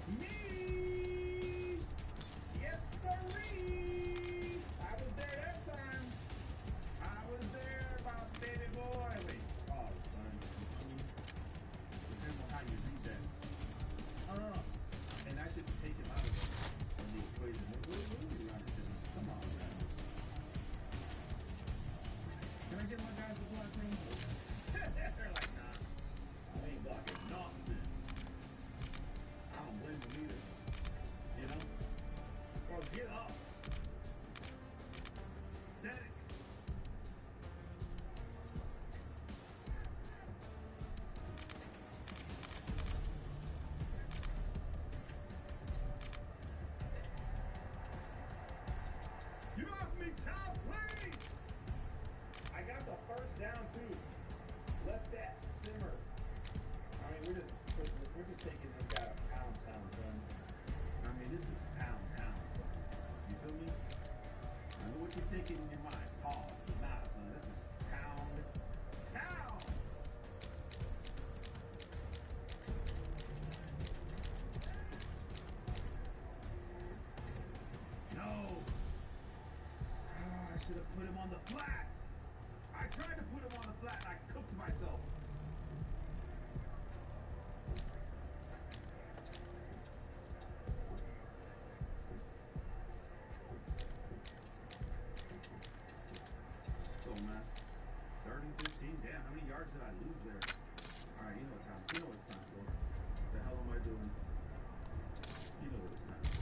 Me! Yes, sirree! I was there that time. I was there, my baby boy. Wait. Oh, son. Depends on how you read that. And I should take him out of the equation. What are you running to? Come on, man. Can I get my guys to block me? They're like, nah. I ain't blocking nothing. I don't blame them either. You know? Or get up. Pathetic. You off me, top, please! I got the first down, too. Let that simmer. I mean, we're just taking this guy to pound town, son. I mean, this is pound town, son. You feel me? I know what you're thinking in your mind. Pause. But nah, son. This is pound town. No. Oh, I should have put him on the flat. I tried to put him on the flat and I cooked myself. So, man. 3rd and 15. Damn, how many yards did I lose there? All right, you know what time. You know what it's time for. What the hell am I doing? You know what it's time for.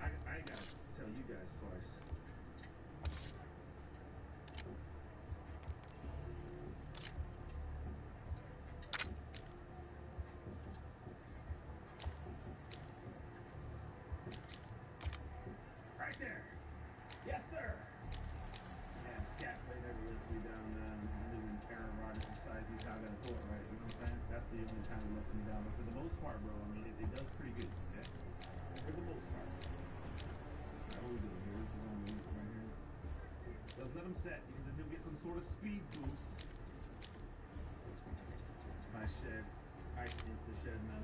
I ain't gotta tell you guys twice. Right there. Yes, sir. Man, scat play never lets me down, man. Only when Aaron Rodgers decides he's not gonna throw it right. You know what I'm saying? That's the only time it lets me down. But for the most part, bro, I mean, it does pretty good. Yeah. For the most part. What are we doing here? This is on me right here. Let's let him set because then he'll get some sort of speed boost. My shed. Ice insta shed, man.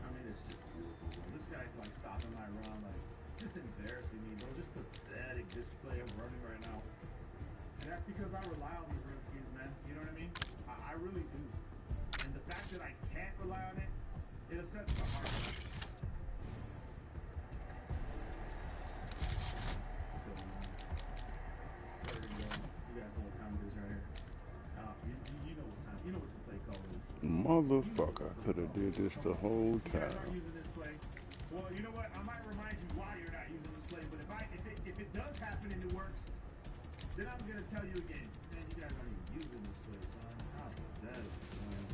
I mean, it's just beautiful, bro. This guy's like stopping my run, like just embarrassing me, bro. Just pathetic display of running right now. And that's because I rely on these run schemes, man. You know what I mean? I really do. And the fact that I can't rely on it, it upsets my heart. There we go. You guys know what time it is right here. You know what time. You know what the play call is. Motherfucker, I could have did this the whole You guys aren't time. using this play. Well, you know what? I might remind you why you're not using this play. But if it does happen and it works, then I'm gonna tell you again. Man, you guys aren't even using this play, son. How pathetic, son.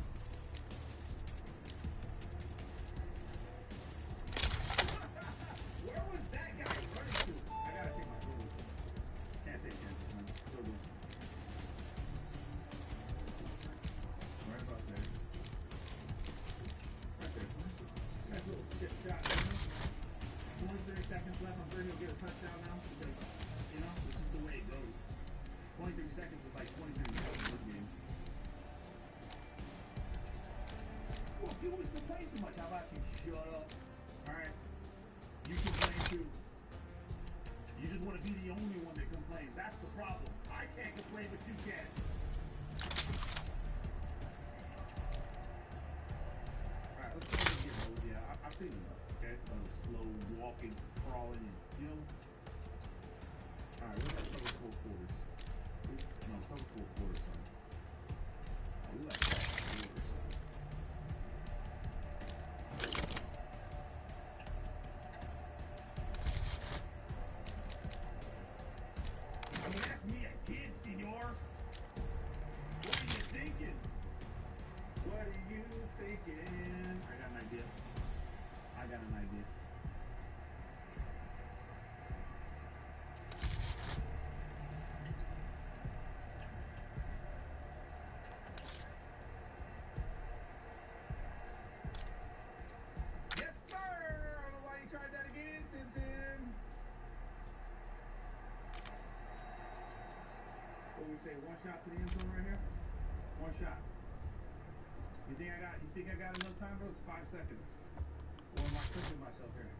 Where was that guy running to? I gotta take my photos. Can't take chances, man. Still good. Right about there. Right there. Nice little chip shot. 23 seconds left. I'm sure he'll get a touchdown now because, you know, this is the way it goes. 23 seconds is like 23 minutes in this game. Well, if you always complain too much, how about you shut up? Alright? You complain too. You just want to be the only one that complains. That's the problem. I can't complain, but you can. Alright, let's go ahead and get those. Yeah, I've seen enough, okay? Slow walking, crawling, you know? Alright, we're gonna cover 4 quarters. No, cover 4 quarters, son. We like 4 quarters, son. I mean, that's me again, senor. What are you thinking? What are you thinking? I got an idea. Yes, sir! I don't know why you tried that again, Tintin. What do we say? 1 shot to the end zone right here? 1 shot. You think I got enough time, bro? It's 5 seconds. Or am I cooking myself here?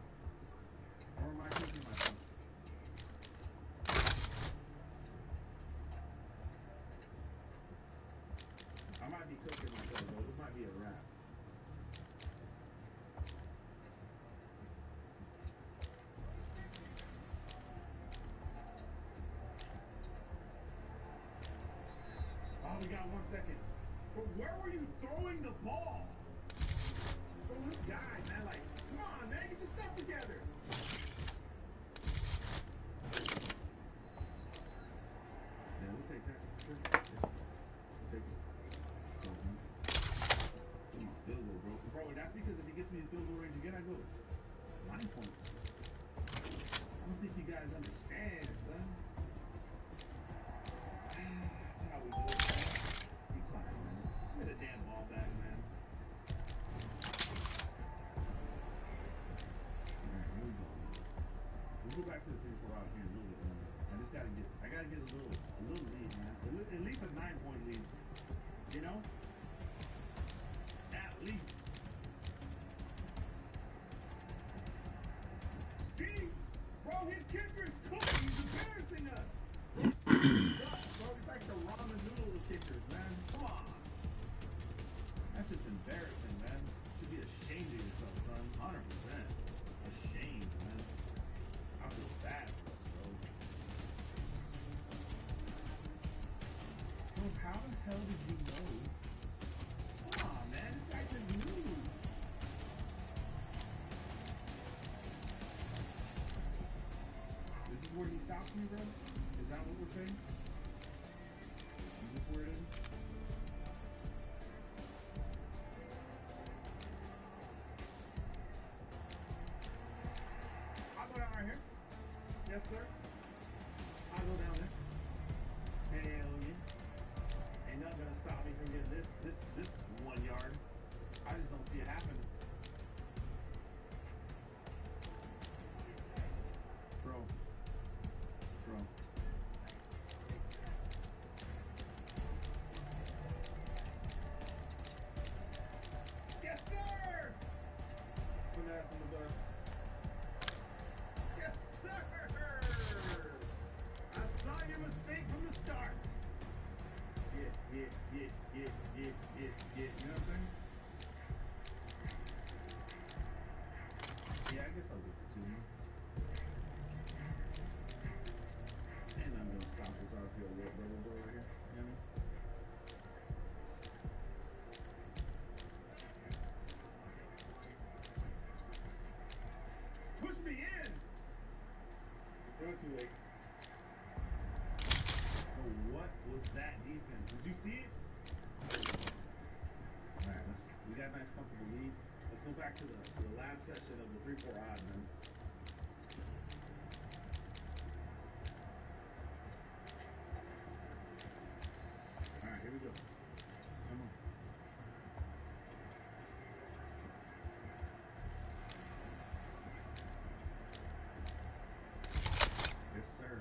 Or am I cooking myself? I might be cooking myself, bro. This might be a wrap. Oh, we got 1 second. But where were you throwing the ball? Bro, this guy, man, like, come on, man, get your stuff together. Yeah, we'll take that. Sure. We'll take it. Come on, field goal, bro. Bro, that's because if he gets me in field goal range again, I go 9 points. I don't think you guys understand, son. That's how we do it, man. Be quiet, man. Get a damn ball back, man. Alright, here we go. We'll go back to the 3-4 out here in a little bit, man. I gotta get a little lead, man. At least a 9-point lead. You know? At least. See? Bro, his kicker's cooking. He's embarrassing us. Bro, it's like the ramen noodle kickers, man. Come on. That's just embarrassing, man. You should be ashamed of yourself, son. 100%. Ashamed, man. I feel sad for us, bro. Bro, how the hell did you know? Come on, man. This guy just knew. This is where he stops me, bro? Is that what we're saying? Is this where it is? I'll go down right here. Yes, sir. I'll go down there. Hell yeah. Ain't nothing gonna stop me from getting this 1 yard. I just don't see it happen. Bro. Yes, sir! Finesse on the bus. Yes, sir! I saw your mistake from the start. Get. You know what I'm saying? Yeah, I guess I'll get the 2 here. And I'm gonna stop this RPO right here. You know what I mean? Push me in! Throw it too late. Oh, what was that defense? Did you see it? Alright, we got a nice comfortable lead. Let's go back to the lab session of the 3-4 odd, man. Alright, here we go. Come on. Yes, sir.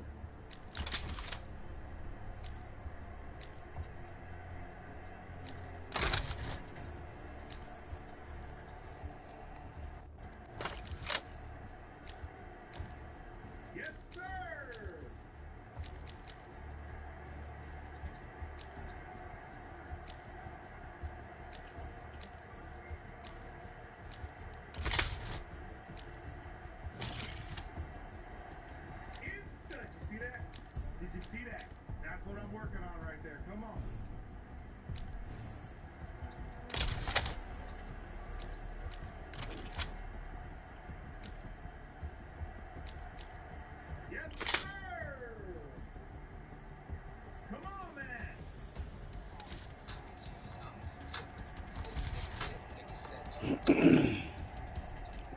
Yes, sir! Instant! You see that? Did you see that? That's what I'm working on right there. Come on. Yes, sir! Come on, man!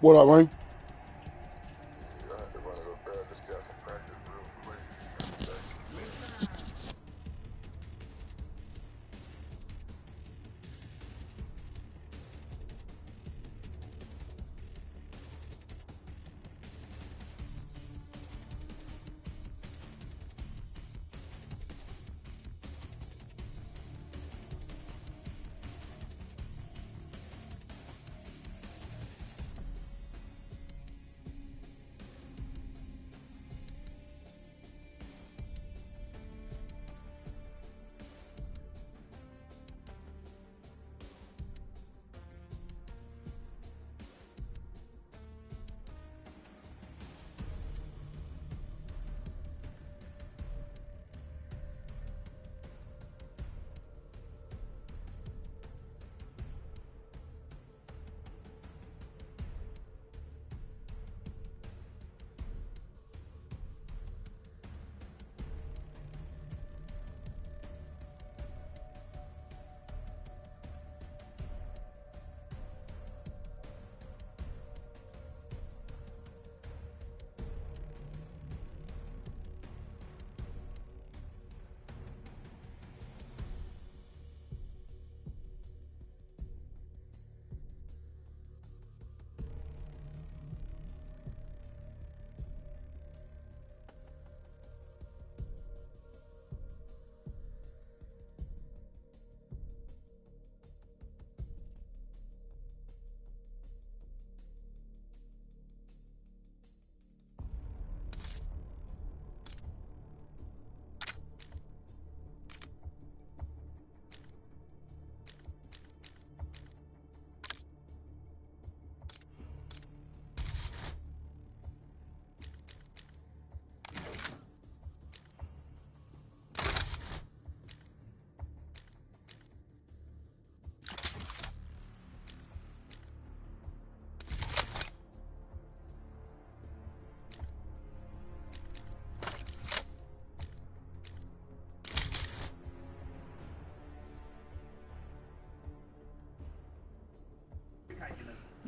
What up, man? I had to run it up there. Just got some practice real quick.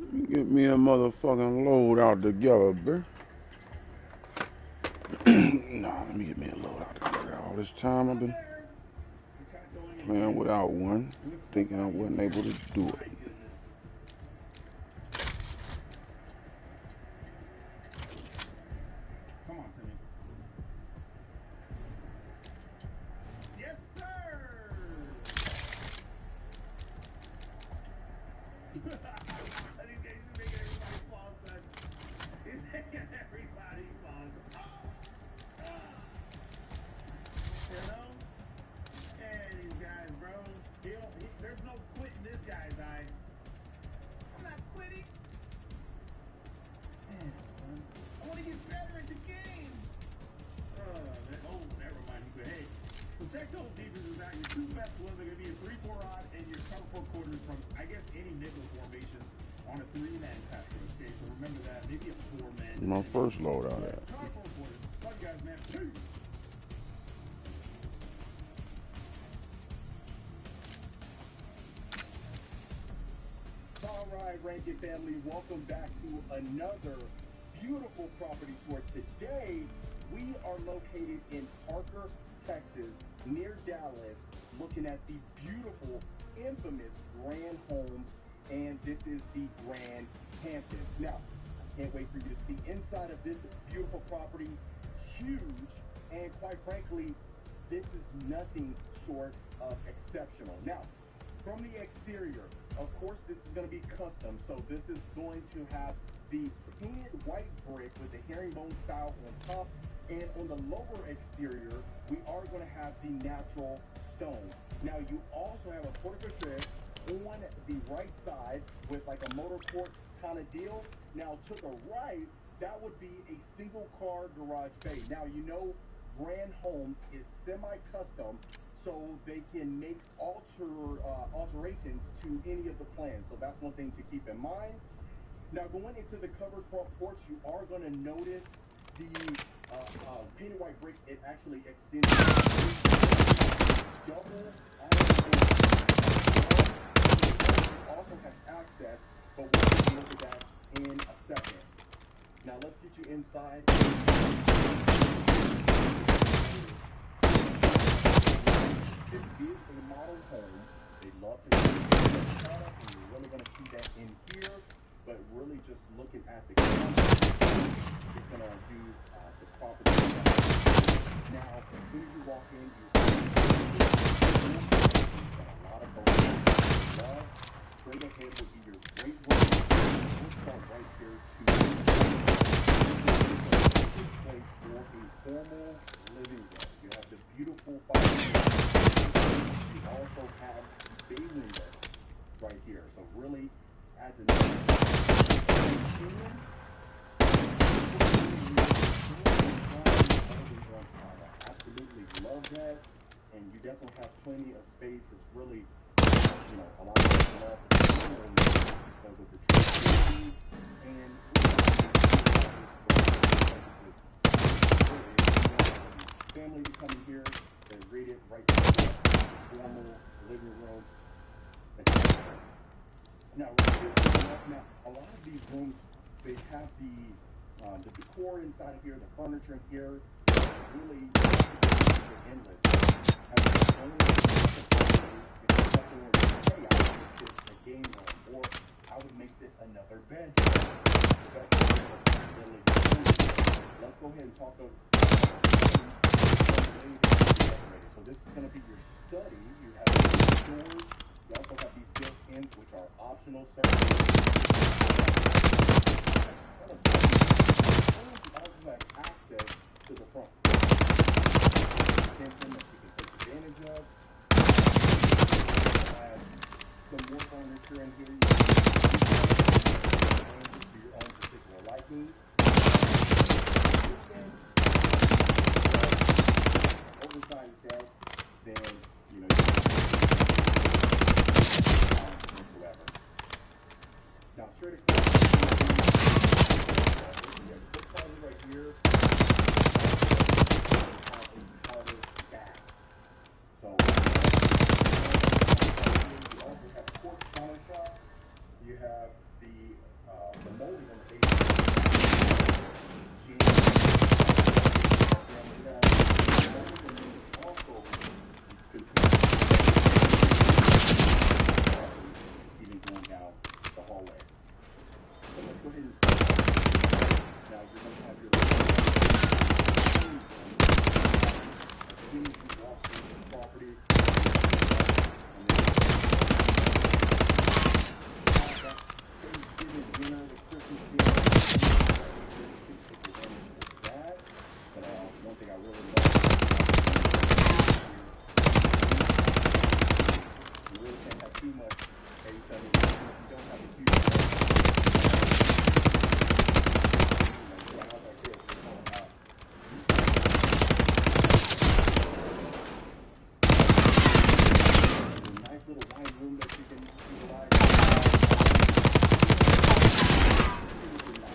Get me a motherfucking load out together, bruh. Nah, let me get me a load out together. All this time I've been playing without one, thinking I wasn't able to do it. Come on, Timmy. Yes, sir! He's making everybody fall, son. He's making everybody fall. You know? Hey, these guys, bro. There's no quit in this guy's eye. I'm not quitting. Damn, son. I want to get better at the game. Never mind. But hey, so check those defenses out. Your two best ones are going to be a 3-4 odd and your cover 4 quarters from, I guess, any nickel formation on a 3-man pass. Okay, so remember that. Maybe a 4-man. My first load out there. Cover 4 quarters. Love you guys, man. Peace. All right, Rankin family, welcome back to another beautiful property tour. Today, we are located in Parker, Texas, near Dallas, looking at the beautiful, infamous Grand Home, and this is the Grand Hampton. Now, I can't wait for you to see inside of this beautiful property. Huge, and quite frankly, this is nothing short of exceptional. Now, from the exterior, of course, this is going to be custom, so this is going to have the painted white brick with the herringbone style on top, and on the lower exterior, we are going to have the natural stone. Now, you also have a porte-cochere on the right side with like a motor court kind of deal. Now, to the right, that would be a single-car garage bay. Now, you know, Grand Home is semi-custom, so they can make alterations to any of the plans. So that's one thing to keep in mind. Now, going into the covered front porch, you are going to notice the painted white brick. It actually extends double also has access, but we'll take a look at that in a second. Now, let's get you inside. This is a model home. They love to see the product, and you're really going to see that in here. But really, just looking at the camera, it's going to do the property. Now, as soon as you walk in, you see a lot of boats. Straight ahead will be your great room. We'll start right here to place for a formal living room. You have the beautiful fireplace. You also have bay window right here. So really adds another I absolutely love that. And you definitely have plenty of space. It's really, you know, a lot of people love because of the tree and family to come in here, they read it right there, formal living room. Now, a lot of these rooms, they have the decor inside of here, the furniture in here, really endless. A game room, or I would make this another bed. Let's go ahead and talk about. So this is going to be your study. You have doors. You also have these built-ins, which are optional services. You also have access to the front. Extension that you can take advantage of. Add some more furniture in here. You can to your own particular liking. Oversized deck, then you know whatsoever. Now straight across this closet right here has a powder bath. So you also have quartz countertop. You have the molding on the base. Also, even going down the hallway. So let's go ahead and now you're going to have your as soon as you walk through the property, dinner, the Christmas dinner, that. But one thing I really love you really can't have too much space. I mean, if you don't have a huge like this, a nice little wine room that you can utilize.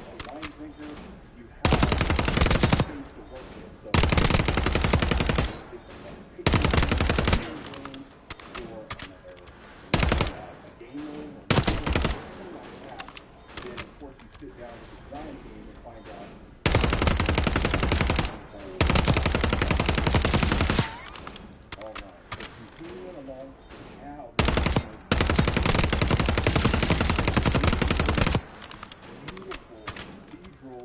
A wine drinker, you have things to work with. So it's a picture room or a game room or something like that. Then of course you sit down with the design team and find out. All right, so continuing along now. Beautiful cathedral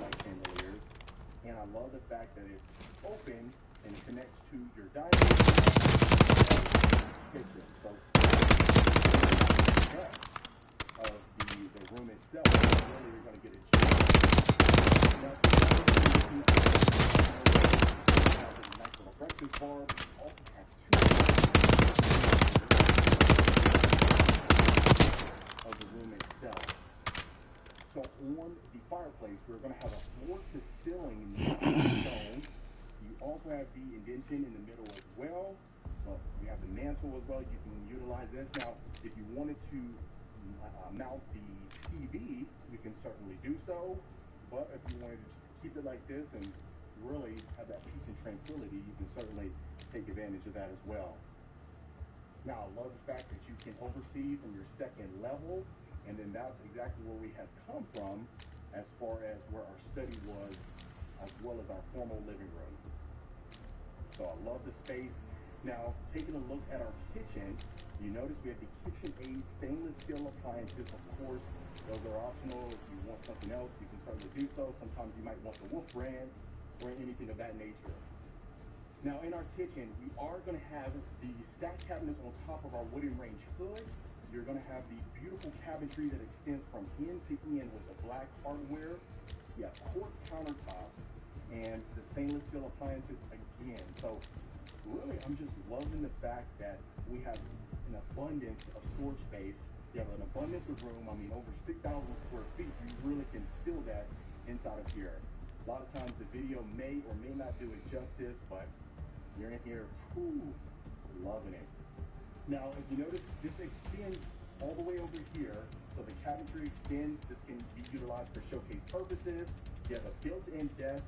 light chandeliers, and I love the fact that it's open and it connects to your dining room kitchen. So of the room itself, really you're going to get a chance. Now, nice little breakfast bar. We also have two of the room itself. So on the fireplace, we're going to have a floor-to-ceiling stone. You also have the indentation in the middle as well. Well, you have the mantle as well. You can utilize this. Now, if you wanted to mount the TV, you can certainly do so. But if you wanted to just keep it like this and really have that peace and tranquility, you can certainly take advantage of that as well. Now, I love the fact that you can oversee from your second level, and then that's exactly where we have come from as far as where our study was, as well as our formal living room. So I love the space. Now, taking a look at our kitchen, you notice we have the KitchenAid stainless steel appliances. Of course, those are optional. If you want something else, you can certainly do so. Sometimes you might want the Wolf brand or anything of that nature. Now, in our kitchen, we are going to have the stack cabinets on top of our wooden range hood. You're going to have the beautiful cabinetry that extends from end to end with the black hardware. You have quartz countertops and the stainless steel appliances again. So really, I'm just loving the fact that we have an abundance of storage space. You have an abundance of room. I mean, over 6,000 square feet. You really can feel that inside of here. A lot of times the video may or may not do it justice, but you're in here, whew, loving it. Now, if you notice, this extends all the way over here. So the cabinetry extends. This can be utilized for showcase purposes. You have a built-in desk.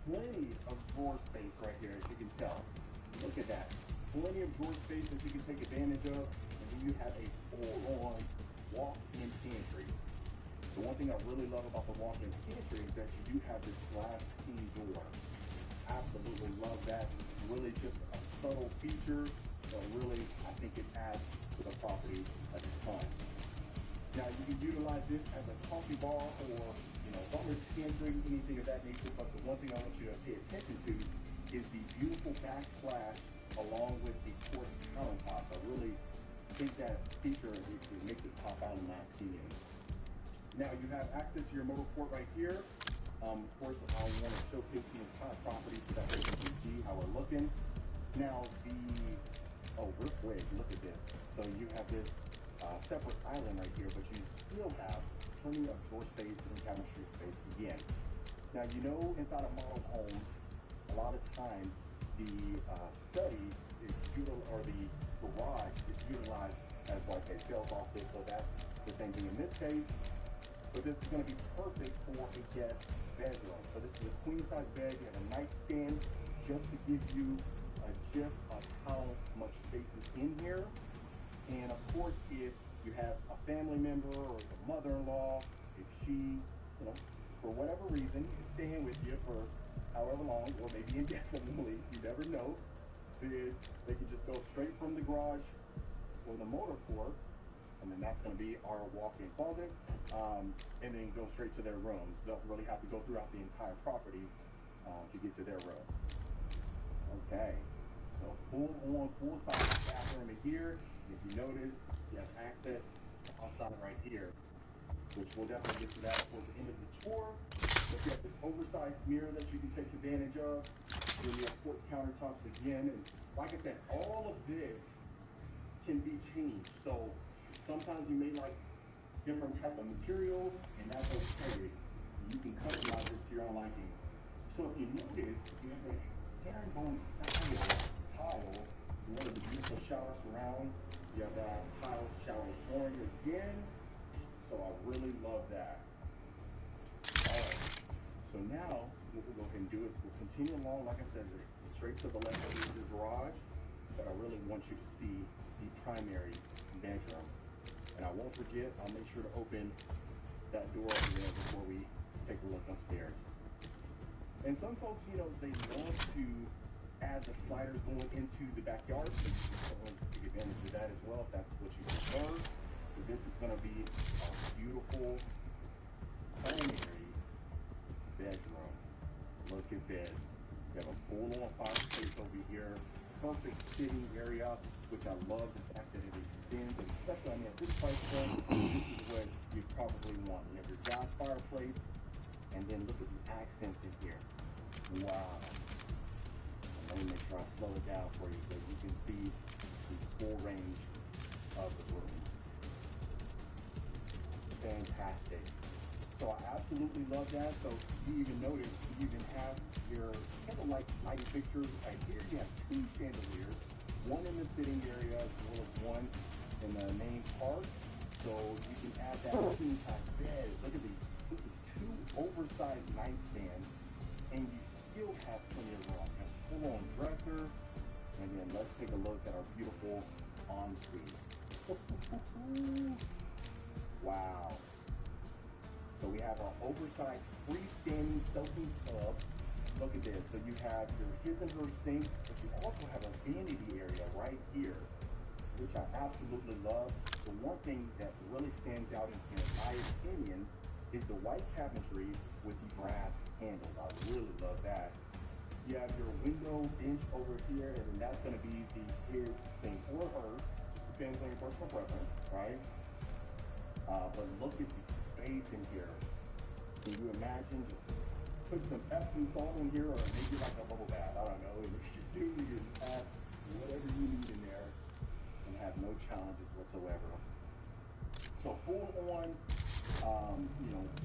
Plenty of drawer space right here, as you can tell. Look at that. Plenty of drawer space that you can take advantage of. And then you have a full-on walk-in pantry. The one thing I really love about the walk-in pantry is that you do have this glass pane door. Absolutely love that. Really just a subtle feature, but really I think it adds to the property a ton. Now you can utilize this as a coffee bar or butler's pantry, anything of that nature. But the one thing I want you to pay attention to is the beautiful backsplash along with the quartz countertops. I really think that feature it makes it pop out in my opinion. Now you have access to your motor port right here. Of course, I want to showcase the entire property so that way you can see how we're looking. Now real quick, look at this. So you have this separate island right here, but you still have plenty of drawer space and cabinetry space again. Now, inside of model homes, a lot of times the study is or the garage is utilized as like a sales office, so that's the same thing in this case. But this is going to be perfect for a guest bedroom. So this is a queen size bed. You have a nightstand just to give you a gist of how much space is in here. And of course, if you have a family member or the mother-in-law, if she, for whatever reason, is staying with you for however long, or maybe indefinitely, you never know, then they can just go straight from the garage or the motor court, and then that's going to be our walk-in closet, and then go straight to their rooms. Don't really have to go throughout the entire property to get to their room. Okay, so full-on, full-size bathroom in here. If you notice, you have access outside right here, which we'll definitely get to that towards the end of the tour. But you have this oversized mirror that you can take advantage of. Then we have quartz countertops again, and like I said, all of this can be changed. So sometimes you may like different type of material, and that's okay. You can customize it to your own liking. So if you notice, you have a herringbone style tile. One of the beautiful shower surround. You have that tile shower flooring again. So I really love that. Alright. So now what we'll go ahead and do is we'll continue along, like I said, straight to the left of the garage. But I really want you to see the primary bedroom. And I won't forget, I'll make sure to open that door over there before we take a look upstairs. And some folks, they love to add the sliders going into the backyard. So you can certainly take advantage of that as well if that's what you prefer. But this is going to be a beautiful primary bedroom. Look at this. You have a full-on fireplace over here. Perfect sitting area, which I love the fact that it extends, and especially at this price point, this is what you probably want. You have your gas fireplace, and then look at the accents in here. Wow. And let me make sure I slow it down for you so you can see the full range of the room. Fantastic. So I absolutely love that. So you even notice you even have your candlelight lighting fixtures right here. You have two chandeliers, one in the sitting area as well as one in the main part. So you can add that king size bed. Look at these. This is two oversized nightstands, and you still have plenty of room. You have a full-on dresser, and then let's take a look at our beautiful ensuite. Wow. So we have our oversized freestanding soaking tub. Look at this. So you have your his and her sink, but you also have a vanity area right here, which I absolutely love. The one thing that really stands out in here, in my opinion, is the white cabinetry with the brass handles. I really love that. You have your window bench over here, and then that's going to be the his sink or her. Just depends on your personal preference, right? But look at the space in here. Can you imagine just put some Epsom salt in here, or maybe like a bubble bath? I don't know. And if you do, you just add whatever you need in there and have no challenges whatsoever. So full on,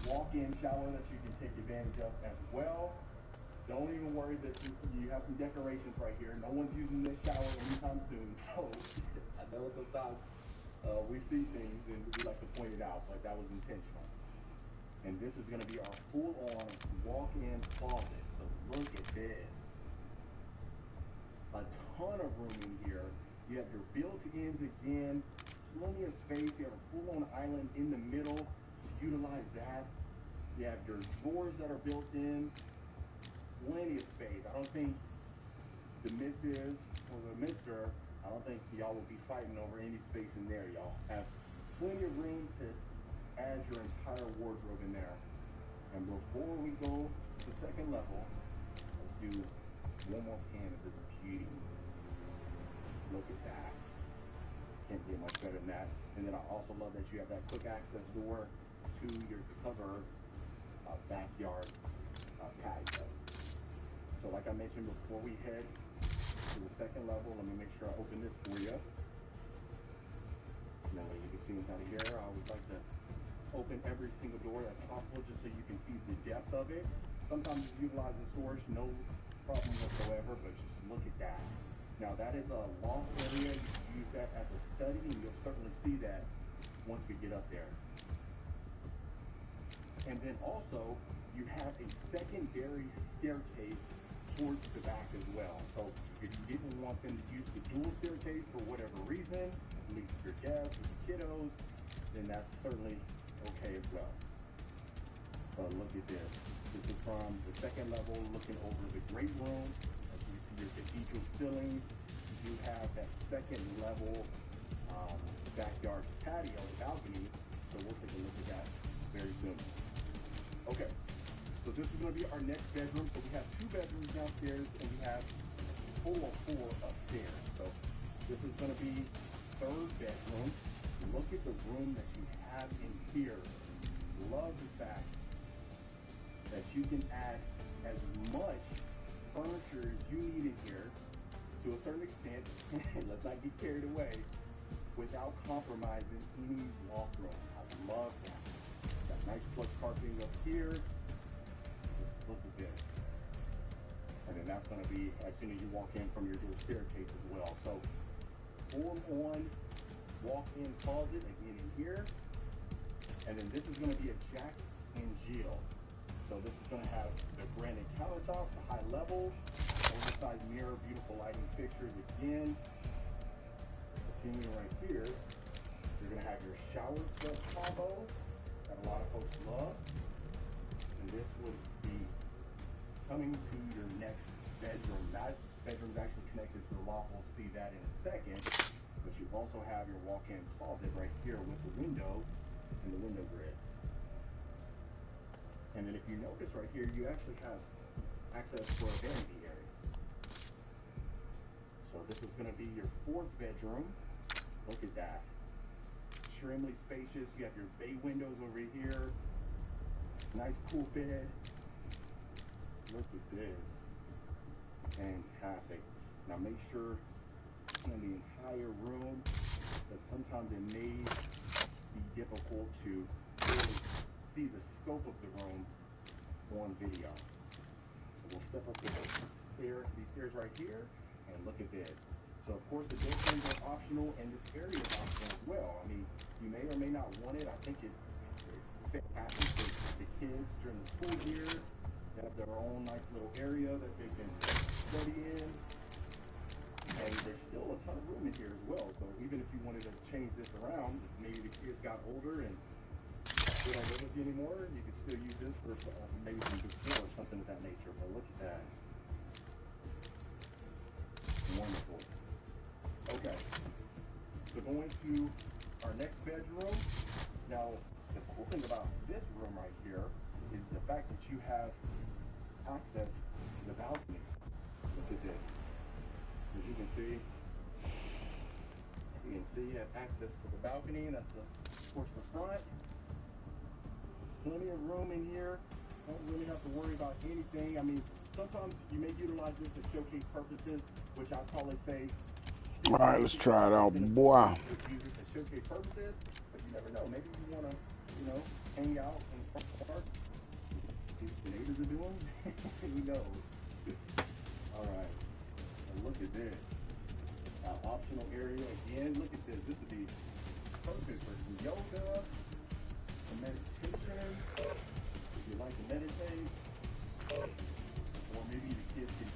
walk-in shower that you can take advantage of as well. Don't even worry that you have some decorations right here. No one's using this shower anytime soon. So I know sometimes we see things and we like to point it out, but that was intentional. And this is going to be our full-on walk-in closet. So look at this. A ton of room in here. You have your built-ins again. Plenty of space. You have a full-on island in the middle. Utilize that. You have your doors that are built in. Plenty of space. I don't think the missus or the mister, I don't think y'all will be fighting over any space in there. Y'all have plenty of room to add your entire wardrobe in there. And before we go to the second level, let's do one more pan of this beauty. Look at that. Can't get much better than that. And then I also love that you have that quick access door to your covered backyard patio. So like I mentioned before we head to the second level, let me make sure I open this for you. Now you can see inside of here, I always like to open every single door that's possible just so you can see the depth of it. Sometimes you utilize the storage, no problem whatsoever, but just look at that. Now that is a loft area. You can use that as a study, and you'll certainly see that once we get up there. And then also, you have a secondary staircase towards the back as well. So if you didn't want them to use the dual staircase for whatever reason, at least your guests or the kiddos, then that's certainly okay as well. But look at this. This is from the second level looking over the great room. As you see your cathedral ceilings, you do have that second level backyard patio, balcony. So we'll take a look at that very soon. Okay, so this is going to be our next bedroom. So we have 2 bedrooms downstairs and we have a total of 4 upstairs. So this is going to be 3rd bedroom. Look at the room that you have in here. Love the fact that you can add as much furniture as you need in here to a certain extent. Let's not get carried away, without compromising any walk-room. I love that. Got nice plush carpeting up here. Just look at this. And then that's going to be as soon as you walk in from your dual staircase as well. So full-on walk-in closet again in here. And then this is going to be a Jack and Jill. So this is going to have the granite countertops, the high level, oversized mirror, beautiful lighting fixtures again. Continuing right here, you're going to have your shower tub combo that a lot of folks love. And this would be coming to your next bedroom. That bedroom is actually connected to the loft. We'll see that in a second. But you also have your walk-in closet right here with the window and the window grids. And then if you notice right here, you actually have access for a vanity area. So this is going to be your 4th bedroom. Look at that. Extremely spacious. You have your bay windows over here. Nice cool bed. Look at this. Fantastic. Now make sure in the entire room, because sometimes it may be difficult to really see the scope of the room on video. So we'll step up these stairs right here, and look at this. So of course the bedrooms are optional, and this area is optional as well. I mean, you may or may not want it. I think it's fantastic for the kids during the school year. They have their own nice little area that they can study in. And there's still a ton of room in here as well. So even if you wanted to change this around, maybe the kids got older and they don't live with you anymore, you could still use this for maybe some decor or something of that nature. But look at that. Wonderful. Okay, so going to our next bedroom. Now, the cool thing about this room right here is the fact that you have access to the balcony. Look at this. As you can see, you have access to the balcony. That's, of course, the front. Plenty of room in here. Don't really have to worry about anything. I mean, sometimes you may utilize this for showcase purposes, which I'll probably say. All right, let's try it out, boy. Use it for showcase purposes, but you never know. Maybe you want to, hang out in the front part. See what the neighbors are doing. Who knows? All right. Now look at this. Our optional area again. Look at this. This would be perfect for some yoga, some meditation. If you like to meditate, or maybe the kids can.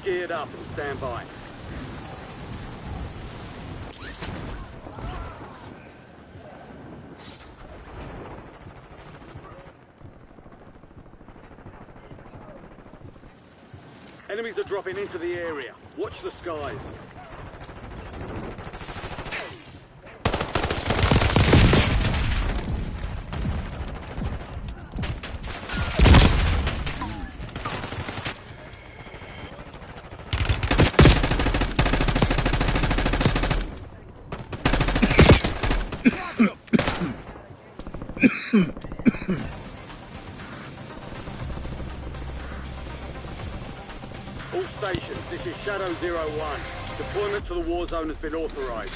Geared up and stand by. Enemies are dropping into the area. Watch the skies. Shadow 01. Deployment to the war zone has been authorized.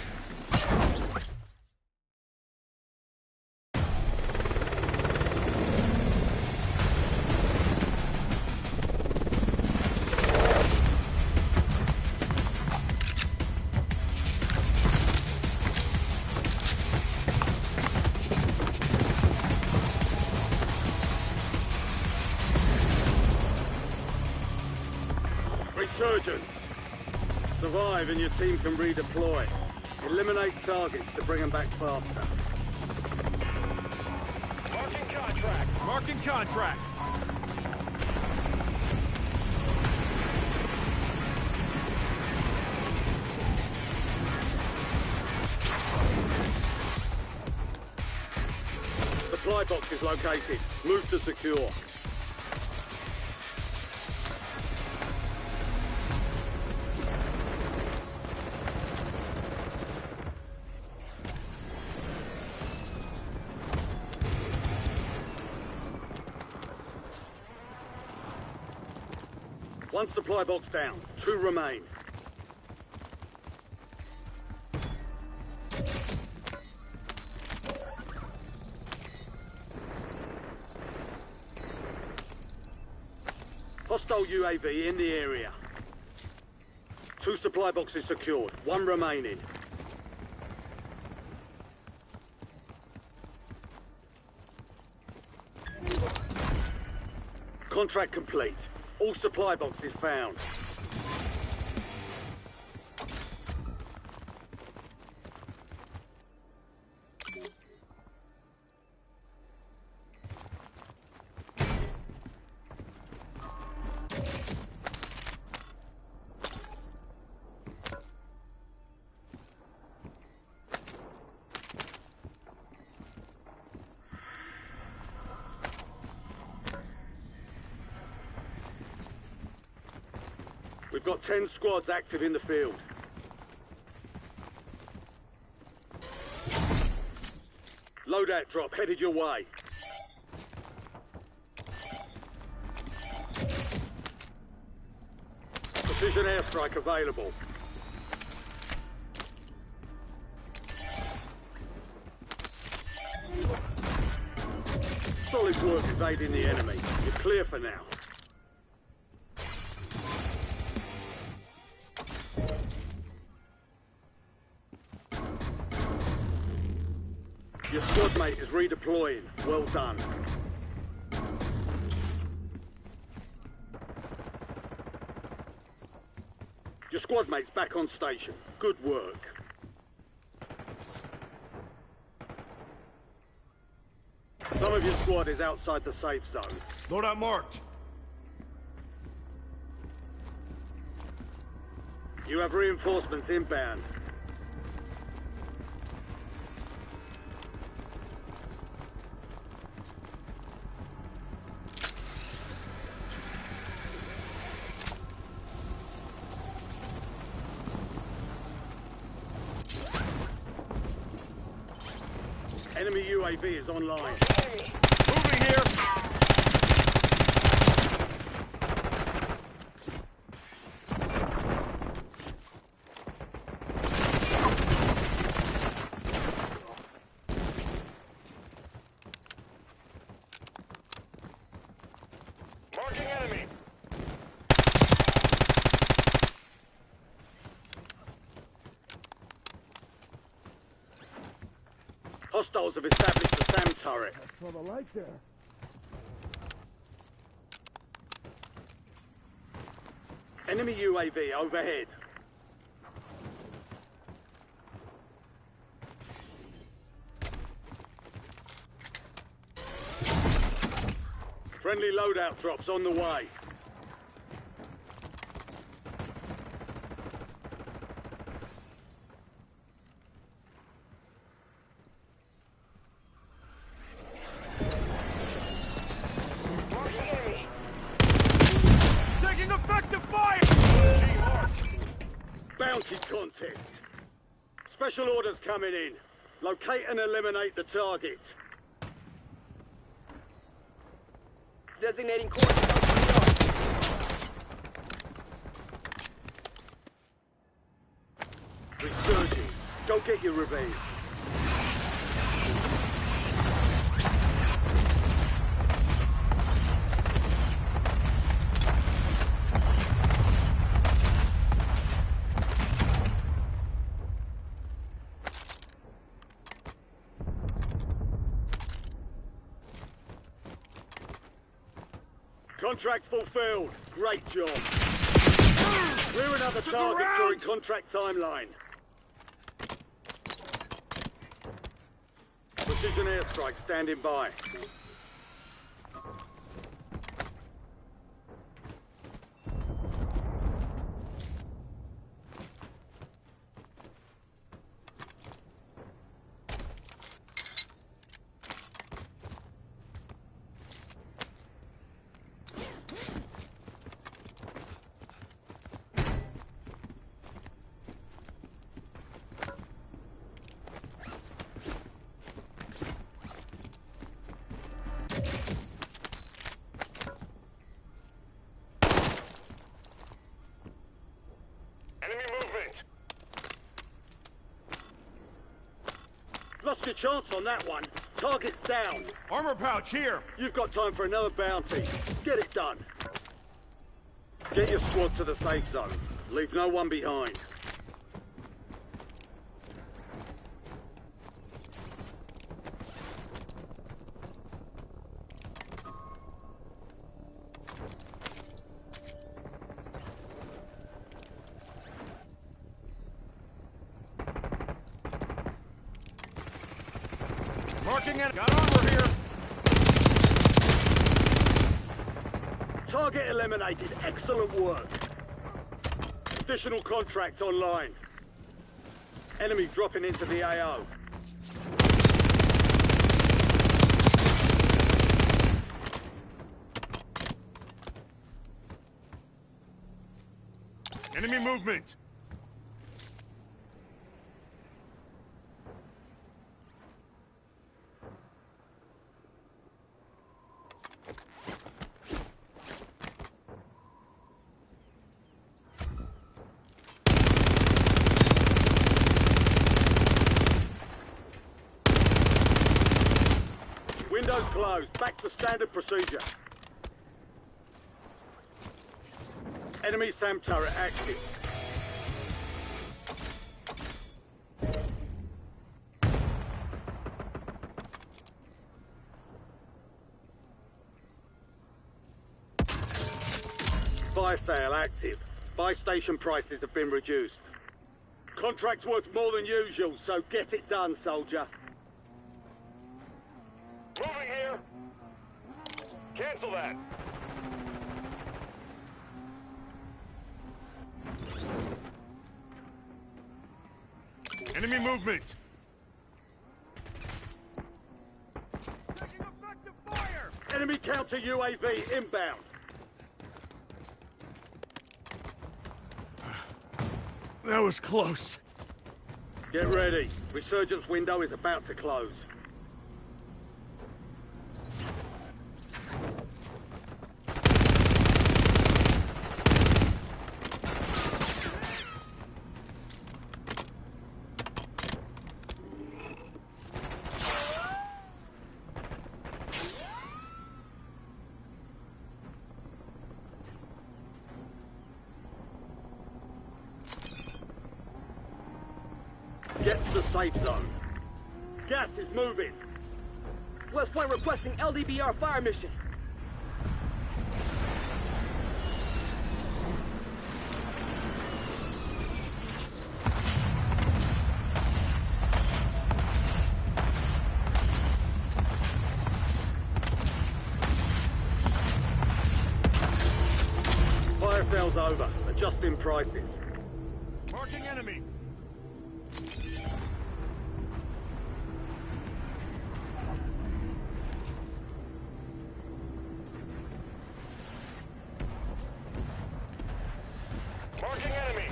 Resurgence. Survive and your team can redeploy. Eliminate targets to bring them back faster. Marking contract. Marking contract. Supply box is located. Move to secure. One supply box down. 2 remain. Hostile UAV in the area. 2 supply boxes secured. 1 remaining. Contract complete. All supply boxes found. We've got 10 squads active in the field. Loadout drop headed your way. Precision airstrike available. Solid work evading the enemy. You're clear for now. Your squad mate is redeploying. Well done. Your squad mate's back on station. Good work. Some of your squad is outside the safe zone. Loadout marked. You have reinforcements inbound. Enemy UAV is online. Moving here. Marking enemy. Hostiles have established the SAM turret. I saw the light there. Enemy UAV overhead. Friendly loadout drops on the way. Taking effective fire. Bounty contest. Special orders coming in. Locate and eliminate the target. Designating coordinates. Resurging. Go get your revenge. Contract fulfilled. Great job. Clear another target during contract timeline. Precision airstrike standing by. Enemy movement. Lost your chance on that one. Target's down. Armor pouch here. You've got time for another bounty. Get it done. Get your squad to the safe zone. Leave no one behind. Marking it. Got armor here. Target eliminated. Excellent work. Additional contract online. Enemy dropping into the AO. Enemy movement. Windows closed. Back to standard procedure. Enemy SAM turret active. Buy sale active. Buy station prices have been reduced. Contract's worth more than usual, so get it done, soldier. Moving here. Cancel that. Enemy movement. Taking effective fire. Enemy counter UAV inbound. That was close. Get ready. Resurgence window is about to close. Get to the safe zone. Gas is moving. West Point requesting LDBR fire mission. Fire sale's over. Adjusting prices. Marking enemy. Marking enemy.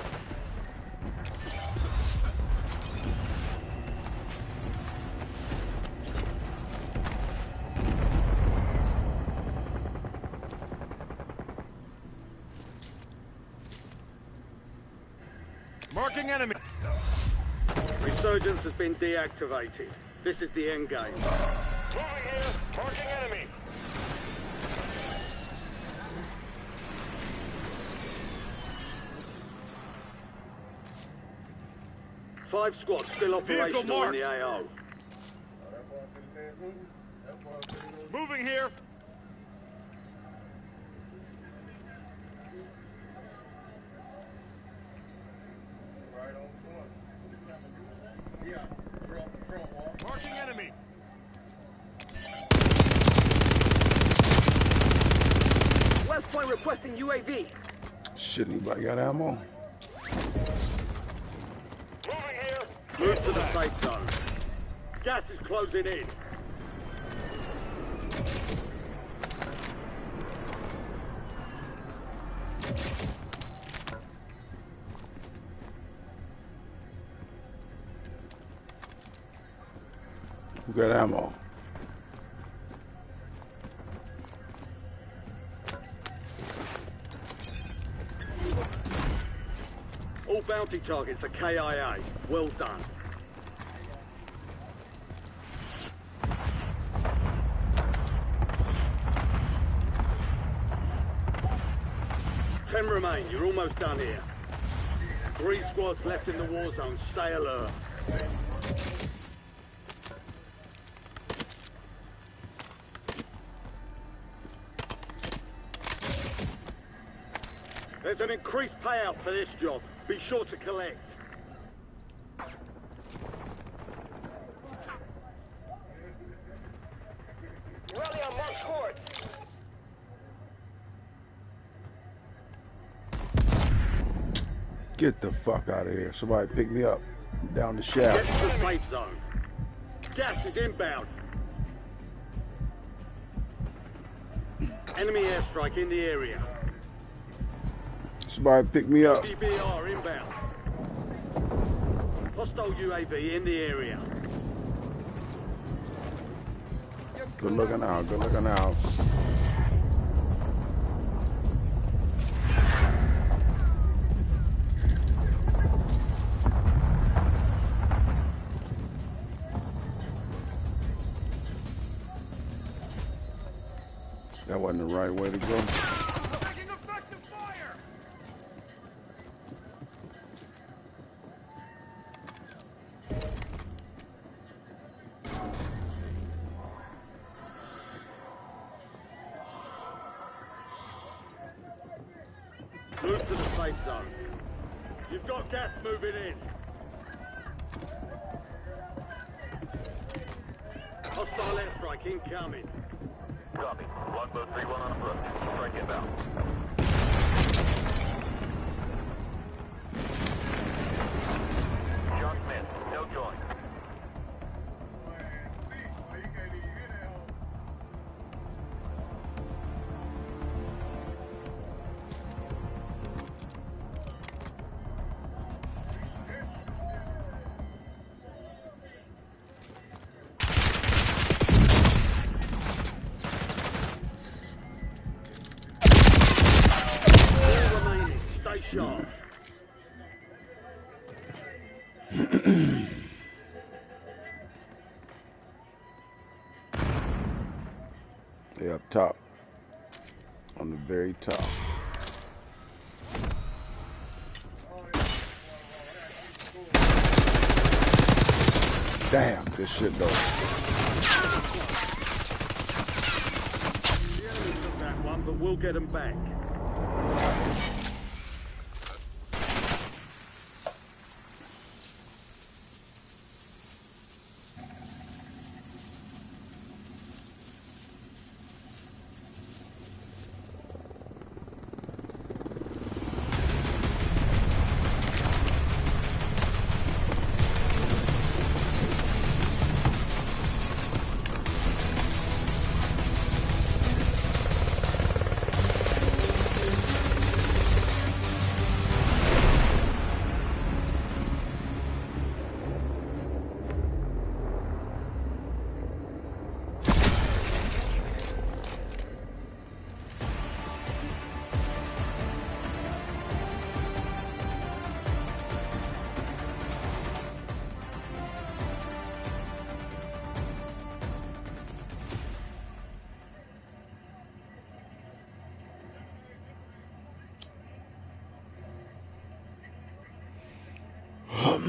Marking enemy. Resurgence has been deactivated. This is the end game. Moving here. Marking enemy. Five squads still operational in the AO. Moving here. Marking enemy. West Point requesting UAV. Shit, anybody got ammo? Moving here. Move to the safe zone. Gas is closing in. Who got ammo? All bounty targets are KIA. Well done. Ten remain. You're almost done here. 3 squads left in the war zone. Stay alert. There's an increased payout for this job. Be sure to collect. Rally on marked court. Get the fuck out of here. Somebody pick me up. I'm down the Get shaft. to the safe zone. Gas is inbound. Enemy airstrike in the area. Somebody pick me up. DBR inbound. Hostile UAV in the area. Good looking out. Good looking out. That wasn't the right way to go. Taking effective fire. Move to the safe zone. You've got gas moving in. Hostile airstrike incoming. Copy. Longbow 3-1 on approach. Strike inbound. John Smith, no join. Sharp. They up top. On the very top. Damn, this shit though. The enemy took that one, but we'll get them back.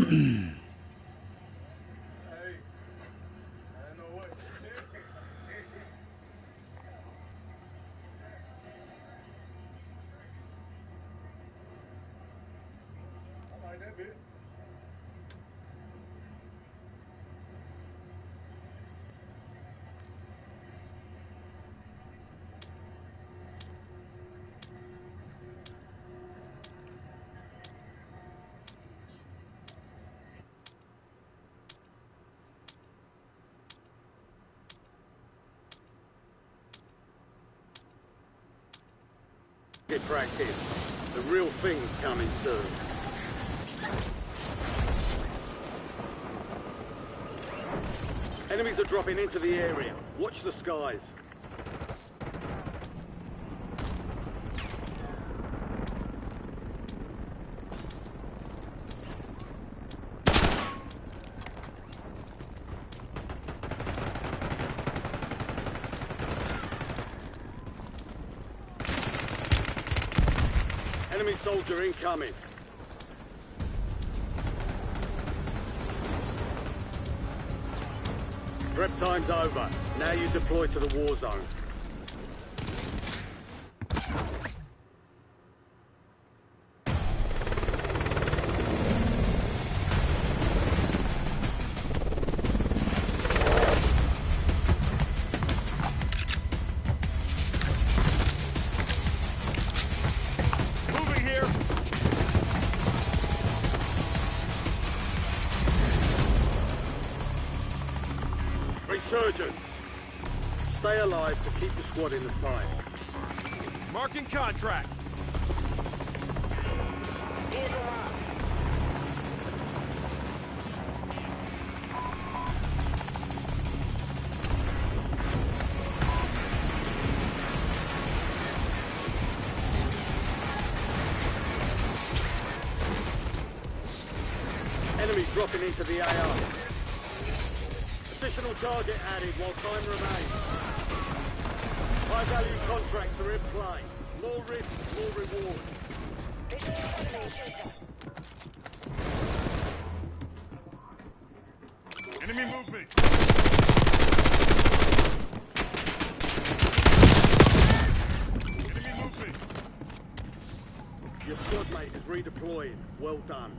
know what to do. I like that bit. Get practice. The real thing's coming soon. Enemies are dropping into the area. Watch the skies. Enemy soldier incoming. Prep time's over. Now you deploy to the war zone. Moving here. Resurgence. Stay alive to keep the squad in the fight. Marking contract. Enemy dropping into the AR. Additional target added while time remains. High-value contracts are in play. More risk, more reward. Enemy movement. Enemy movement. Your squad mate is redeploying. Well done.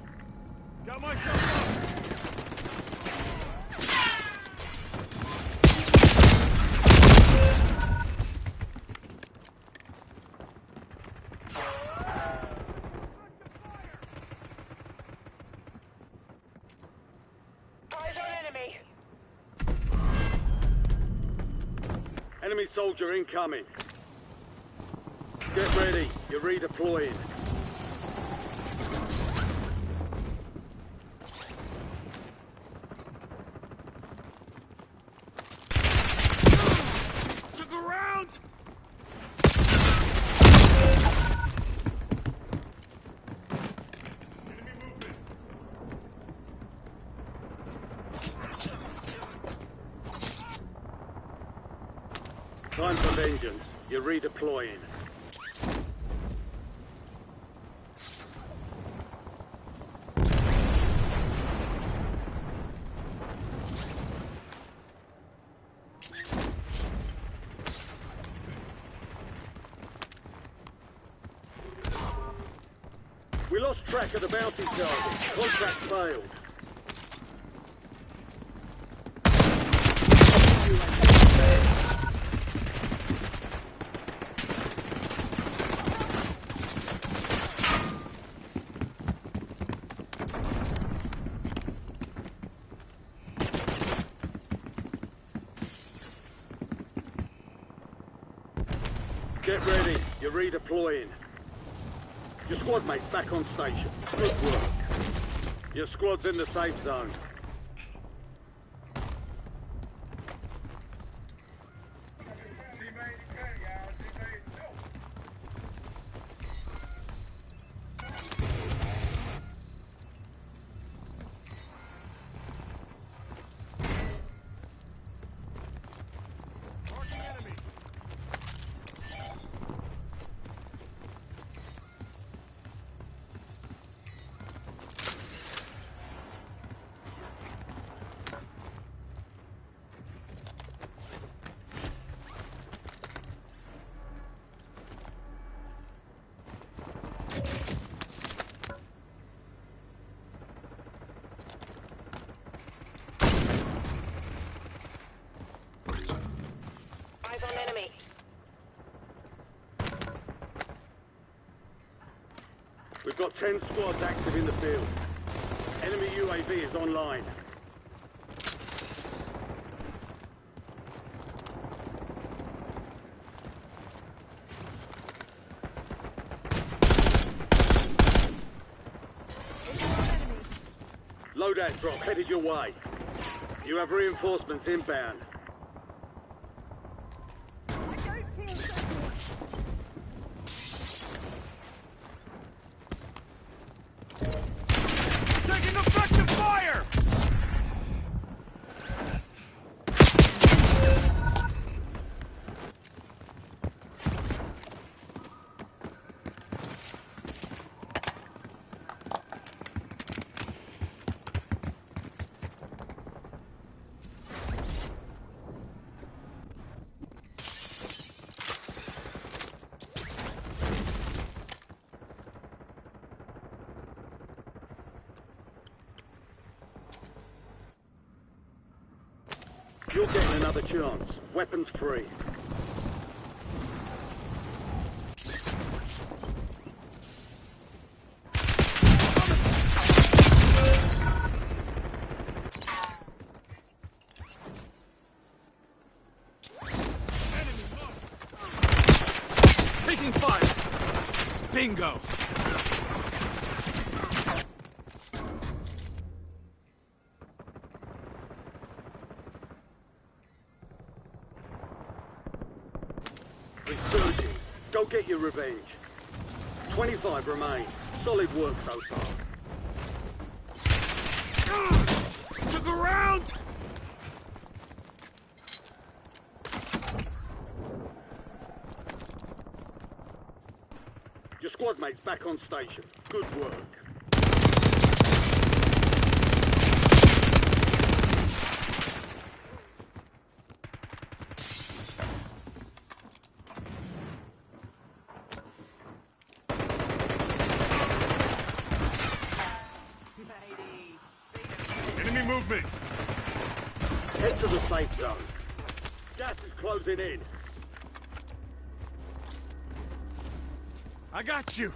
Got myself up. Eyes on enemy. Enemy soldier incoming. Get ready. You're redeploying. To the ground. Enemy movement. Time for vengeance. You're redeploying. We lost track of the bounty target. Contract failed. Get ready. You're redeploying. Your squad mate's back on station. Good work. Your squad's in the safe zone. She made the cut, y'all. She made the cut. Marking enemy. got 10 squads active in the field. Enemy UAV is online. Loadout drop headed your way. You have reinforcements inbound. Taking effective fire! You're getting another chance. Weapons free. Taking fire! Bingo! Resurging. Go get your revenge. 25 remain. Solid work so far. Took a round! Your squad mate's back on station. Good work. Enemy movement! Head to the safe zone. Gas is closing in. I got you!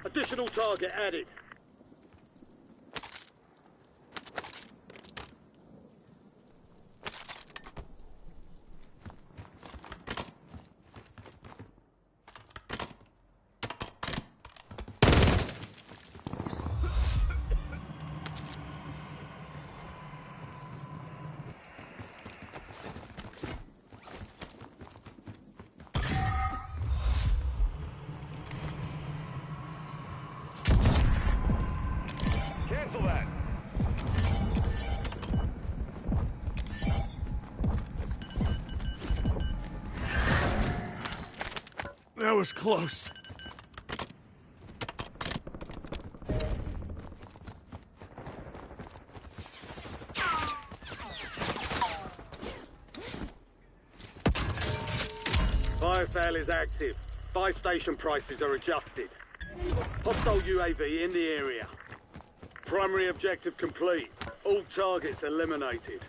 Additional target added. Cancel that! That was close. Biofile is active. Buy station prices are adjusted. Hostile UAV in the area. Primary objective complete. All targets eliminated.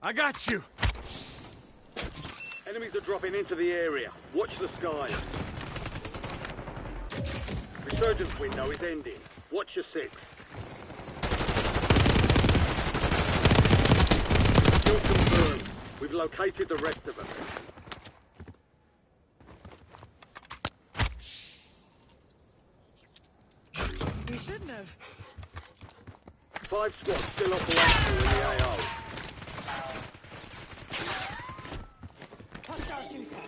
I got you! Enemies are dropping into the area. Watch the skies. Resurgence window is ending. Watch your six. Kill confirmed. We've located the rest of them. You shouldn't have. 5 squads still operational in the AO. Hostile shooter.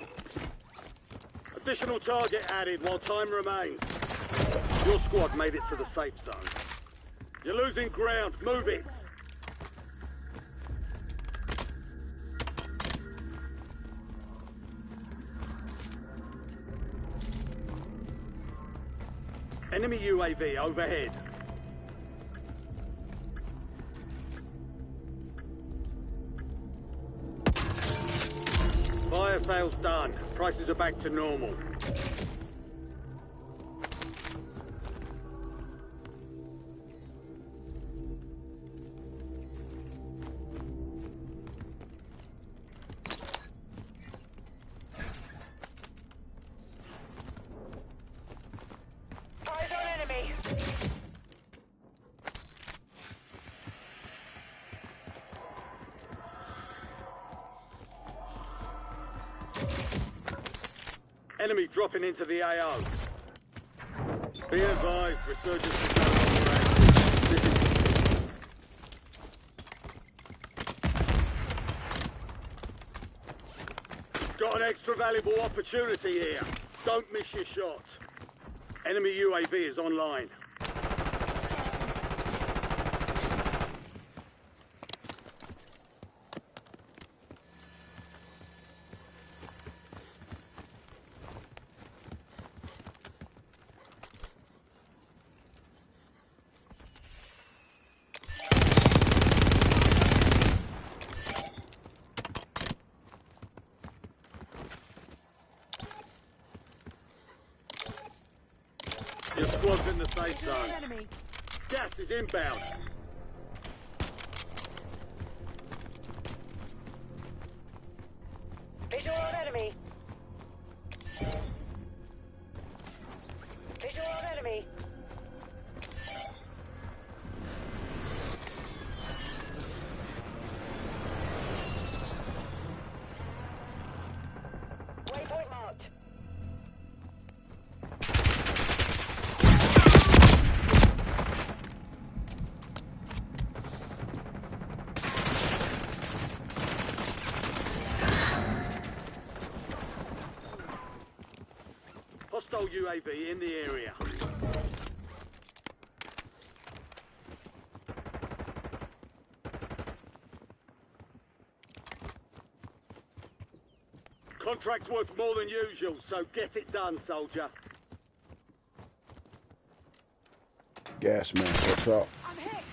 Additional target added while time remains. Your squad made it to the safe zone. You're losing ground. Move it. Enemy UAV overhead. Fire sales done. Prices are back to normal. Eyes on enemy. Enemy dropping into the AO. Be advised, resurgence is no longer active. This is... Got an extra valuable opportunity here. Don't miss your shot. Enemy UAV is online. Your squad's in the safe zone. Enemy. Gas is inbound. Visual on enemy. Visual on enemy. Waypoint marked. Hostile UAV in the area. Contract's worth more than usual, so get it done, soldier. Gas man, what's up? I'm hit.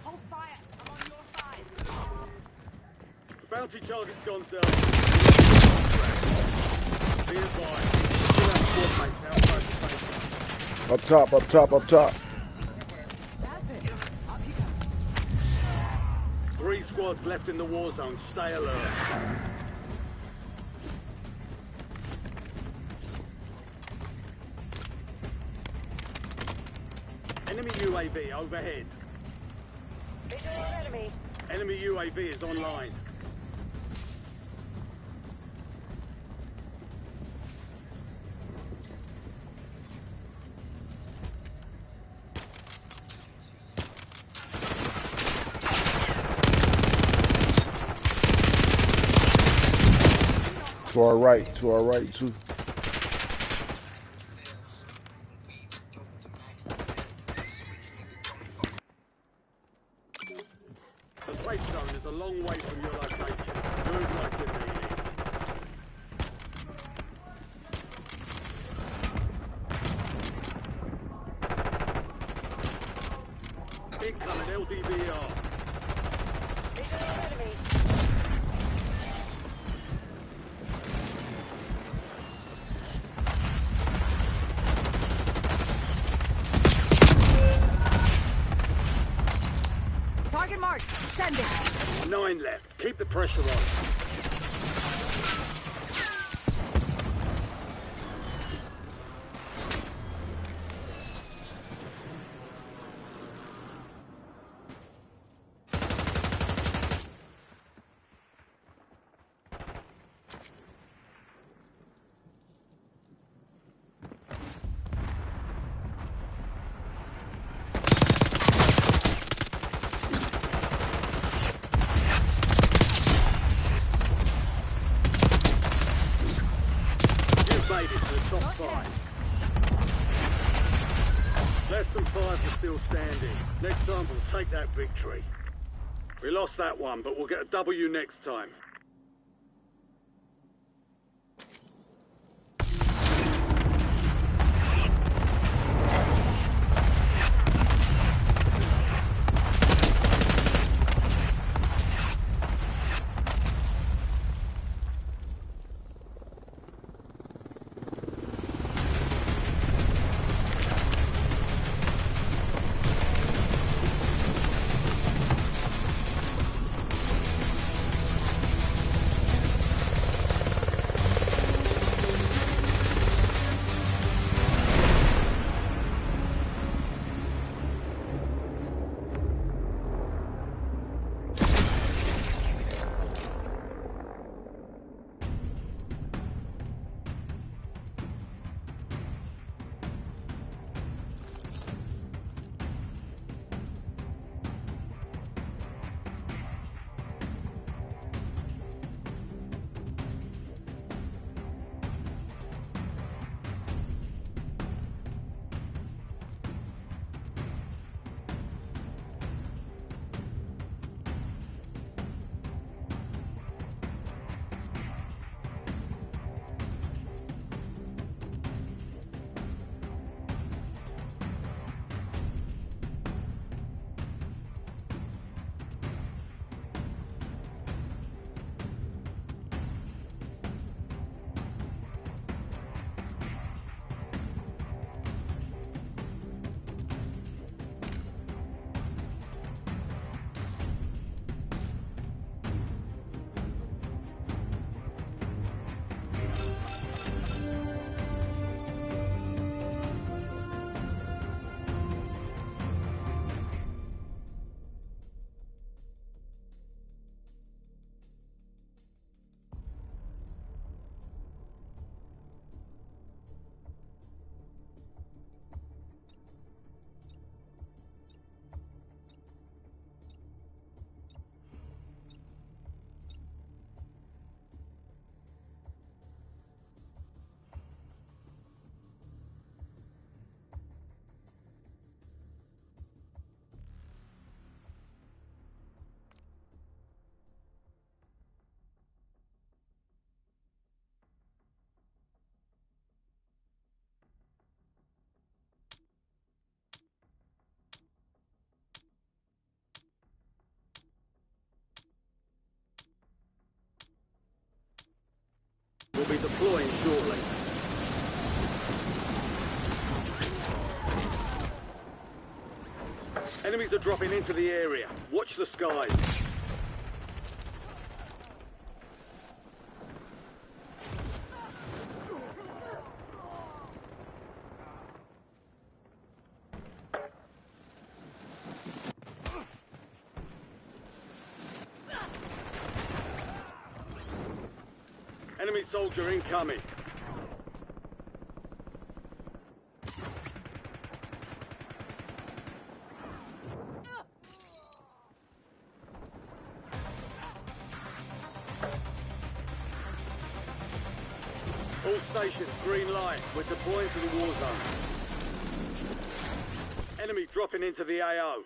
Hold fire. I'm on your side. Bounty target's gone down. Be advised. Still have squad mates outside the safe zone. Up top, up top, up top. That's it. Up you go. 3 squads left in the war zone. Stay alert. Enemy UAV overhead. Visual on enemy. Enemy UAV is online. To our right too. The safe zone is a long way from your location. Move like you need it. Incoming LDBR. Visual on enemy. Target marked. Sending. 9 left. Keep the pressure on. still standing. Next time we'll take that victory. We lost that one, but we'll get a W next time. We'll be deploying shortly. Enemies are dropping into the area. Watch the skies. Enemy soldier incoming. All stations, green light. We're deploying to the war zone. Enemy dropping into the AO.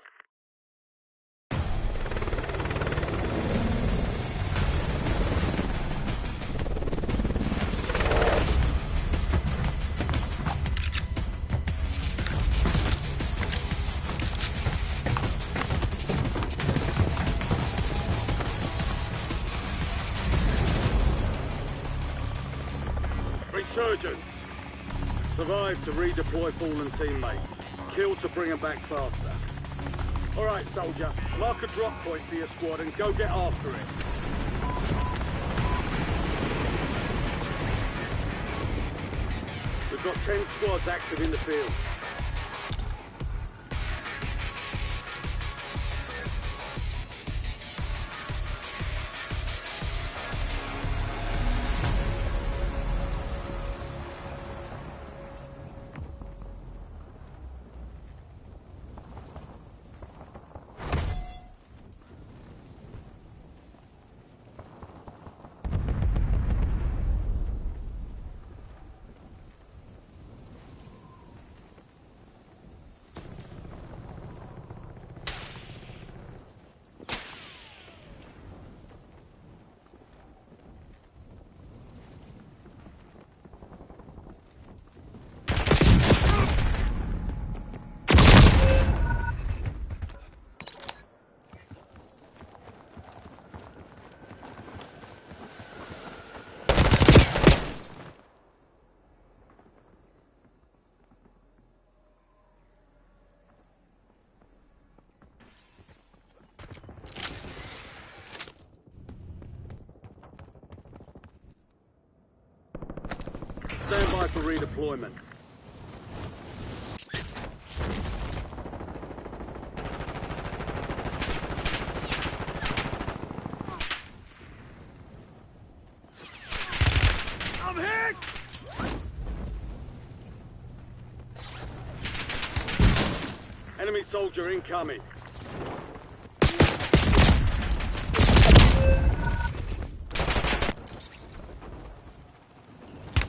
Resurgence. Survive to redeploy fallen teammates. Kill to bring them back faster. Alright, soldier. Mark a drop point for your squad and go get after it. We've got 10 squads active in the field. for redeployment. I'm hit! Enemy soldier incoming.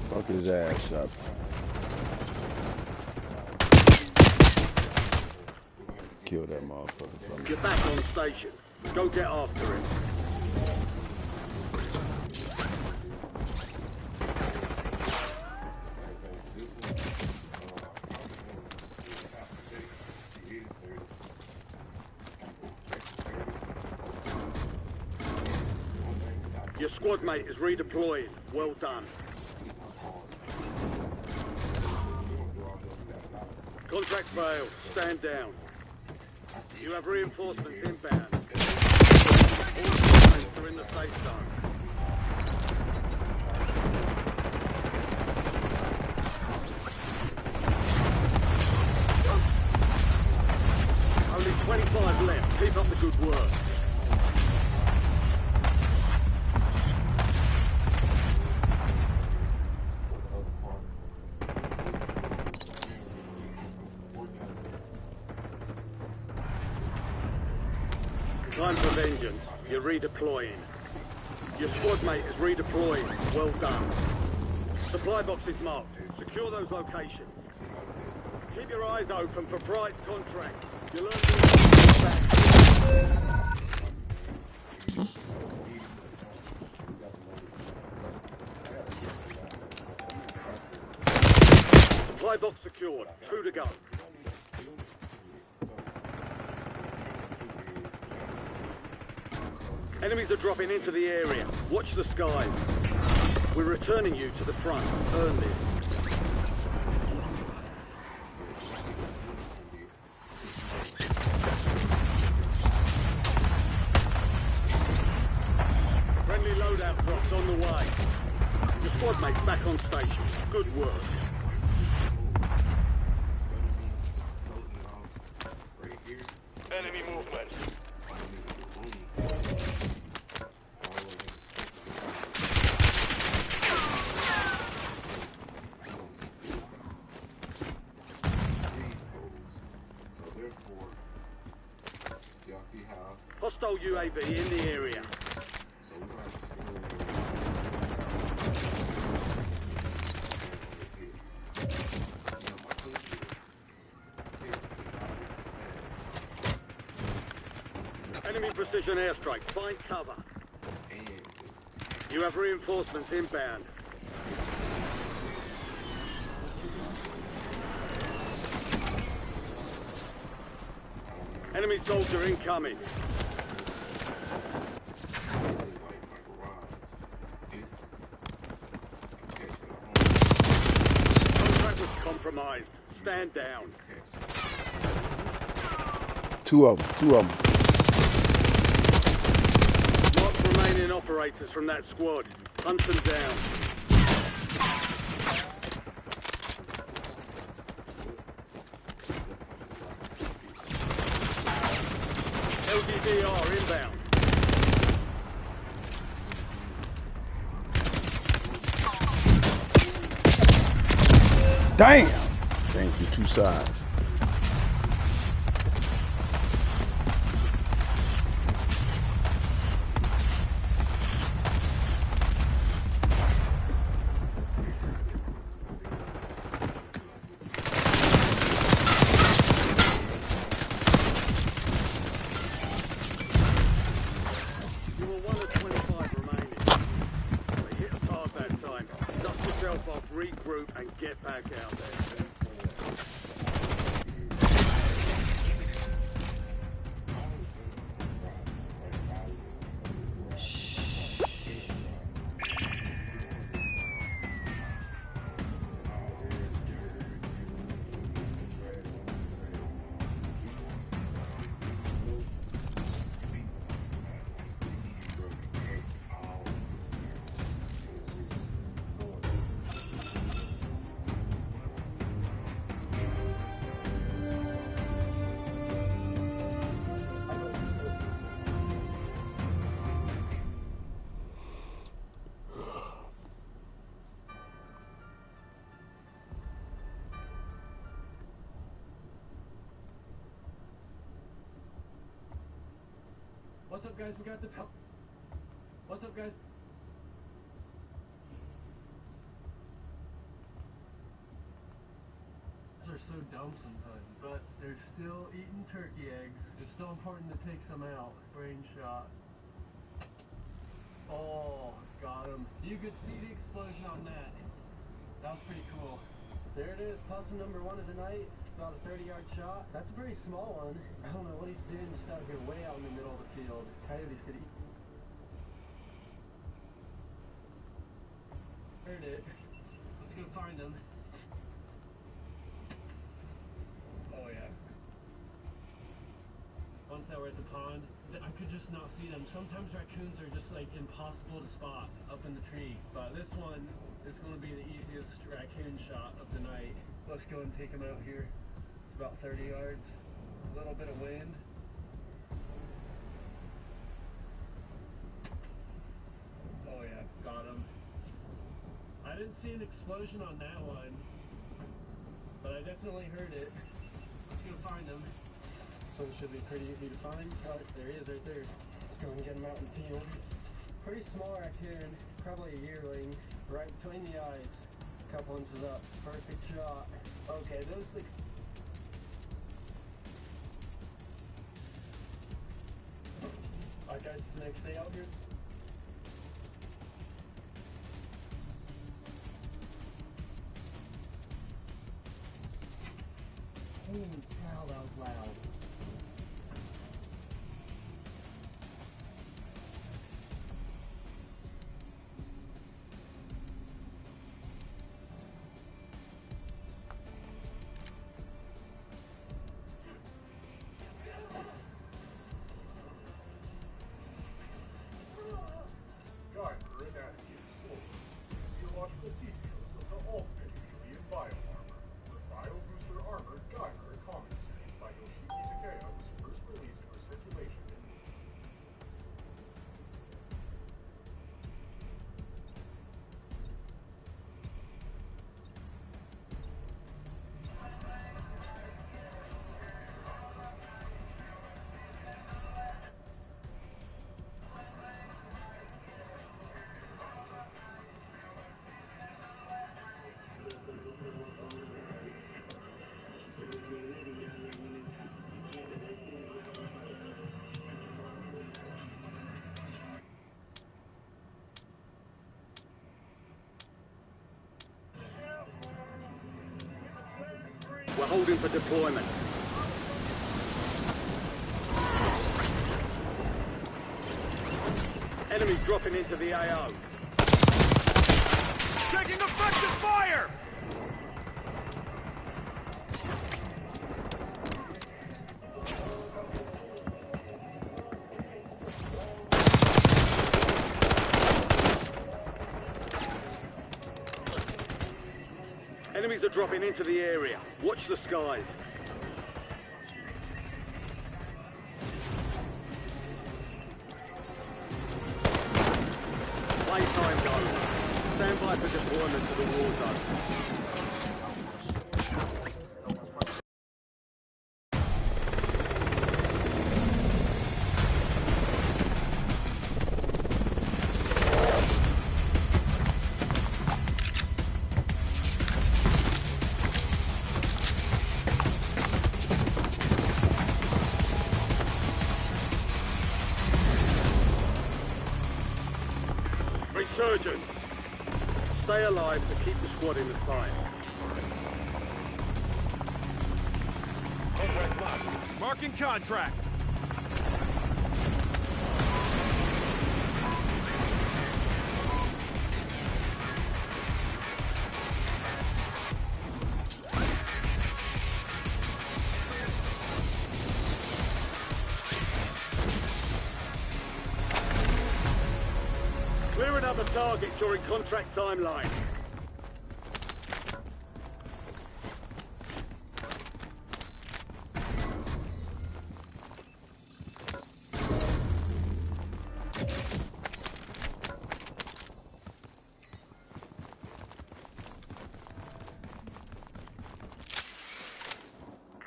Fuck his ass up. Kill that motherfucker for me. You're back on station. Go get after him. Your squad mate is redeploying. Well done. Contract failed. Stand down. You have reinforcements inbound. All squadmates are in the safe zone. Only 25 left. Keep up the good work. Time for vengeance. You're redeploying. Your squad mate is redeploying. Well done. Supply box is marked. Secure those locations. Keep your eyes open for prize contracts. You'll earn more back. Supply box secured. 2 to go. Enemies are dropping into the area. Watch the skies. We're returning you to the front. Earn this. Friendly loadout drops on the way. Your squad mate's back on station. Good work. Enemy movement. Hostile UAV in the area. Enemy precision airstrike. Find cover. You have reinforcements inbound. Enemy soldier incoming. Contract was compromised. Stand down. Two of them. Mark remaining operators from that squad. Hunt them down. LDBR inbound. Damn! Thank you, 2 sides. You were 1 of 25 remaining. They hit us hard that time. Dust yourself off, regroup, and get back out there. What's up, guys? We got the What's up, guys? Are so dumb sometimes, but they're still eating turkey eggs. It's still important to take some out. Brain shot. Oh, got him. You could see the explosion on that. That was pretty cool. There it is, possum number 1 of the night. About a 30-yard shot. That's a pretty small one. I don't know what he's doing just out here way out in the middle of the field. Coyotes could eat. Heard it. Let's go find him. Oh yeah. Once they were at the pond, I could just not see them. Sometimes raccoons are just like impossible to spot up in the tree. But this one is going to be the easiest raccoon shot of the night. Let's go and take him out here. It's about 30 yards. A little bit of wind. Oh yeah, got him. I didn't see an explosion on that one, but I definitely heard it. Let's go find him. So it should be pretty easy to find. Oh, there he is right there. Let's go and get him out in the field. Pretty small raccoon, probably a yearling. Right between the eyes, a couple inches up. Perfect shot. Okay, those six. Alright guys, it's the next day out here. Holy cow, that was loud. Geiger anatomy explorer. Physiological details of the ultimate alien bioarmor. For bio-booster armored Geiger comic series by Yoshiki Takea was first released for circulation in We're holding for deployment. Enemy dropping into the AO. taking effective fire! Enemies are dropping into the area. Watch the skies. Playtime's over. Stand by for deployment to the war zone. Resurgence. Stay alive to keep the squad in the fight. Contract marked. Marking contract. Clear another target during contract timeline.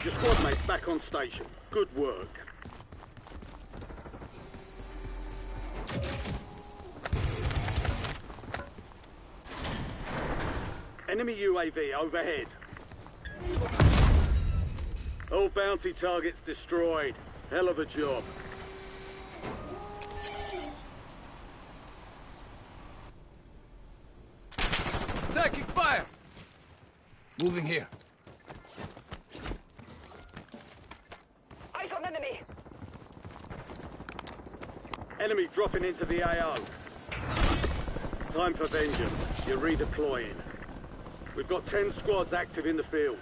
Your squad mate's back on station. Good work. Enemy UAV overhead. All bounty targets destroyed. Hell of a job. Taking fire! Moving here. Eyes on enemy. Enemy dropping into the AO. Time for vengeance. You're redeploying. We've got 10 squads active in the field.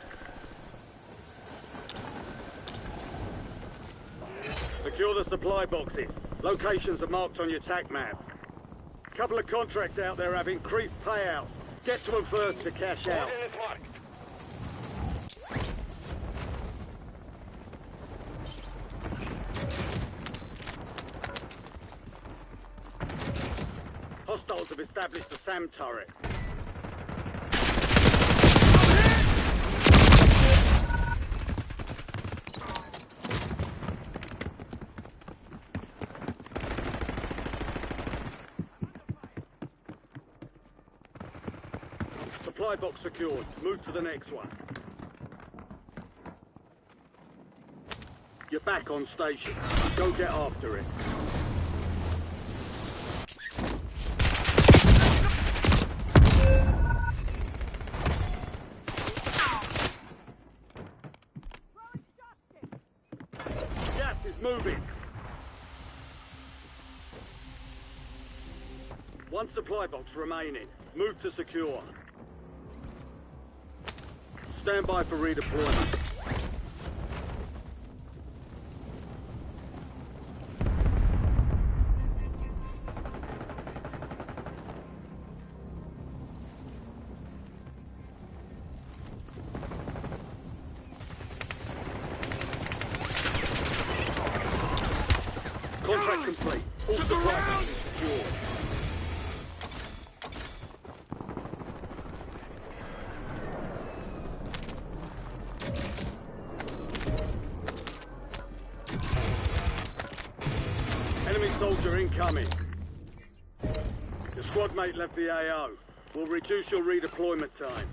Secure the supply boxes. Locations are marked on your TAC map. Couple of contracts out there have increased payouts. Get to them first to cash out. Hostiles have established a SAM turret. Supply box secured. Move to the next one. You're back on station. Go get after it. Gas is moving. One supply box remaining. Move to secure. Stand by for redeployment. Contract complete. All supply boxes secure. Enemy soldier incoming. Your squad mate left the AO. We'll reduce your redeployment time.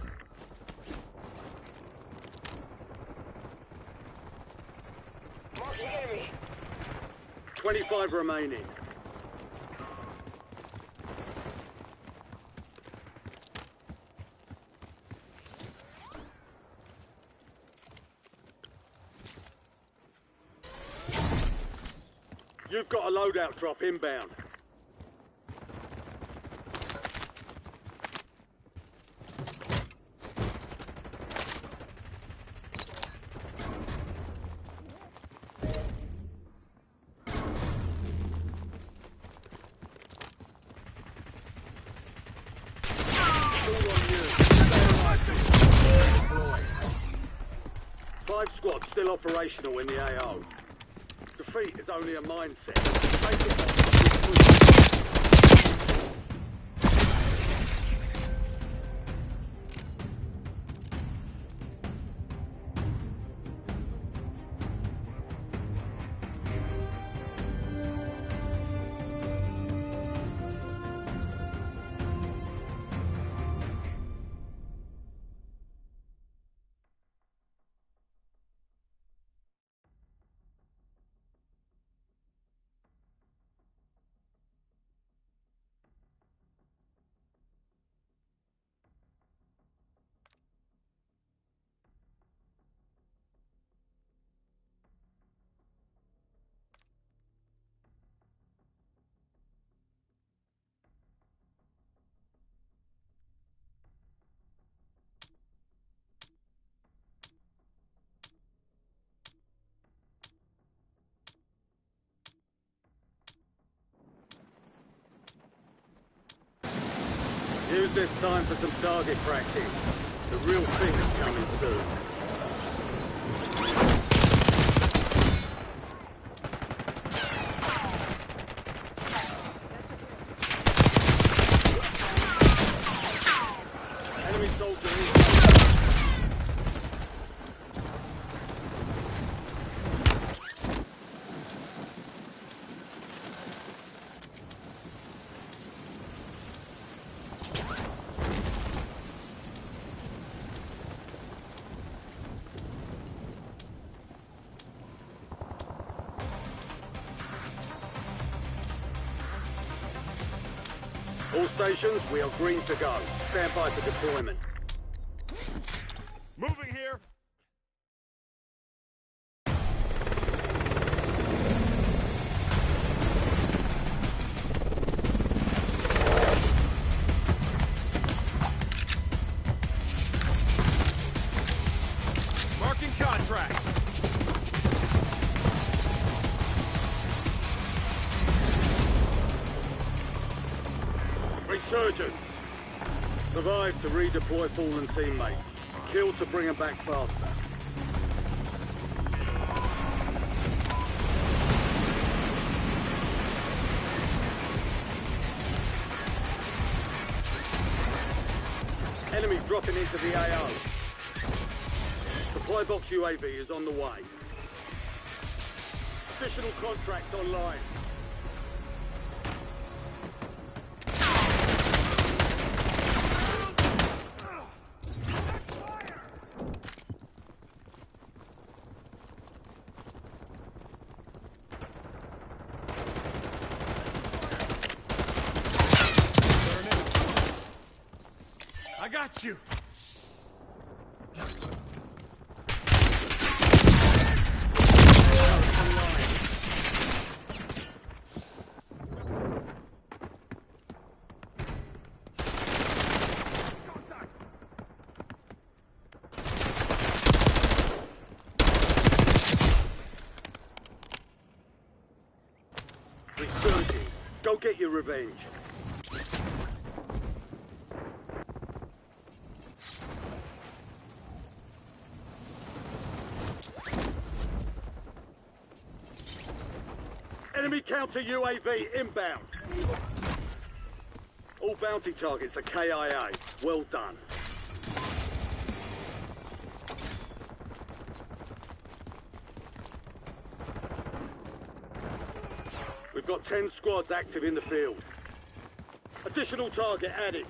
Marking enemy. 25 remaining. You've got a loadout drop inbound. All on you. Deploy. 5 squads still operational in the AO. Defeat is only a mindset. Take it on. Use this time for some target practice. The real thing is coming soon. Enemy soldier in. All stations, we are green to go. Stand by for deployment. Moving here. Marking contract. Resurgence. Survive to redeploy fallen teammates. Kill to bring them back faster. Enemy dropping into the AO. Supply box UAV is on the way. Additional contracts online. I got you. Resurging. Go get your revenge. Enemy counter UAV inbound. All bounty targets are KIA. Well done. We've got 10 squads active in the field. Additional target added.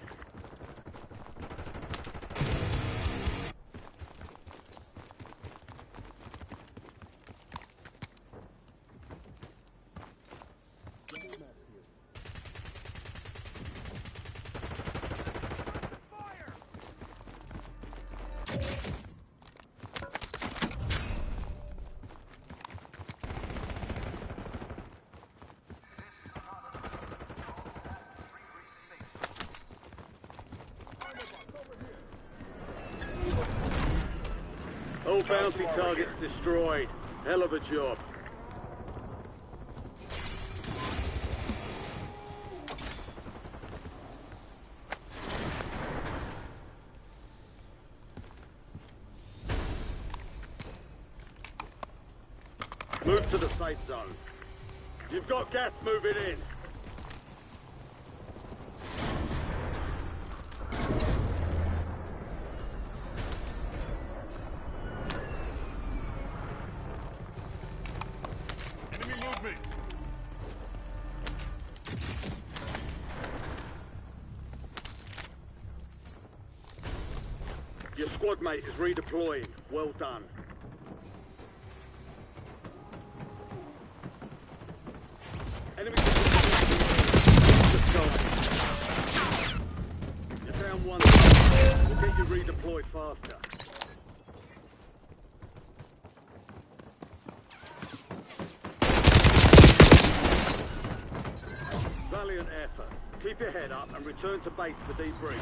All bounty targets destroyed. Hell of a job. Move to the safe zone. You've got gas moving in. Enemy movement. Your squad mate is redeploying. Well done. Enemy you're down one. We'll get you redeployed faster. Valiant effort. Keep your head up and return to base for debrief.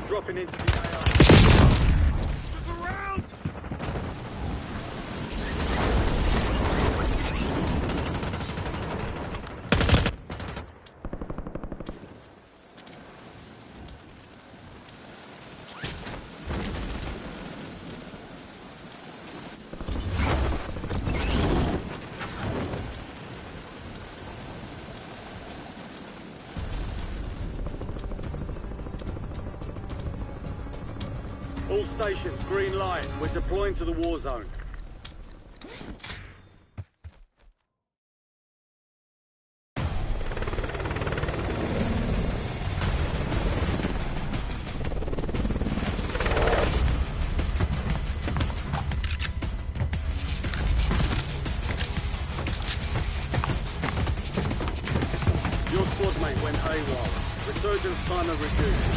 dropping into the AR. Look around! All stations, green light. We're deploying to the war zone. Your squad mate went AWOL. Resurgence timer reduced.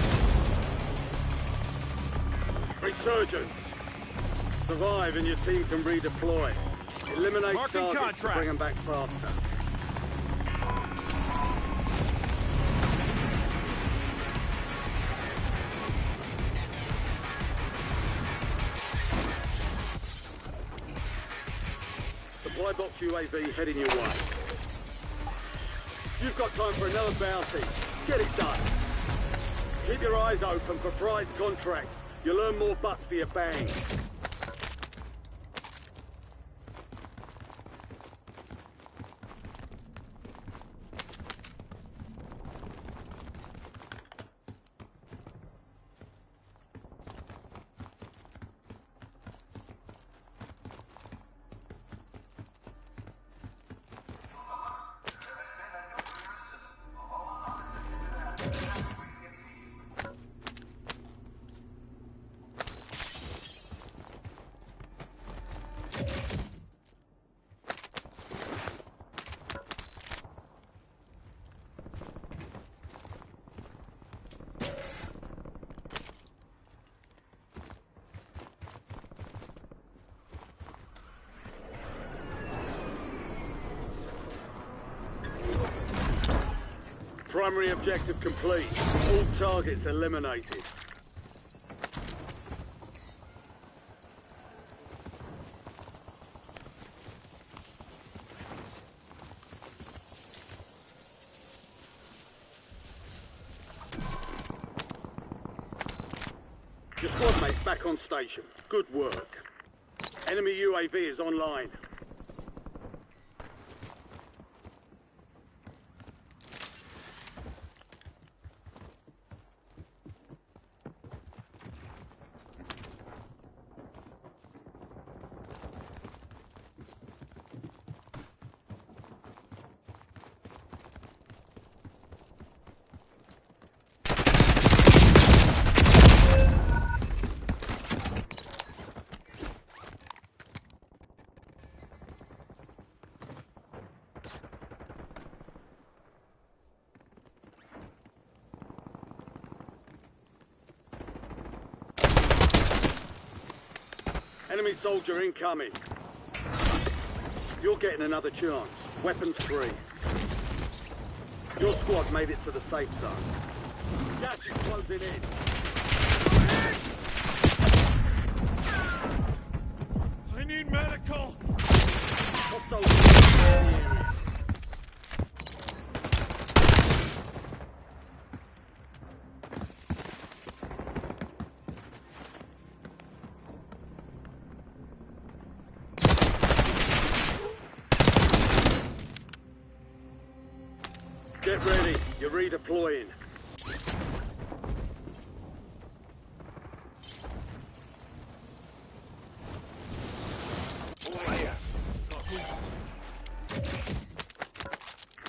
Resurgence. Survive and your team can redeploy. Eliminate Marking targets to contract. bring them back faster. Supply box UAV heading your way. You've got time for another bounty. Get it done. Keep your eyes open for prize contracts. You'll earn more bucks for your bang. Primary objective complete. All targets eliminated. Your squad mate's back on station. Good work. Enemy UAV is online. Enemy soldier incoming. You're getting another chance. Weapons free. Your squad made it to the safe zone. Gas is closing in. I need medical! Hostiles in the area. Get ready, you're redeploying.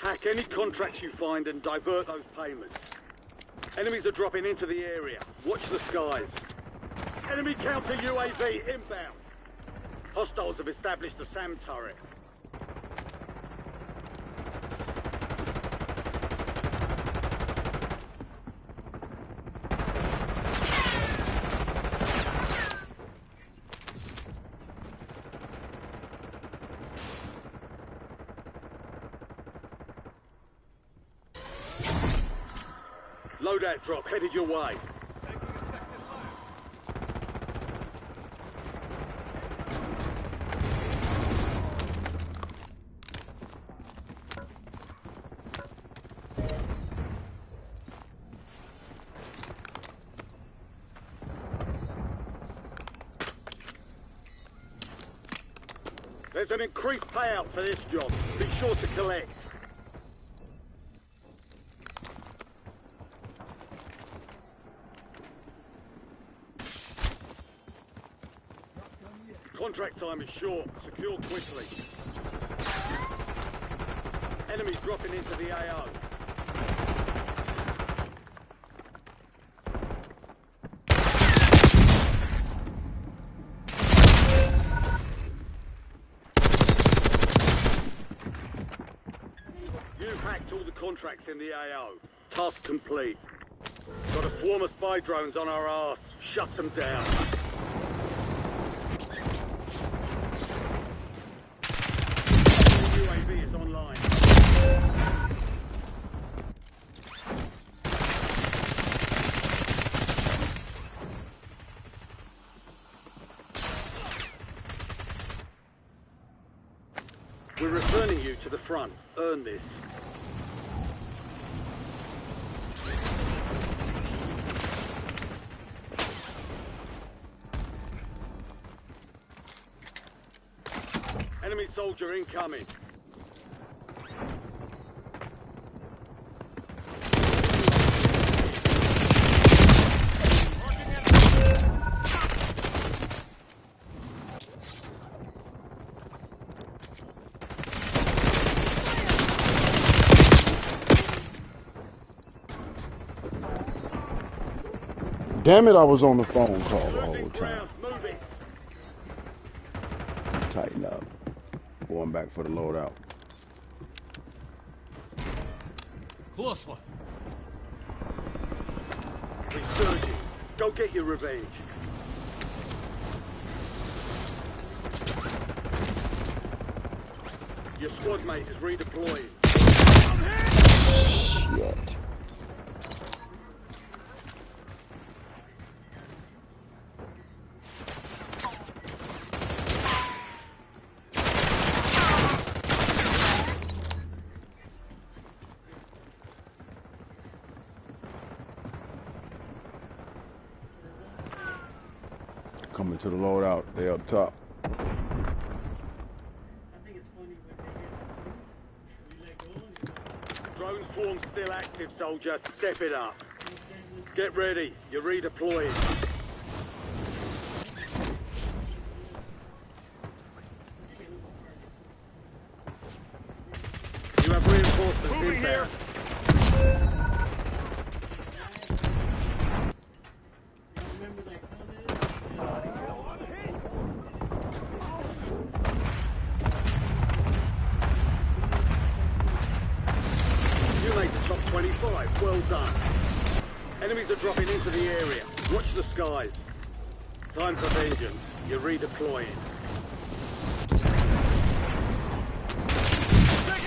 Hack any contracts you find and divert those payments. Enemies are dropping into the area. Watch the skies. Enemy counter UAV inbound. Hostiles have established a SAM turret. Loadout drop headed your way. There's an increased payout for this job. Be sure to collect. Contract time is short. Secure quickly. Enemies dropping into the AO. You've hacked all the contracts in the AO. Task complete. Got a swarm of spy drones on our arse. Shut them down. UAV is online. We're returning you to the front. Earn this. Enemy soldier incoming. Damn it, I was on the phone call the whole time. Move it. Tighten up. Going back for the loadout. Close one. Resurging. Go get your revenge. Your squad mate is redeploying. Shit. Coming to the loadout. They up top. I think it's funny when they let go. Drone swarm still active, soldier. Step it up. Get ready. You're redeploying. You have reinforcements inbound. You made the top 25. Well done. Enemies are dropping into the area. Watch the skies. Time for vengeance. You're redeploying.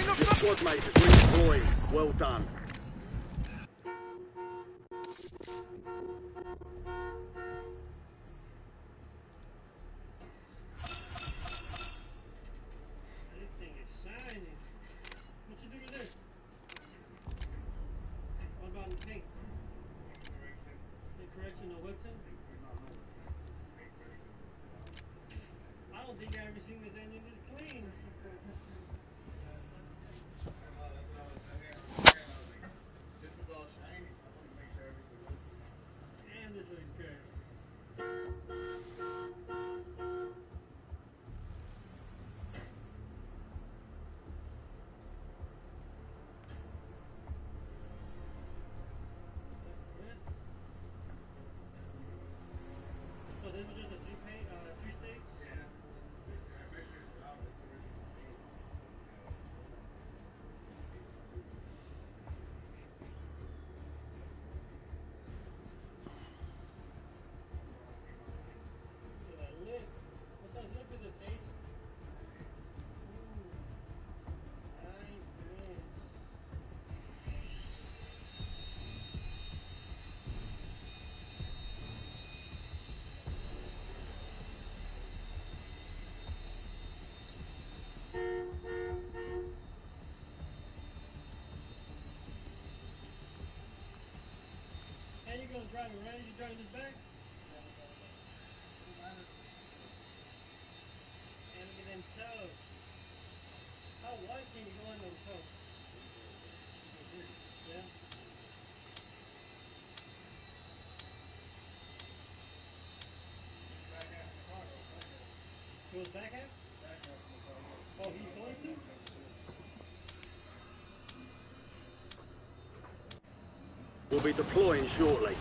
Your squad mate is redeploying. Well done. Everything is shiny. What you do with this? What about the pink? The correction of what's in? I don't think I ever seen this engine this clean. Damn, this looks good. So this is just a three-stage? Yeah. So that lip, what size lip is this, 8? Ooh. Nice, man. And you gonna drive it, right? You driving this back? And look at them toes. How wide can you go into the coast? Yeah. Goes back half? Oh, he's going to? We'll be deploying shortly.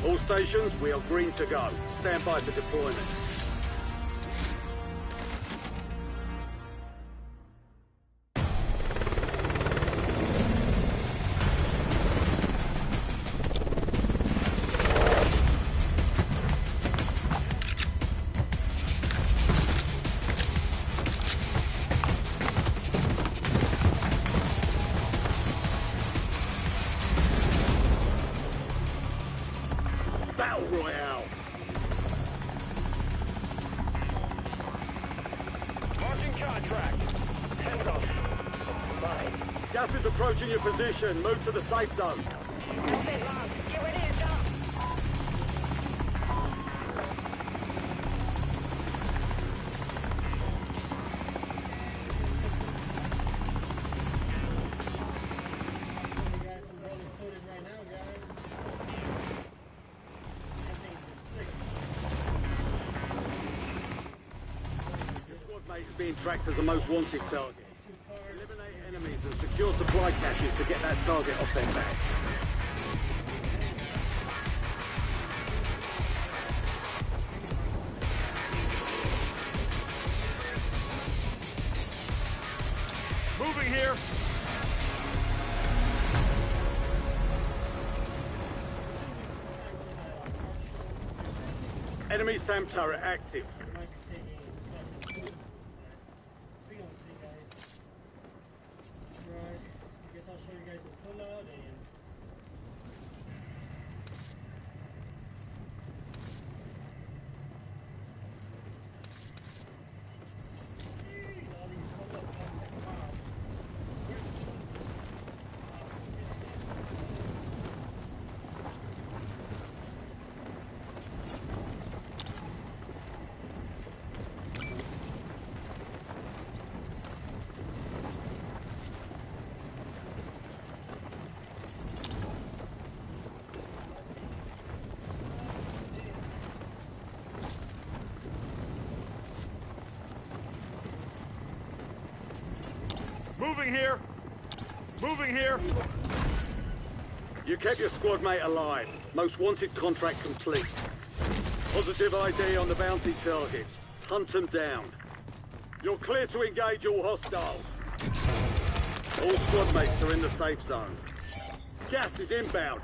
All stations, we are green to go. Stand by for deployment. Battle Royale. Marking contract. Hands off. Mine. Gas is approaching your position. Move to the safe zone. Don't take long. Get ready to jump. Being tracked as a most wanted target. Eliminate enemies and secure supply caches to get that target off their back. Moving here. Enemy SAM turret active. Moving here. Moving here. You kept your squad mate alive. Most wanted contract complete. Positive ID on the bounty targets. Hunt them down. You're clear to engage all hostiles. All squad mates are in the safe zone. Gas is inbound.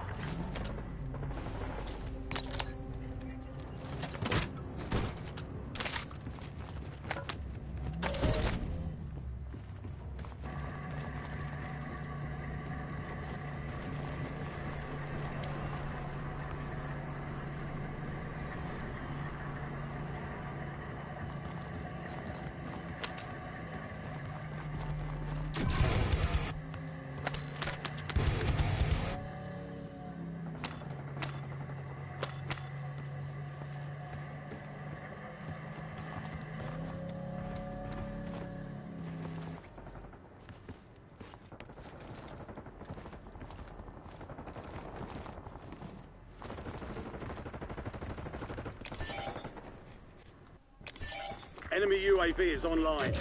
Enemy UAV is online.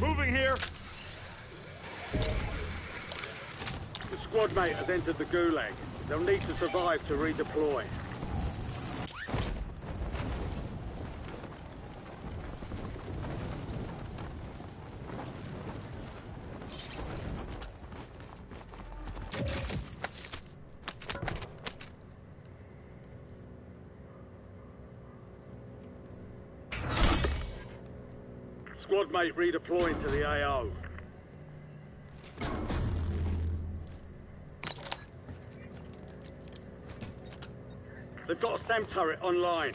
Moving here. The squad mate has entered the gulag. They'll need to survive to redeploy. Squad mate redeploying to the AO. They've got a SAM turret online.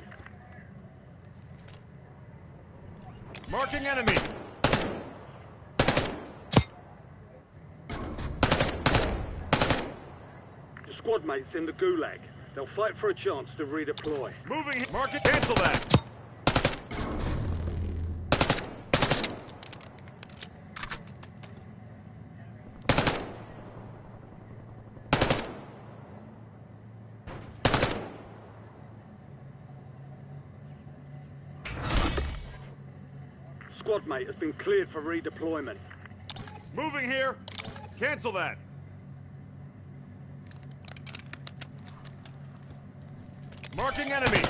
Marking enemy. Your squad mate's in the gulag. They'll fight for a chance to redeploy. Moving. Mark it. Cancel that. Squad mate has been cleared for redeployment. Moving here. Cancel that. Marking enemy.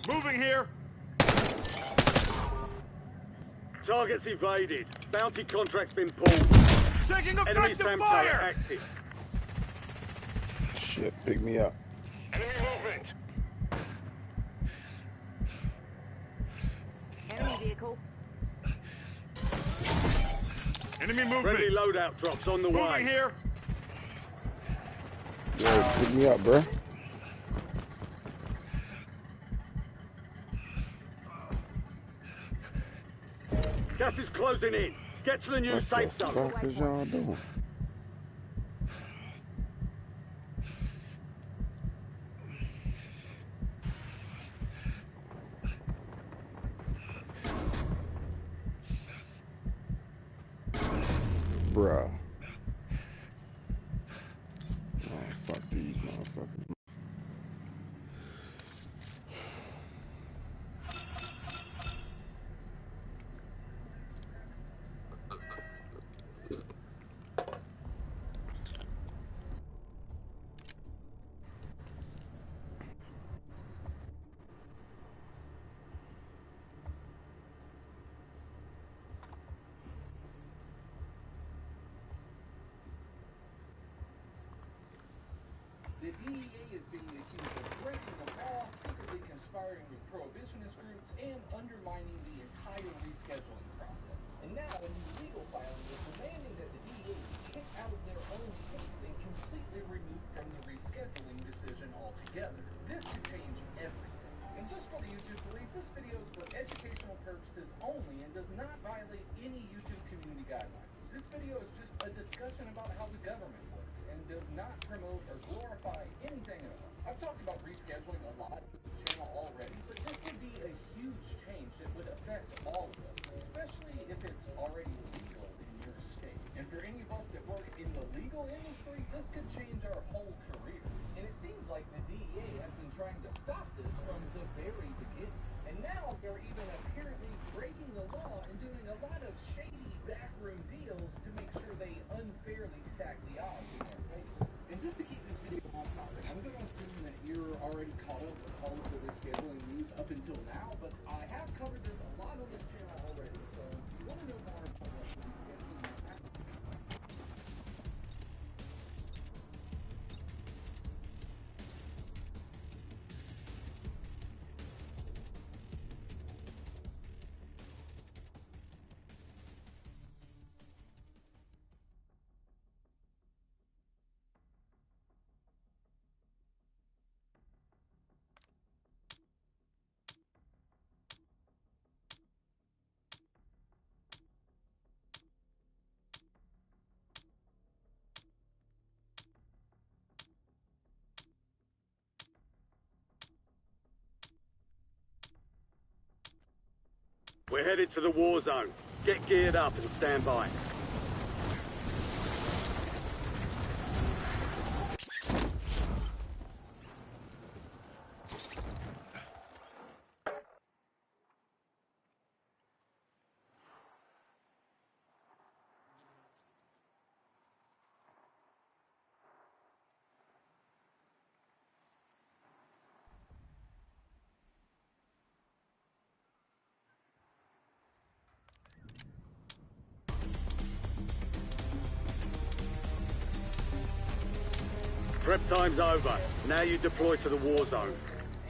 Moving here. Targets evaded. Bounty contract's been pulled. Taking Enemy effective SAM turret fire. active. Shit, pick me up. Enemy movement. Enemy vehicle. Enemy movement. Friendly loadout drops on the way. Moving here. Yo, pick me up, bro. Gas is closing in. Get to the new What safe the zone. fuck is y'all doing? Bruh. Oh, fuck these motherfuckers. The DEA is being accused of breaking the law, secretly conspiring with prohibitionist groups, and undermining the entire rescheduling process. And now a new legal filing is demanding that the DEA be kicked out of their own case and completely removed from the rescheduling decision altogether. This could change everything. And just for the YouTube police, this video is for educational purposes only and does not violate any YouTube community guidelines. This video is just a discussion about how the government works and does not promote or glorify anything at all. I've talked about rescheduling a lot on the channel already, but this would be a huge change that would affect all of us, especially if it's already legal in your state. And for any of us that work in the legal industry, this could change our whole career. And it seems like the DEA has been trying to stop this from the very beginning. And now they're even apparently breaking the law and doing a lot of shady backroom deals to make sure they unfairly stack the odds in their favor. And just to keep this video on topic, I'm going to assume that you're already caught up with all of the rescheduling news up until now, but I have covered this a lot on this channel already, so if you want to know more about what rescheduling is, We're headed to the war zone. Get geared up and stand by. Prep time's over. Now you deploy to the war zone.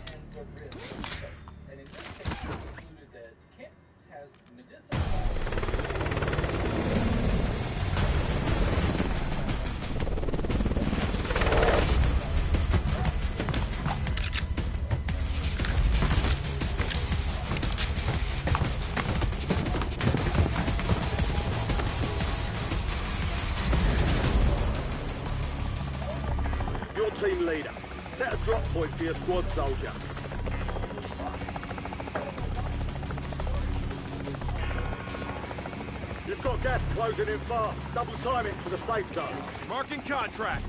And the risk. And in this case, it concluded that cannabis has medicinal Your team leader. Set a drop point for your squad soldier. You've got gas closing in fast. Double time it to the safe zone. Marking contract.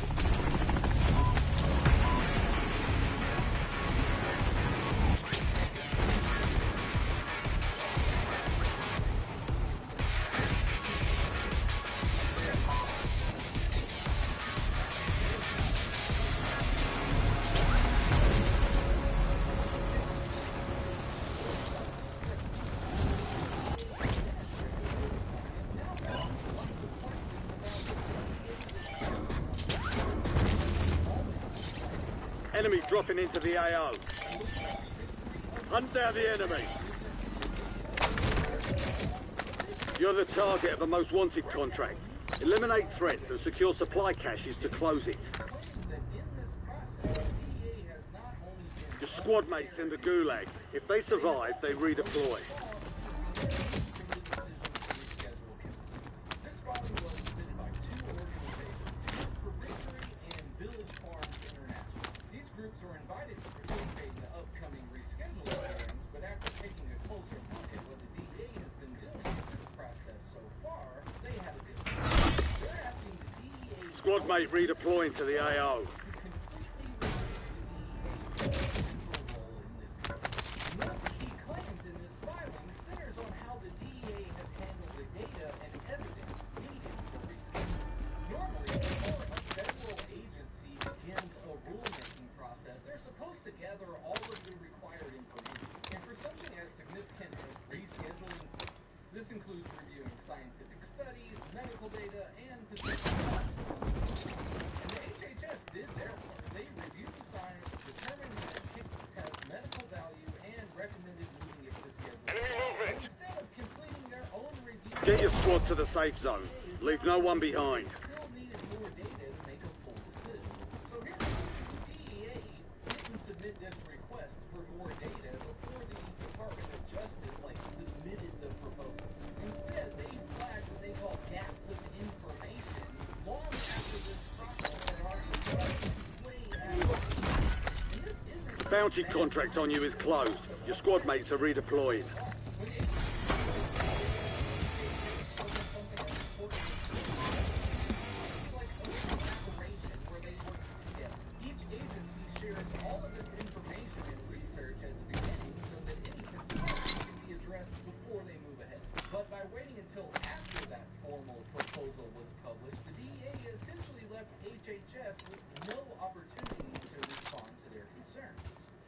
Enemy dropping into the AO. Hunt down the enemy. You're the target of a most wanted contract. Eliminate threats and secure supply caches to close it. Your squad mates in the gulag. If they survive, they redeploy. Squad mate redeploying to the AO. This includes reviewing scientific studies, medical data, and potential and the HHS did their part. They reviewed the science, determined that cannabis has medical value, and recommended moving it to schedule. Instead of completing their own review, Get your squad to the safe zone. Leave no one behind. still needed more data to make a full decision. So here's the DEA didn't submit this request for more data before the Department of Justice submitted the proposal. Instead, they flagged what they call gaps of information long after this process had already started, way after. And this isn't Bounty contract on you is closed. Your squad mates are redeploying. Each agency shares all of its information and research at the beginning so that any concerns can be addressed before they move ahead. But by waiting until after that formal proposal was published, the DEA essentially left HHS with no opportunity to respond to their concerns.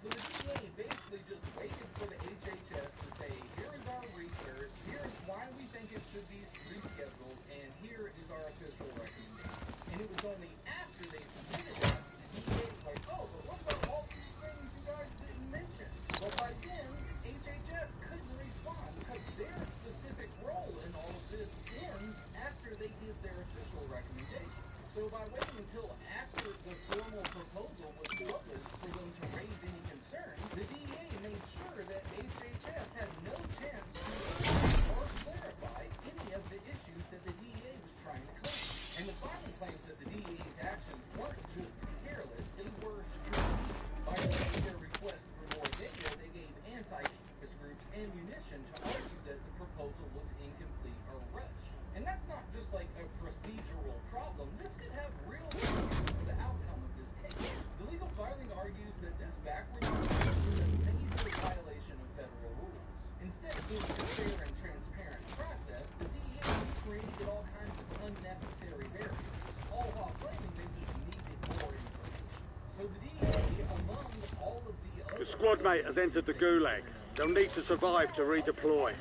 So the DEA basically just waited for the HHS to say, here is our research, here is why we think it should be rescheduled, and here is our official recommendation. And it was only after they submitted that, the DEA was like, oh, but what about all these things you guys didn't mention? Well, by then, HHS couldn't respond because their specific role in all of this ends after they give their official recommendation. So by waiting until after the formal proposal was published for them to raise any concerns, the DEA made sure that HHS had no chance to address or clarify any of the issues that the DEA was trying to cover. And the filing claims that the DEA's actions weren't just careless, they were strategic. By delaying their request for more data, they gave anti-cannabis groups ammunition to argue that the proposal was incomplete or rushed. And that's not just like a procedural problem. This could have real issues for the outcome of this case. The legal filing argues that this backward is a major violation of federal rules. Instead of doing a fair and transparent process, the DEA created all kinds of unnecessary barriers, all while claiming they just needed more information. So the DEA, among all of the other... Your squad mate has entered the gulag. They'll need to survive to redeploy.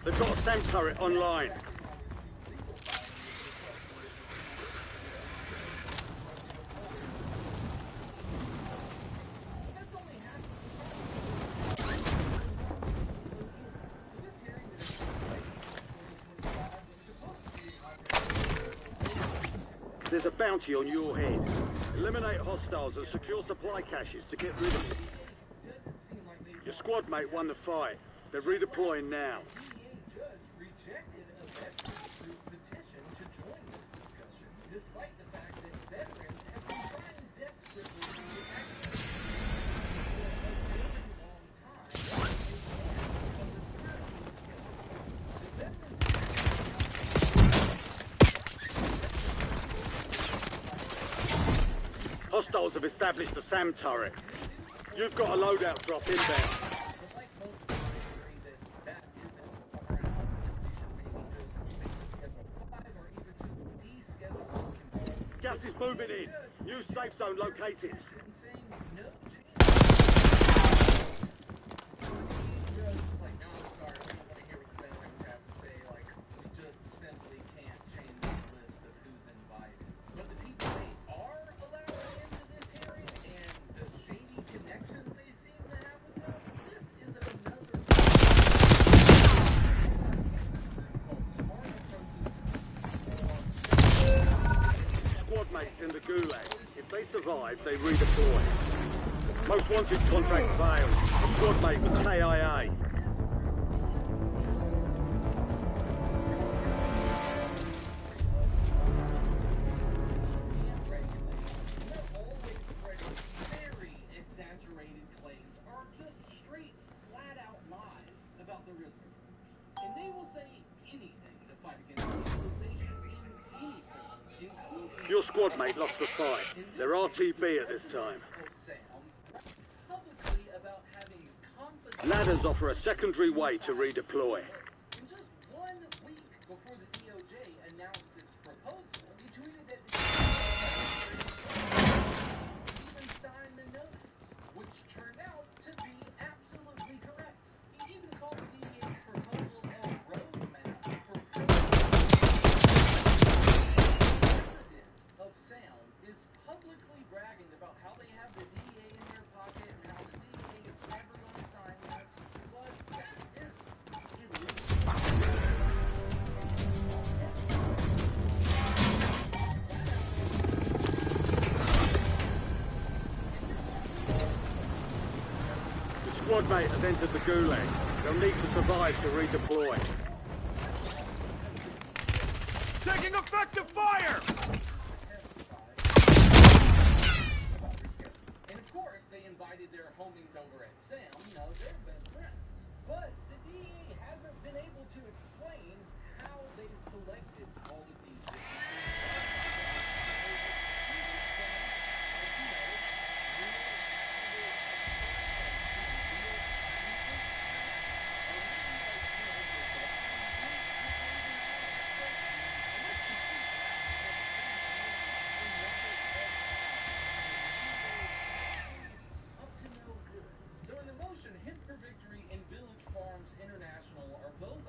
They've got a SAM turret online. there's a bounty on your head. Eliminate hostiles and secure supply caches to get rid of them. Your squad mate won the fight. They're redeploying now. Despite the fact that veterans have been trying desperately to get access for a very long time. Hostiles have established the SAM turret. You've got a loadout drop inbound. Gas is moving in. New safe zone located. In the gulag. If they survive, they redeploy. Most wanted contract failed. A squad mate was KIA. Very exaggerated claims are just straight, flat-out lies about the risk. And they will say anything to fight against civilization in any form, including... Your squad mate lost the fight. They're RTB at this time. Ladders offer a secondary way to redeploy. In just 1 week before the DOJ announced its proposal, he tweeted that the even signed the notice, which turned out to be absolutely correct. He even called the DEA's proposal a roadmap for of sound is publicly bragging about how they have the DEA in their pocket and how the DEA is never going to sign this, but that is The squad mate has entered the gulag. They'll need to survive to redeploy. Taking effective fire! And of course, they invited their homies over at SAM, their best friends. But the DEA hasn't been able to explain how they selected all of these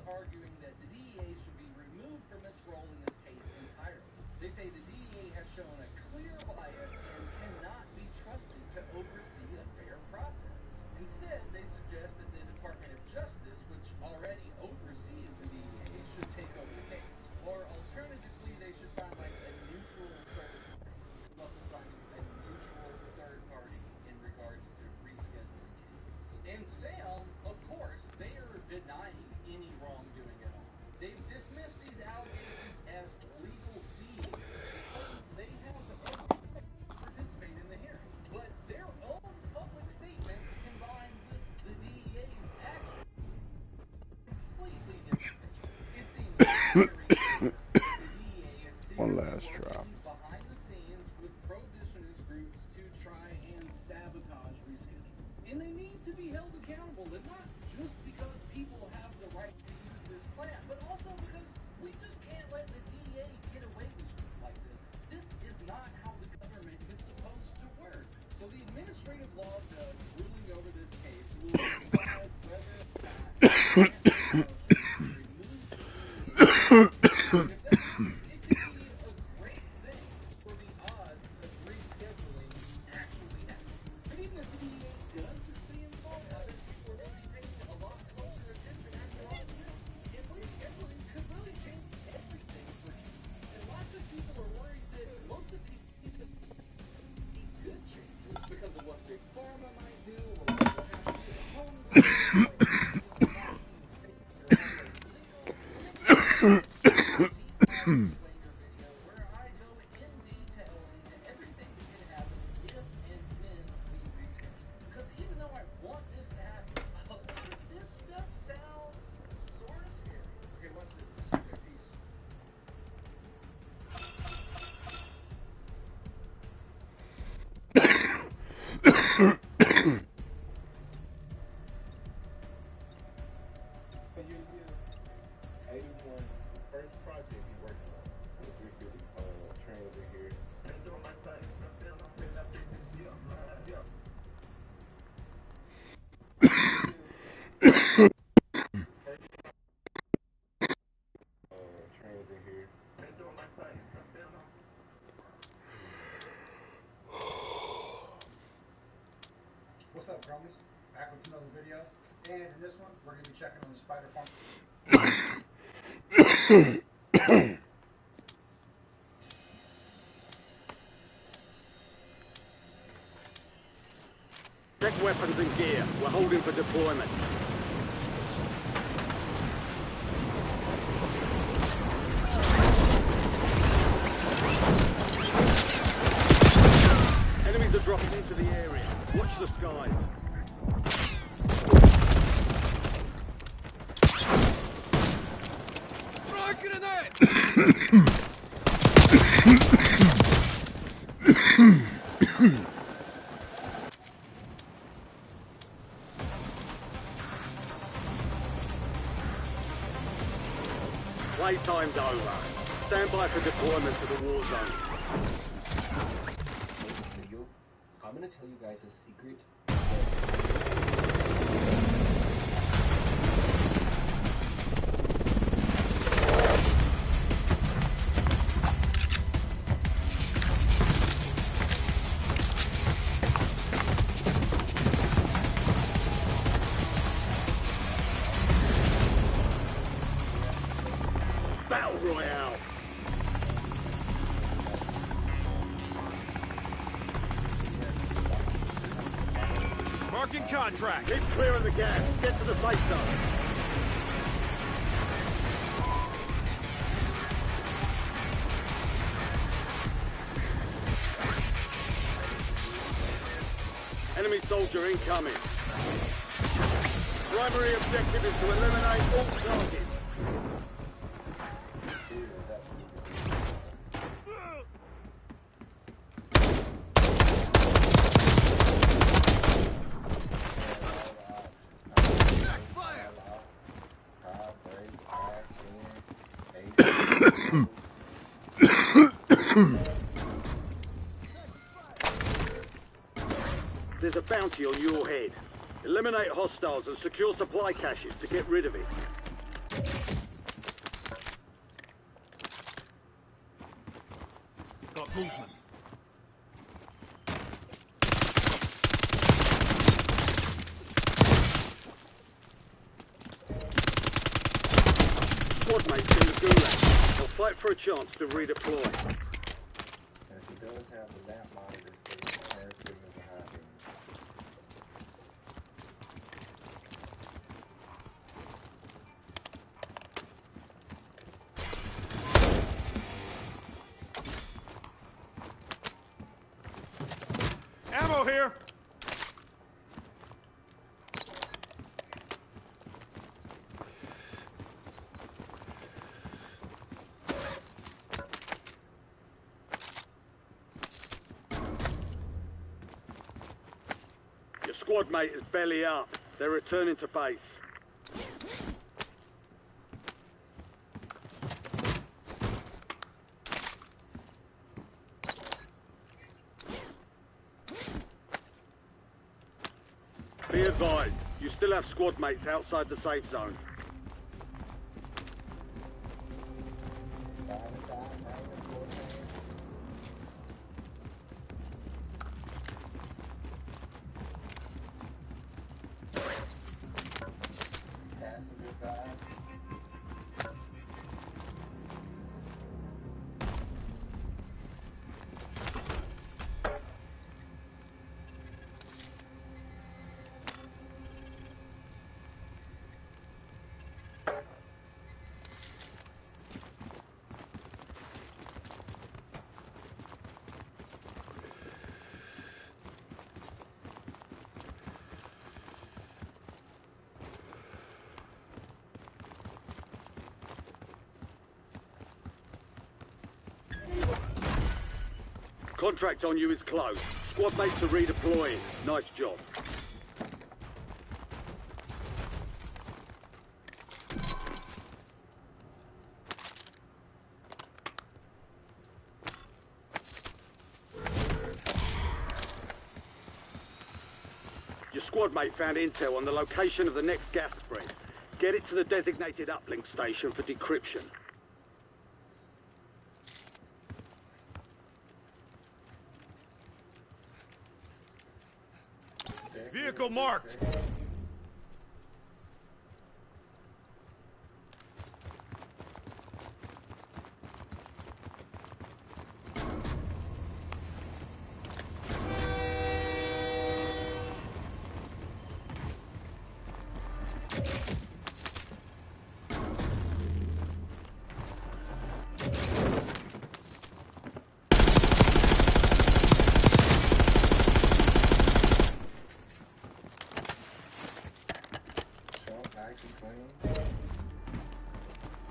arguing that the DEA should be removed from its role in this case entirely. They say the DEA has shown a clear bias and cannot be trusted to oversee a fair process. Instead, they suggest that the Department of Justice, which already oversees the DEA, should take over the case. Or alternatively, they should find a neutral third party in regards to rescheduling cases. And SAM, of course, they are denying any wrongdoing at all. They've dismissed these allegations as legal theater. They have participate in the hearing. But their own public statements combined with the DEA's action completely different picture. It seems very the DEA is one last try. behind the scenes with prohibitionist groups to try and sabotage rescheduling. And they need to be held accountable, and not just because people have the right to use this plant, but also because we just can't let the DEA get away with stuff like this. This is not how the government is supposed to work. So the administrative law judge ruling over this case will decide whether or not it could be a great thing for the odds of rescheduling actually happening. But even if the DEA does stay involved, other people are going to be paying a lot closer attention after all this. If rescheduling could really change everything for you. And lots of people are worried that most pharma might do, or what perhaps the home might video where I go in detail into everything that can happen if and when we reschedule. Because even though I want this to happen, a lot of this stuff sounds sort of scary. Okay, watch this. Okay, peace. First project he working on. Trains in here. Trains in here. What's up, Chromies? Back with another video. And in this one, we're going to be checking on the spider farm. Check weapons and gear. We're holding for deployment. Enemies are dropping into the area. Watch the skies. Playtime's over. Stand by for deployment to the war zone. I'm gonna tell you guys a secret. Battle Royale. Marking contract. Keep clearing the gas. Get to the safe zone. Enemy soldier incoming. Primary objective is to eliminate all targets. There's a bounty on your head. Eliminate hostiles and secure supply caches to get rid of it. Got movement. Squad mates in the gulag. I'll fight for a chance to redeploy. And if he does have the lamp monitor, please, there's signal behind him. Ammo here. Your squad mate is belly up. They're returning to base. Be advised, you still have squad mates outside the safe zone. Contract on you is closed. Squad mates are redeploying. Nice job. Your squad mate found intel on the location of the next gas spread. Get it to the designated uplink station for decryption. Vehicle marked.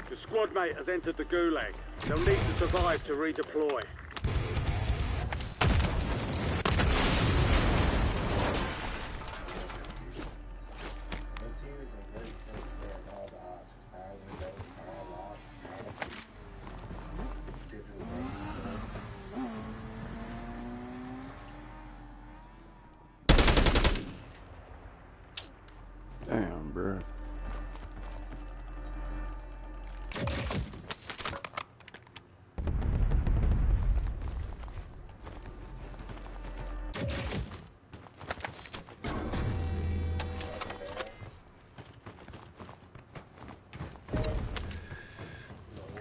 Your squad mate has entered the gulag. They'll need to survive to redeploy. Damn, bro.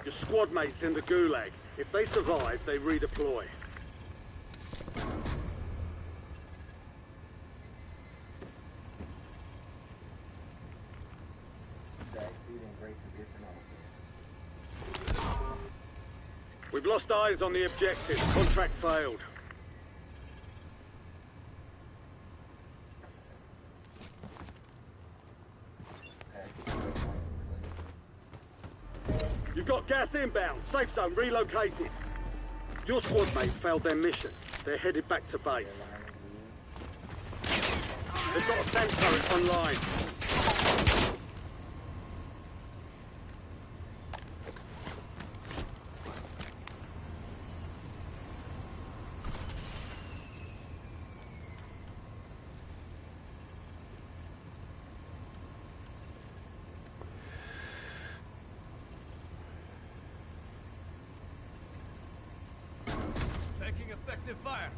Your squad mates in the gulag. If they survive, they redeploy. We've lost eyes on the objective. Contract failed. You've got gas inbound. Safe zone relocated. Your squad mate failed their mission. They're headed back to base. They've got a tank turret online. Taking effective fire.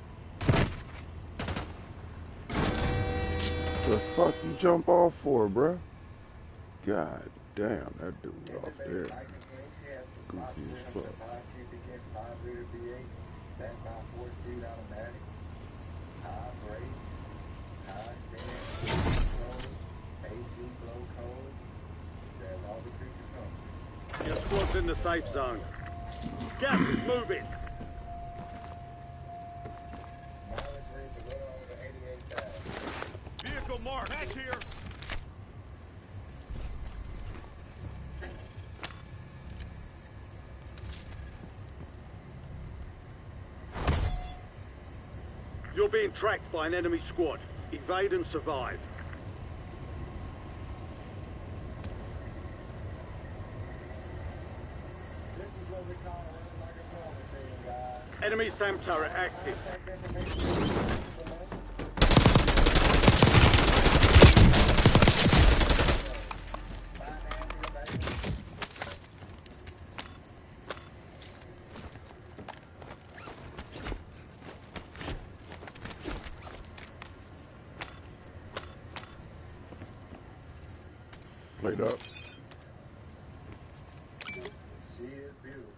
The fuck you jump off for, bruh? God damn, that dude off there. Goofy as fuck. Your squad's in the safe zone. Gas is moving. Vehicle marked. Patch here. You're being tracked by an enemy squad. Evade and survive. Enemy SAM turret active. Played up. She is beautiful.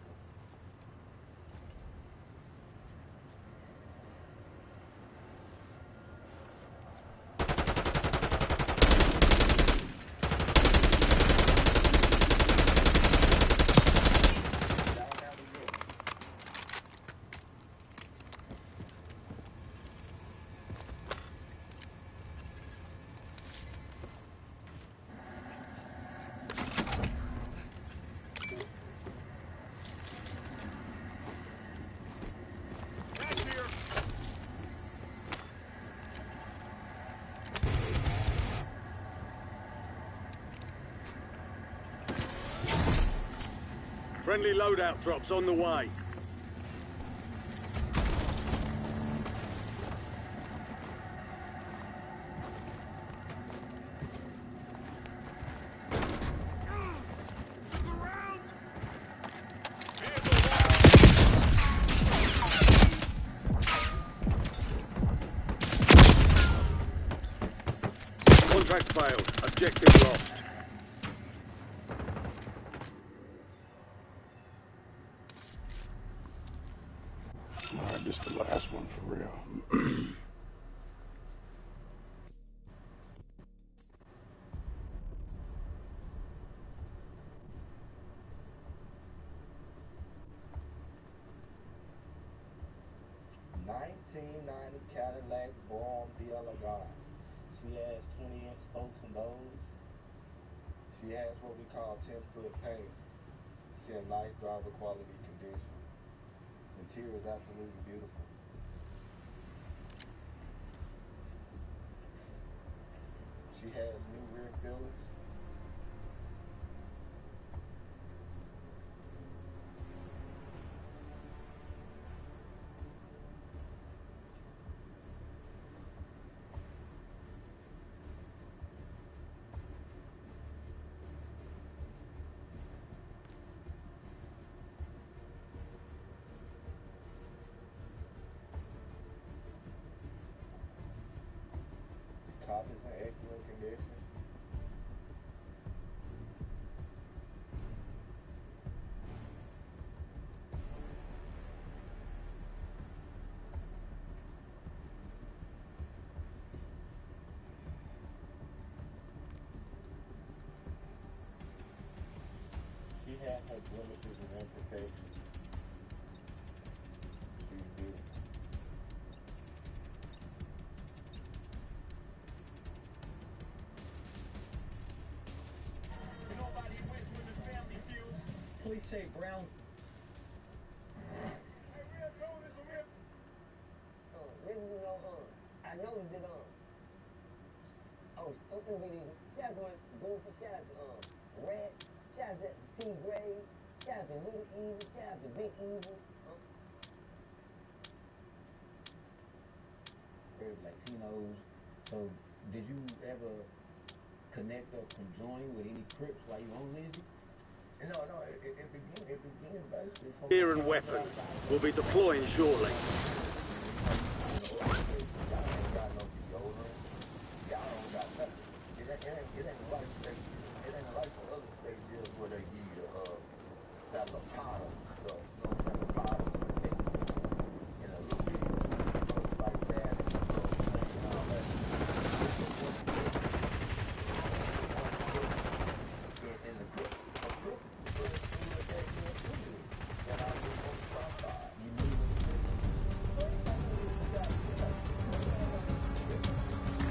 Friendly loadout drops on the way. Contract failed. Objective lost. Alright, this is the last one for real. Cadillac Braun d'Elegance. She has 20-inch spokes and bows. She has what we call 10-foot paint. She has nice driver quality condition. Interior is absolutely beautiful. She has new rear fillets. Top is in excellent condition. She has her blemishes and imperfections. She's beautiful. Police say Brown. I noticed it something really. Shout out to Goofy, shout out to Red, shout out to T Gray, shout out to Little Evil, shout out to Big Evil. Very Latinos. So, did you ever connect or conjoin with any Crips while you on Lizzie? No, it began basically from... Gear and weapons. We'll be deploying shortly. It ain't like the other state deals where they give you that little powder stuff, you know what I'm saying? The powder, and a little bit like that, and all that. In the group,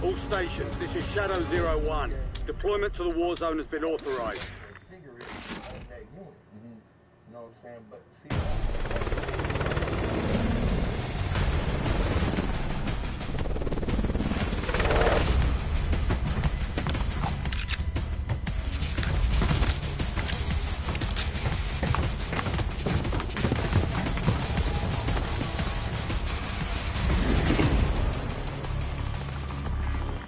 All stations, this is Shadow 01. Deployment to the war zone has been authorized. Cigarettes on that unit. You know what I'm saying? But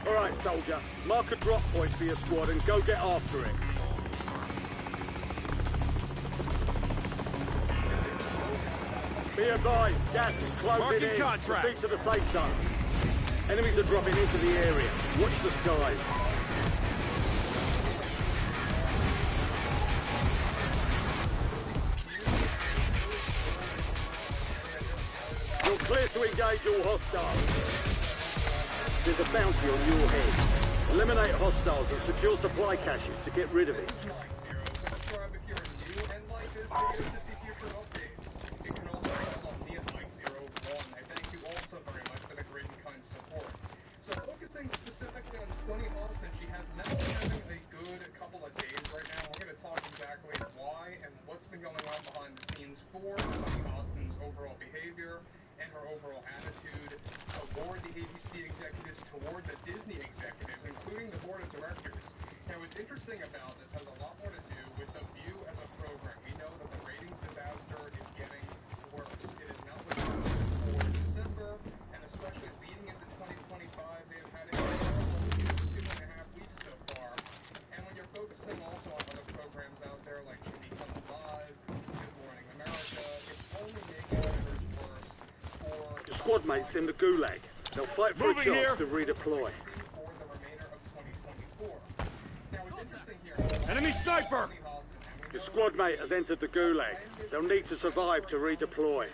Alright, soldier. Mark a drop point for your squad and go get after it. Be advised, gas is closing in. Proceed to the safe zone. Enemies are dropping into the area. Watch the skies. You're clear to engage all hostiles. There's a bounty on your head. Eliminate hostiles and secure supply caches to get rid of it. Subscribe if you're new and like this video to see future updates. You can also follow me at Mike01. I thank you all so very much for the great and kind support. So focusing specifically on Stoney Austin, she has now been having a good couple of days right now. We're going to talk exactly why and what's been going on behind the scenes for Stoney Austin's overall behavior and her overall attitude toward the ABC executives, toward the Disney executives, including the board of directors. Now, what's interesting about this has a lot more to do with the View as a program. We know that the ratings squad mates in the gulag. They'll fight for a chance to redeploy. Enemy sniper! Your squad mate has entered the gulag. They'll need to survive to redeploy.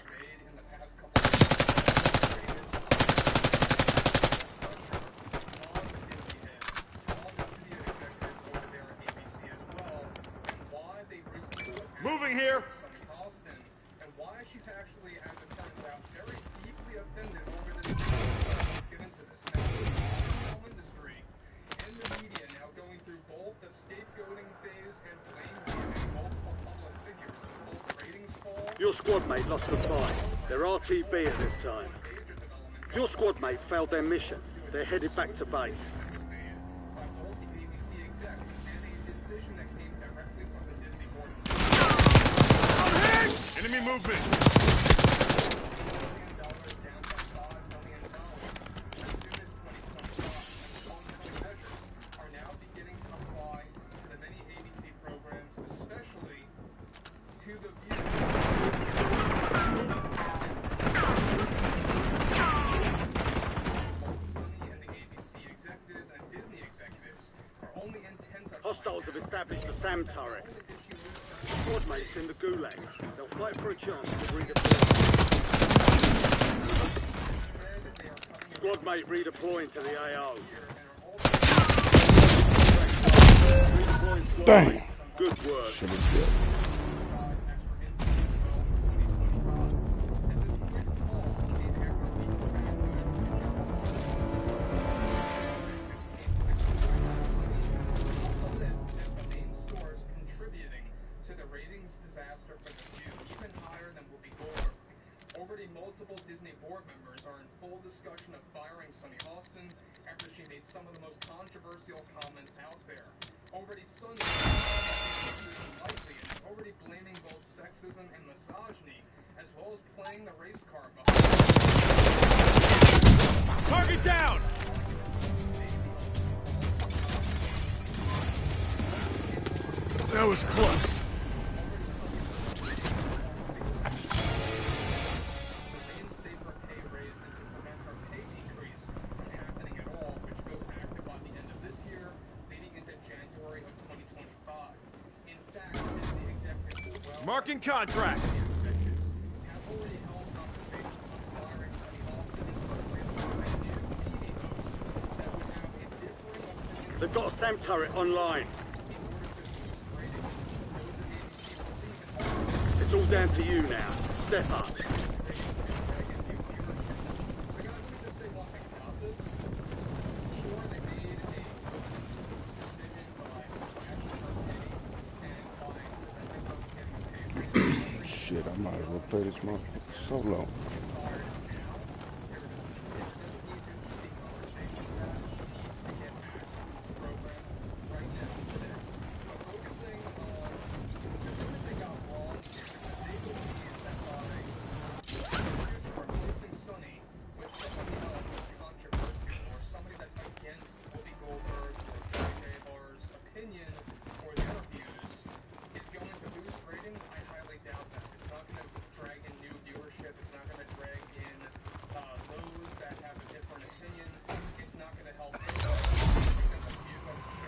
Moving here! And why she's actually, as it turns out, very deeply offended over this. Let's get into this. Now, the film industry and the media now going through both the scapegoating phase and blame giving multiple public figures. Both ratings fall. Your squad mate lost the fight. They're RTB at this time. Your squad mate failed their mission. They're headed back to base. Enemy movement! Are now beginning to apply to the many ABC programs, especially to the view. Sunny and the ABC executives and Disney executives are only intensifying. Hostiles have established a SAM turret. Squad mates in the gulag. They'll fight for a chance to redeploy. Squad mate redeploying to the AO. Redeploying squad Damn. mates. Good work. Should have killed. Multiple Disney board members are in full discussion of firing Sunny Austin after she made some of the most controversial comments out there. Already Sunny lightly and is already blaming both sexism and misogyny, as well as playing the race card behind. Target down! That was close. Marking contract. They've got a SAM turret online. It's all down to you now. Step up. Shit, I might as well play this motherfucker solo.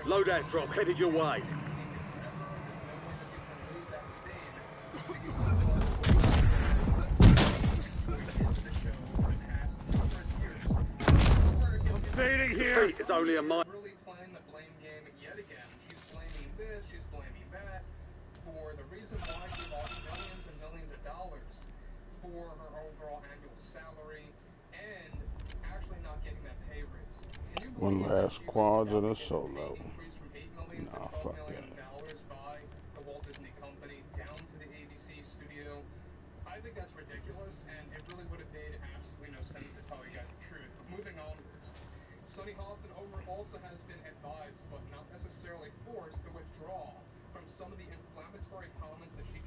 Loadout drop headed your way. I'm fading here. It's only a mile. Really playing the blame game yet again. She's blaming this, she's blaming that for the reason why she lost millions and millions of dollars for her overall annual salary and actually not getting that pay raise. One last quads and a solo. Nah, fuck that. By the Walt Disney Company down to the ABC studio. I think that's ridiculous, and it really would have made absolutely no sense to tell you guys the truth. Moving onwards, Sunny Austin also has been advised, but not necessarily forced, to withdraw from some of the inflammatory comments that she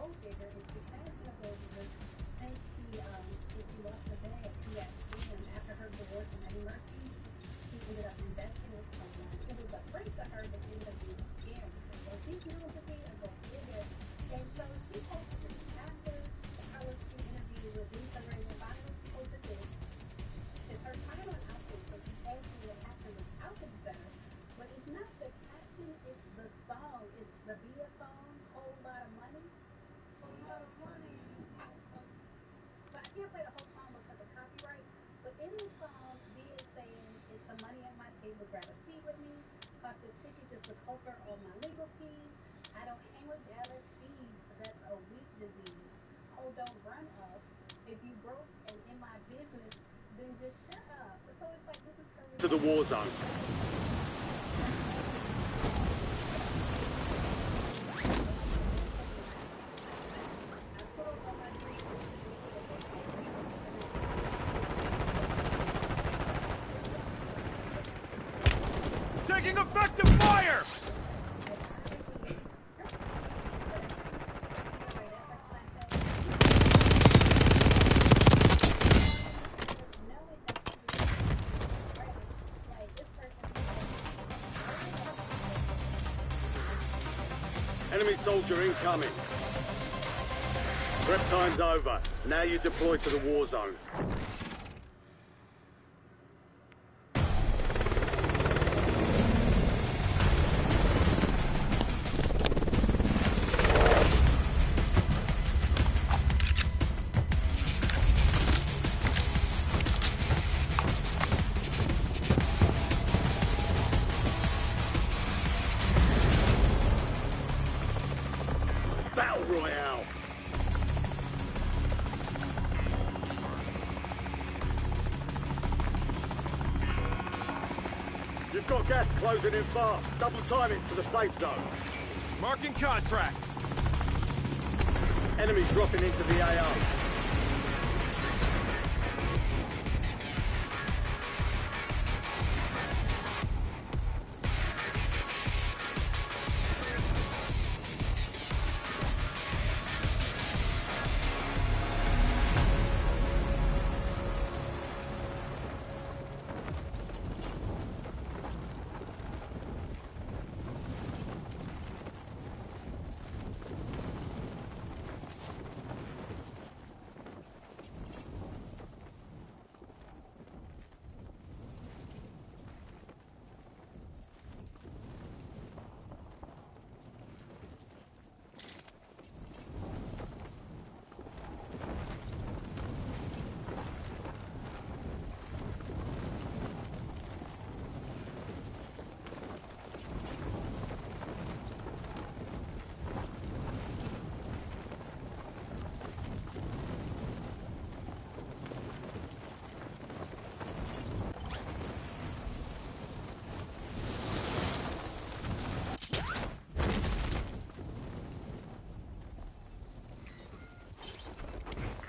gold digger, and she has been a gold digger since she lost her dad. She got scammed after her divorce from Eddie Murphy. She ended up investing with someone who was a friend to her, but ended up being scammed. So she's known to be a gold digger. And so she posted after the Power 2 interview with Lisa Ray Revival, she posted this. It's her time on Outfit, so she's asking what happened with Outfit's better. But it's not the caption, it's the song. It's the Bia song, Whole Lot of Money. Whole Lot of Money. But I can't play the whole song because of copyright. But in the song, Bia is saying, it's the money at my table, grab a seat with me. Cost a ticket just to cover all my legal fees. I don't hang with jealous fees, that's a weak disease. Oh, don't run up. If you broke and in my business, then just shut up. So it's like, this is her To the war zone. Taking effective fire! Enemy soldier incoming. Prep time's over. Now you deploy to the war zone. Battle Royale. You've got gas closing in fast. Double time it to the safe zone. Marking contract. Enemies dropping into the AO.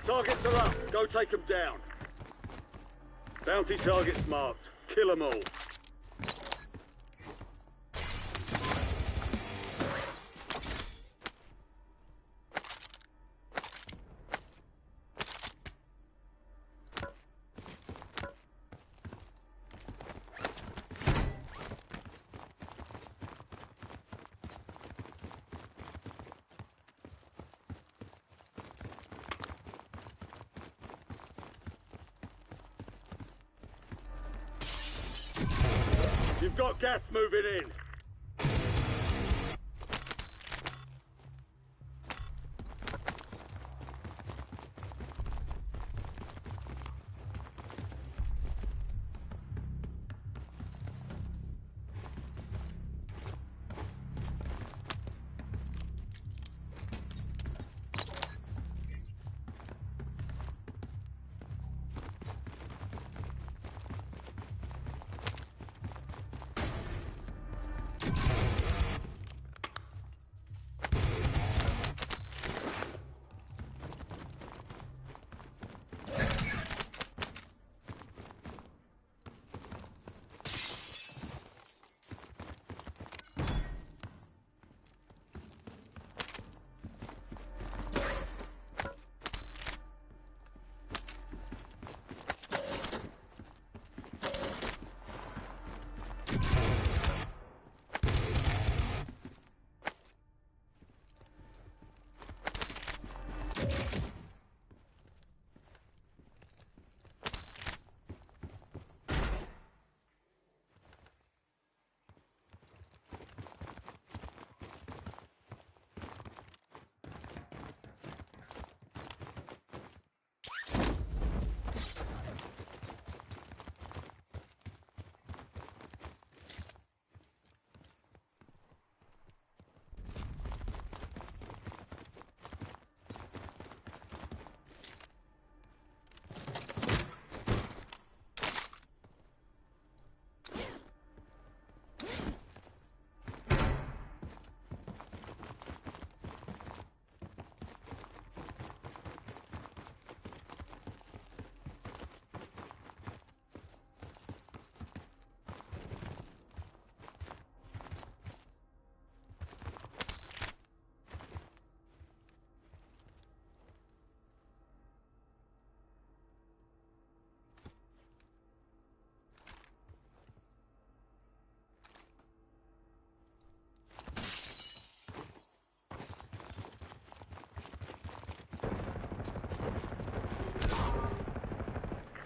Targets are up. Go take them down. Bounty targets marked. Kill them all. You've got gas moving in.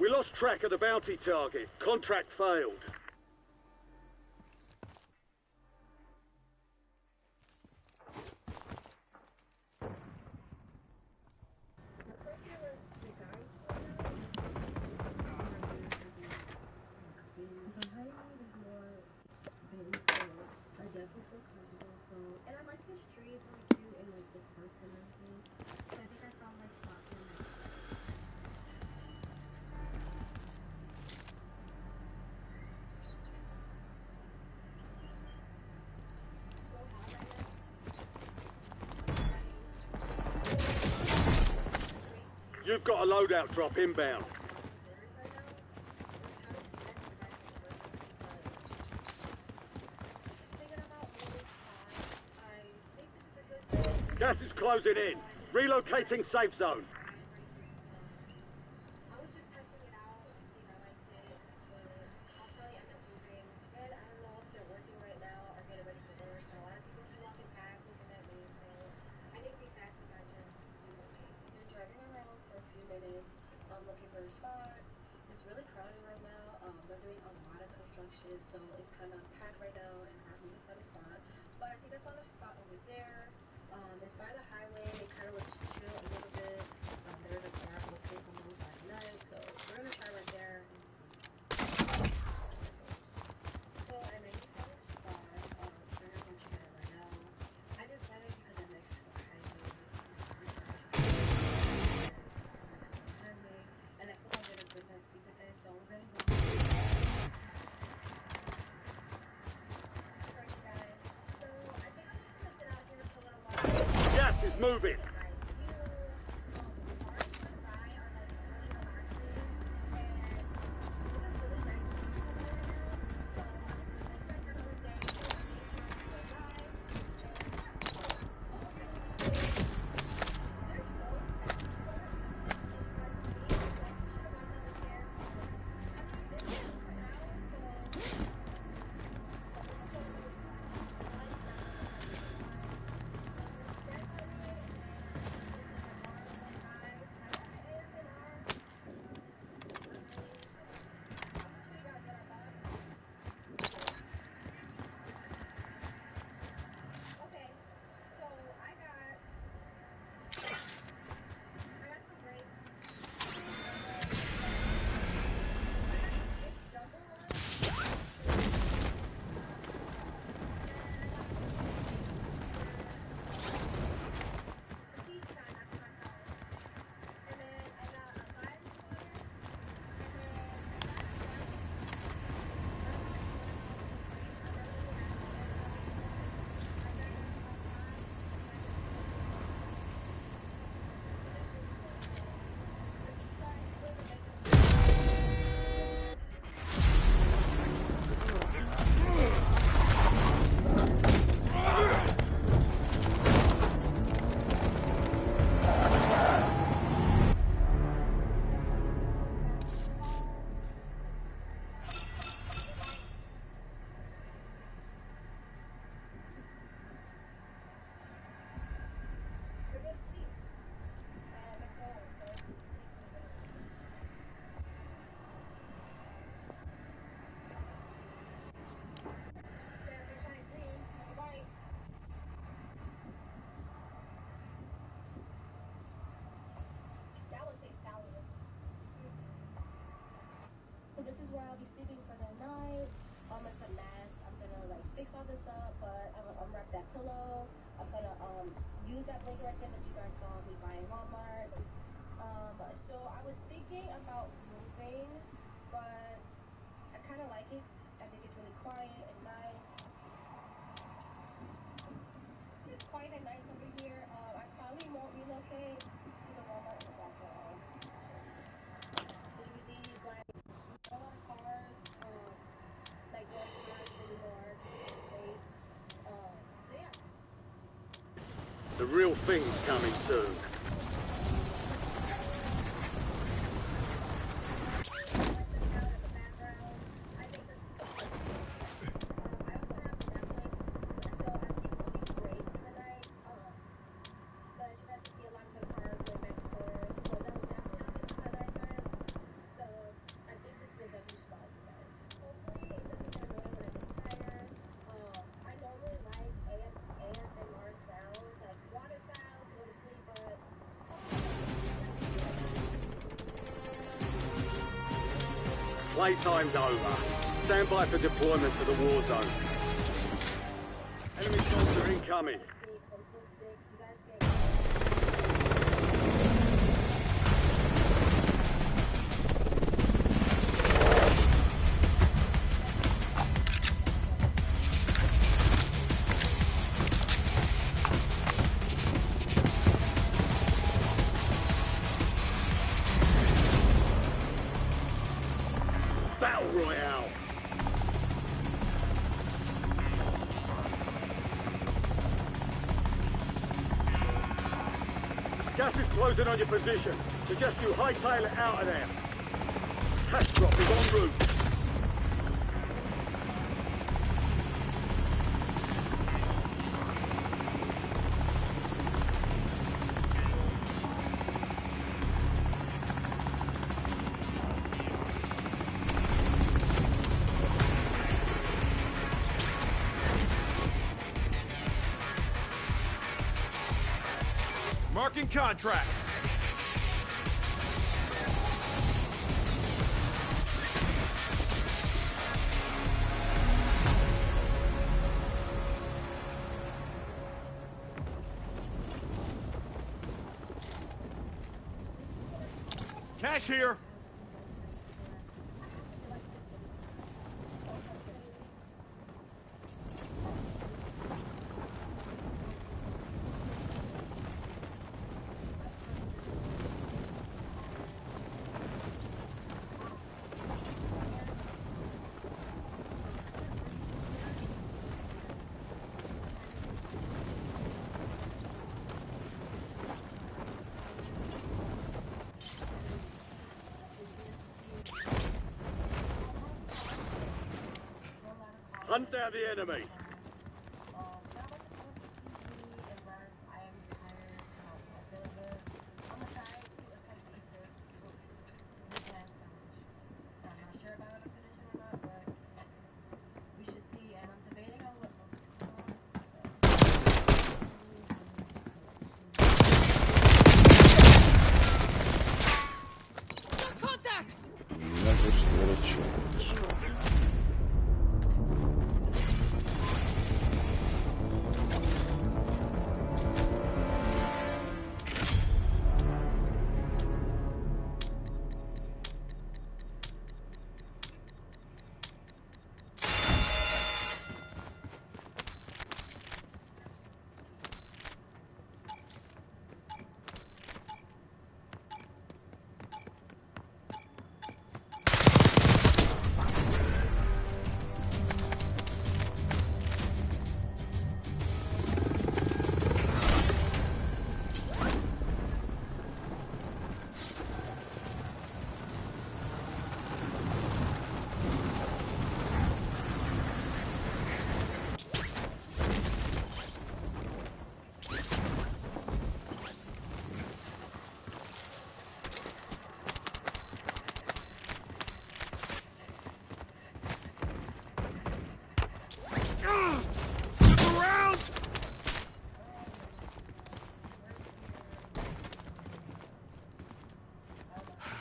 We lost track of the bounty target. Contract failed. And I like his trees really cute and like this person and everything. So I think I found my spot for him. You've got a loadout drop inbound. Gas is closing in. Relocating safe zone. I was just testing it out to see if I liked it, but I'll probably end up moving. And I don't know if they're working right now or getting ready for work. A lot of people keep walking past looking at me, so I think these taxis are just relocate. Been driving around for a few minutes. I'm looking for a spot. It's really crowded right now. They're doing a lot of construction, so it's kind of packed right now and hard for me to find a spot. But I think I found a spot over there. It's by the highway. It kind of looks chill a little bit. There's a car open on the side night, so we're gonna try right there and see. So I made this kind of spot. We're not gonna check it right now. I just had it because I'm next to the highway. And I feel like I'm gonna bring that sleep with it, so we're gonna go. Alright guys, so I think I'm just gonna sit out here for a little while. Gas is moving. This is where I'll be sleeping for the night. It's a mess. I'm gonna like fix all this up, but I'm gonna unwrap that pillow. I'm gonna use that blanket right there that you guys saw me buying Walmart. So I was thinking about moving, but I kind of like it. I think it's really quiet and nice. It's quiet and nice over here. I probably won't relocate to the Walmart in the background. As you see, like a lot of cars, like going cars anymore, states. So yeah. The real thing's coming soon. Playtime's over. Stand by for deployment to the war zone. Enemy soldier incoming. Battle Royale. Gas is closing on your position. Suggest you hightail it out of there. Cash drop is en route. Marking contract. Cash here. Hunt down the enemy. Contact! Never stood a chance.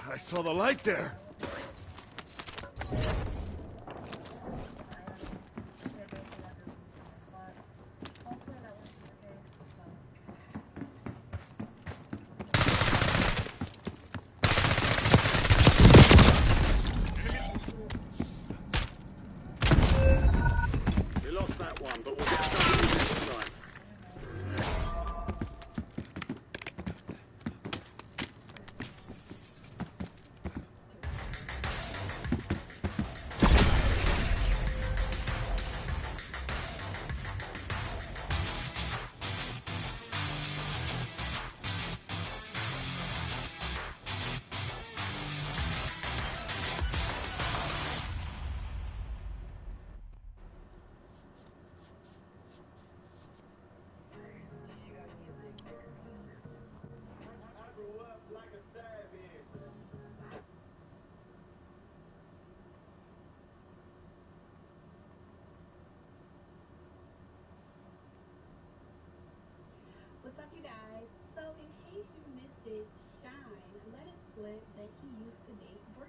I saw the light there. We lost that one, but we'll get something this time. What's up, you guys? So, in case you missed it, Shine let it slip that he used to date Brit.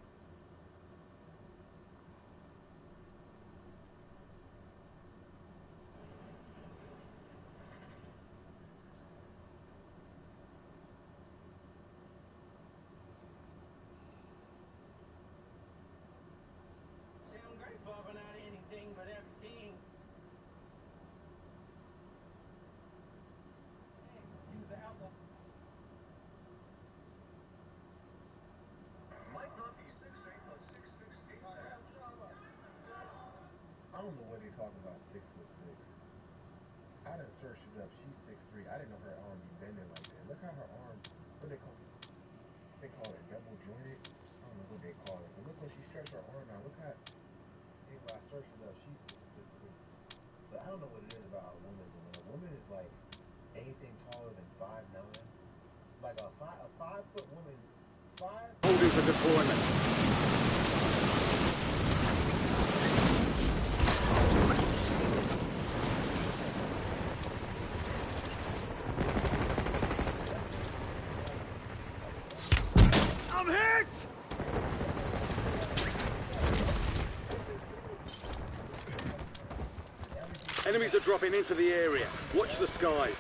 don't know what they talking about, 6'6". I done searched it up. She's 6'3". I didn't know her arm be bending like that. Look how her arm, what they call it? They call it double jointed. I don't know what they call it. But look when she stretched her arm out. Look how, hey, when I searched it up, she's 6'3". But I don't know what it is about a woman. But when a woman is like anything taller than 5'9", like a 5-foot woman, Holding for deployment. I'm hit! Enemies are dropping into the area. Watch the skies.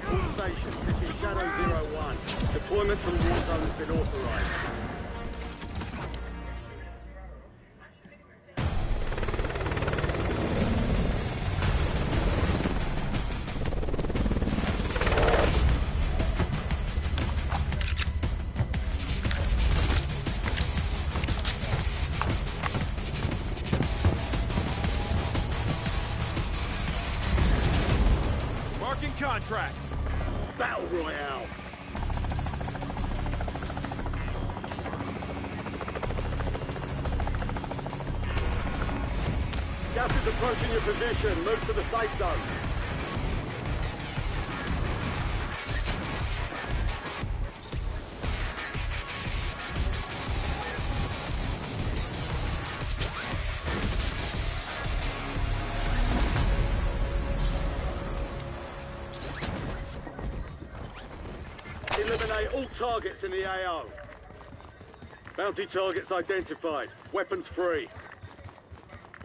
All stations, this is Shadow 01. Deployment from Warzone has been authorized. Marking contract. Battle Royale. Gas is approaching your position. Move to the safe zone. Eliminate all targets in the AO. Bounty targets identified. Weapons free.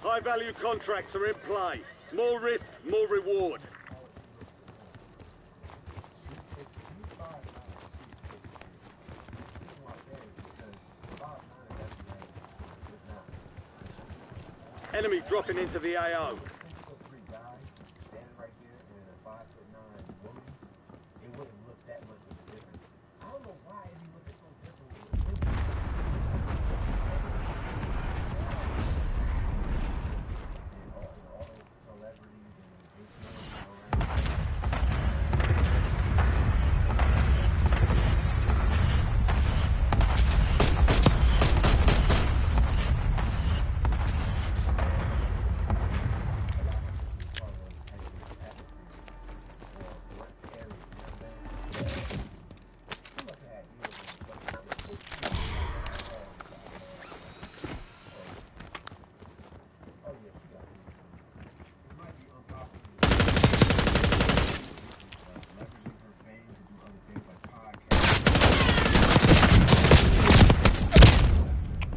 High-value contracts are in play. More risk, more reward. Enemy dropping into the AO.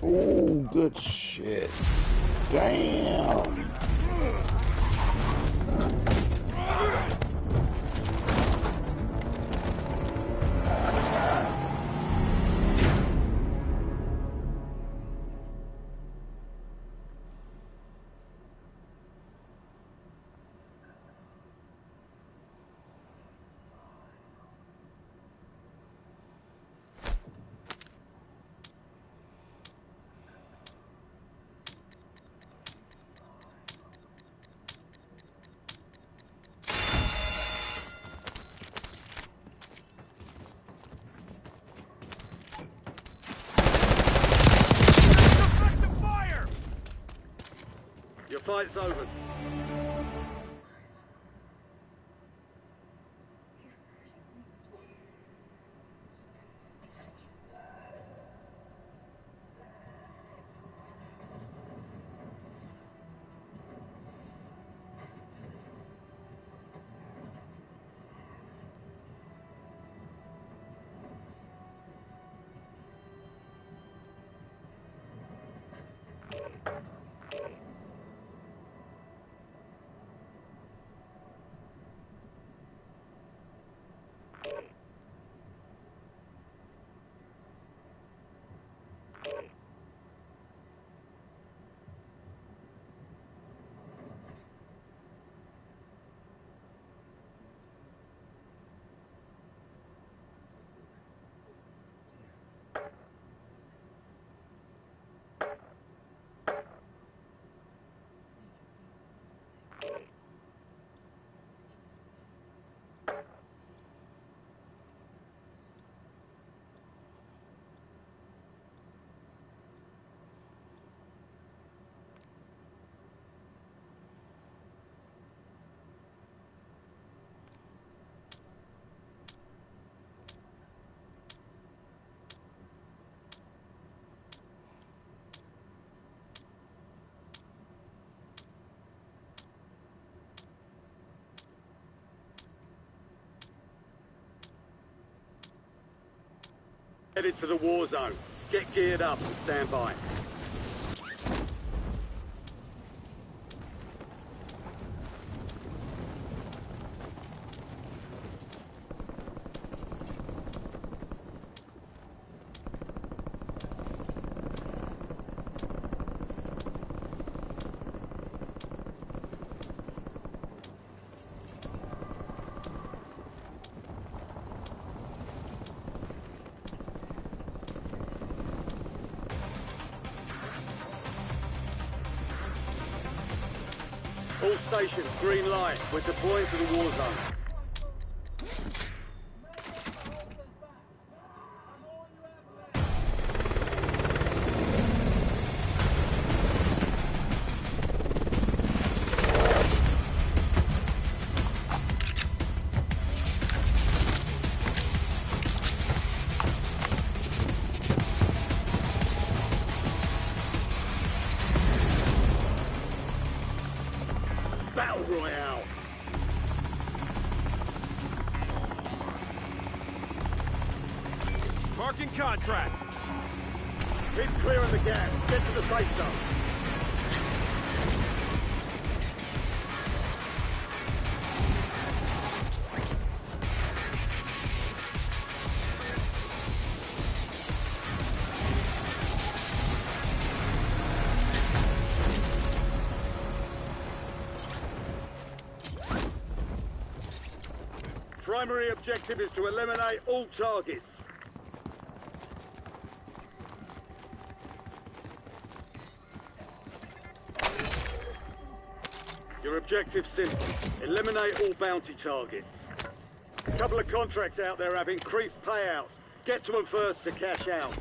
Oh, good shit. Damn. Your fight's over. Headed to the war zone. Get geared up and stand by. All stations, green light. We're deploying to the war zone. Battle Royale. Marking contract. Keep clearing the gap. Get to the safe zone. Primary objective is to eliminate all targets. Your objective's simple. Eliminate all bounty targets. A couple of contracts out there have increased payouts. Get to them first to cash out.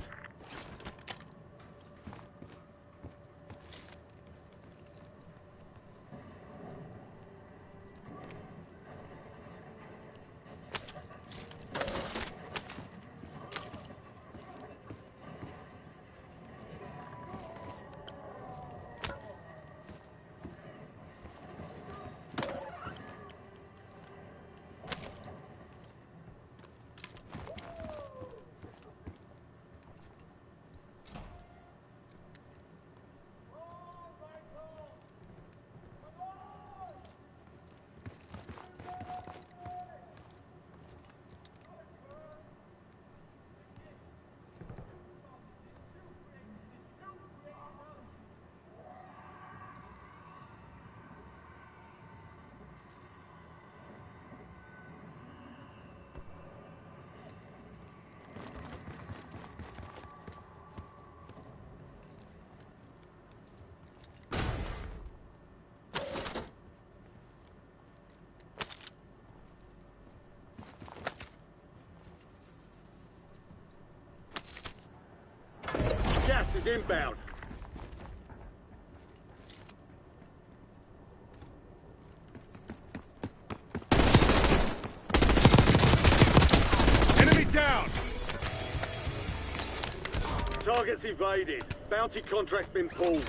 Gas is inbound. Enemy down. Target's evaded. Bounty contract's been pulled.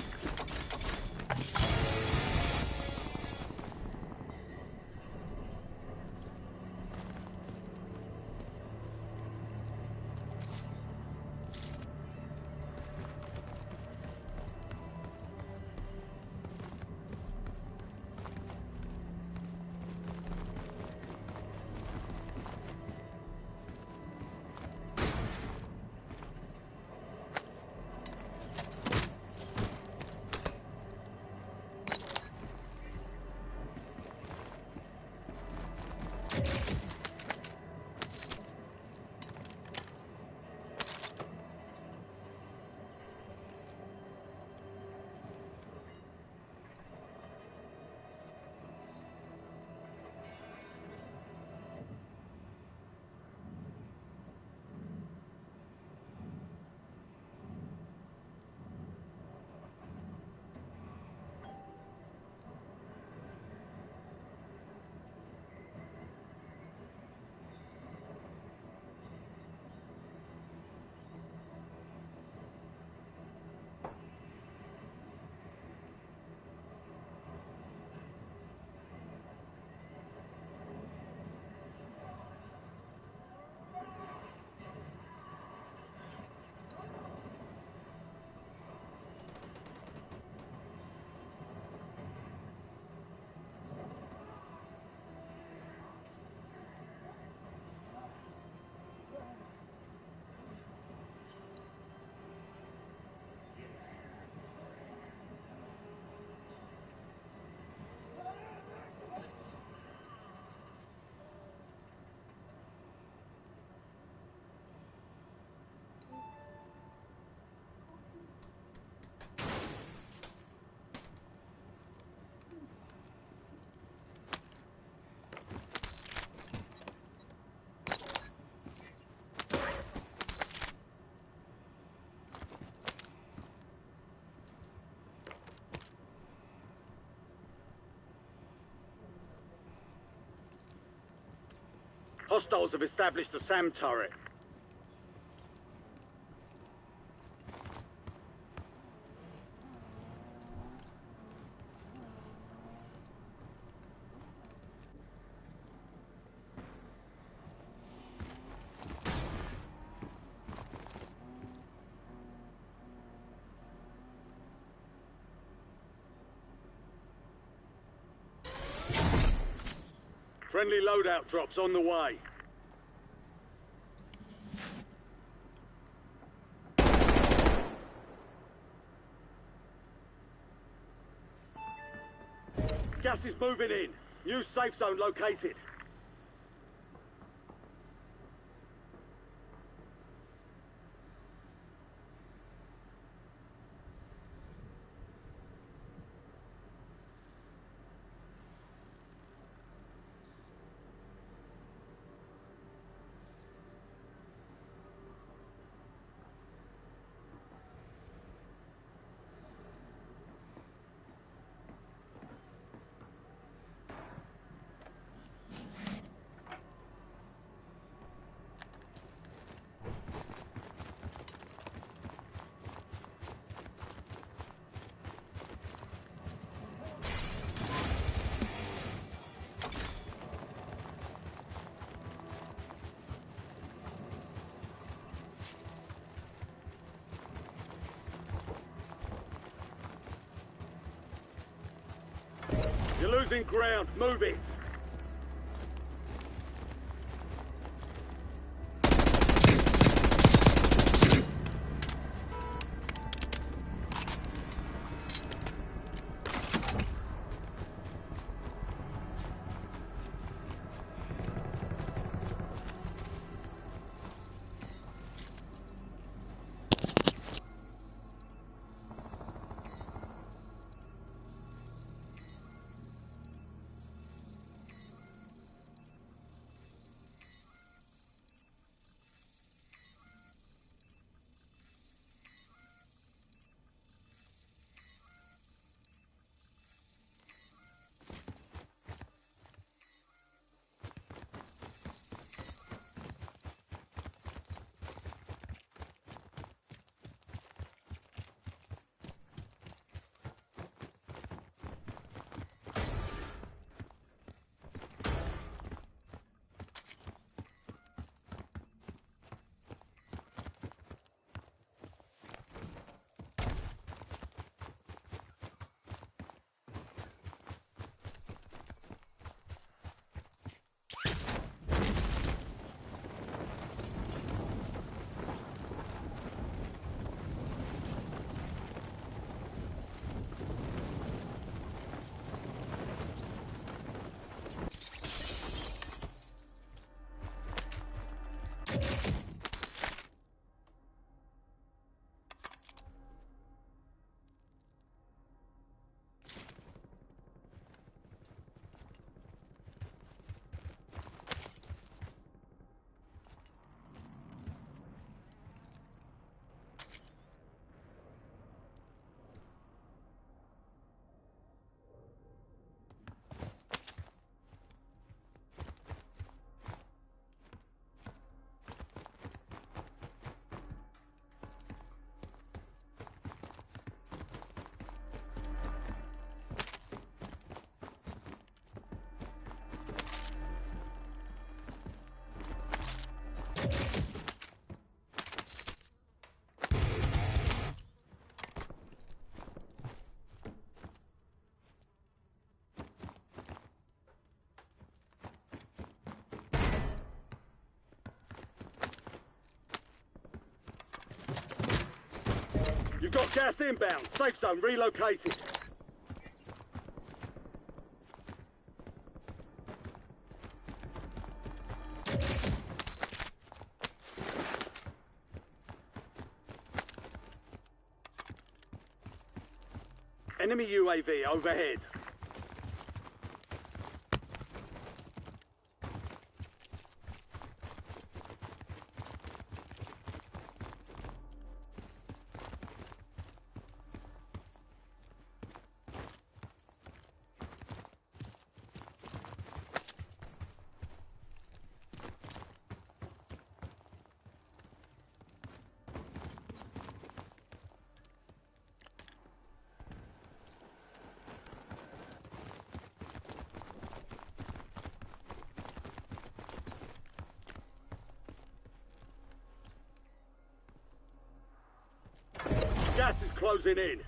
Hostiles have established a SAM turret. Friendly loadout drops on the way. Gas is moving in. New safe zone located. You're losing ground. Move it. You've got gas inbound. Safe zone relocated. Enemy UAV overhead. closing in.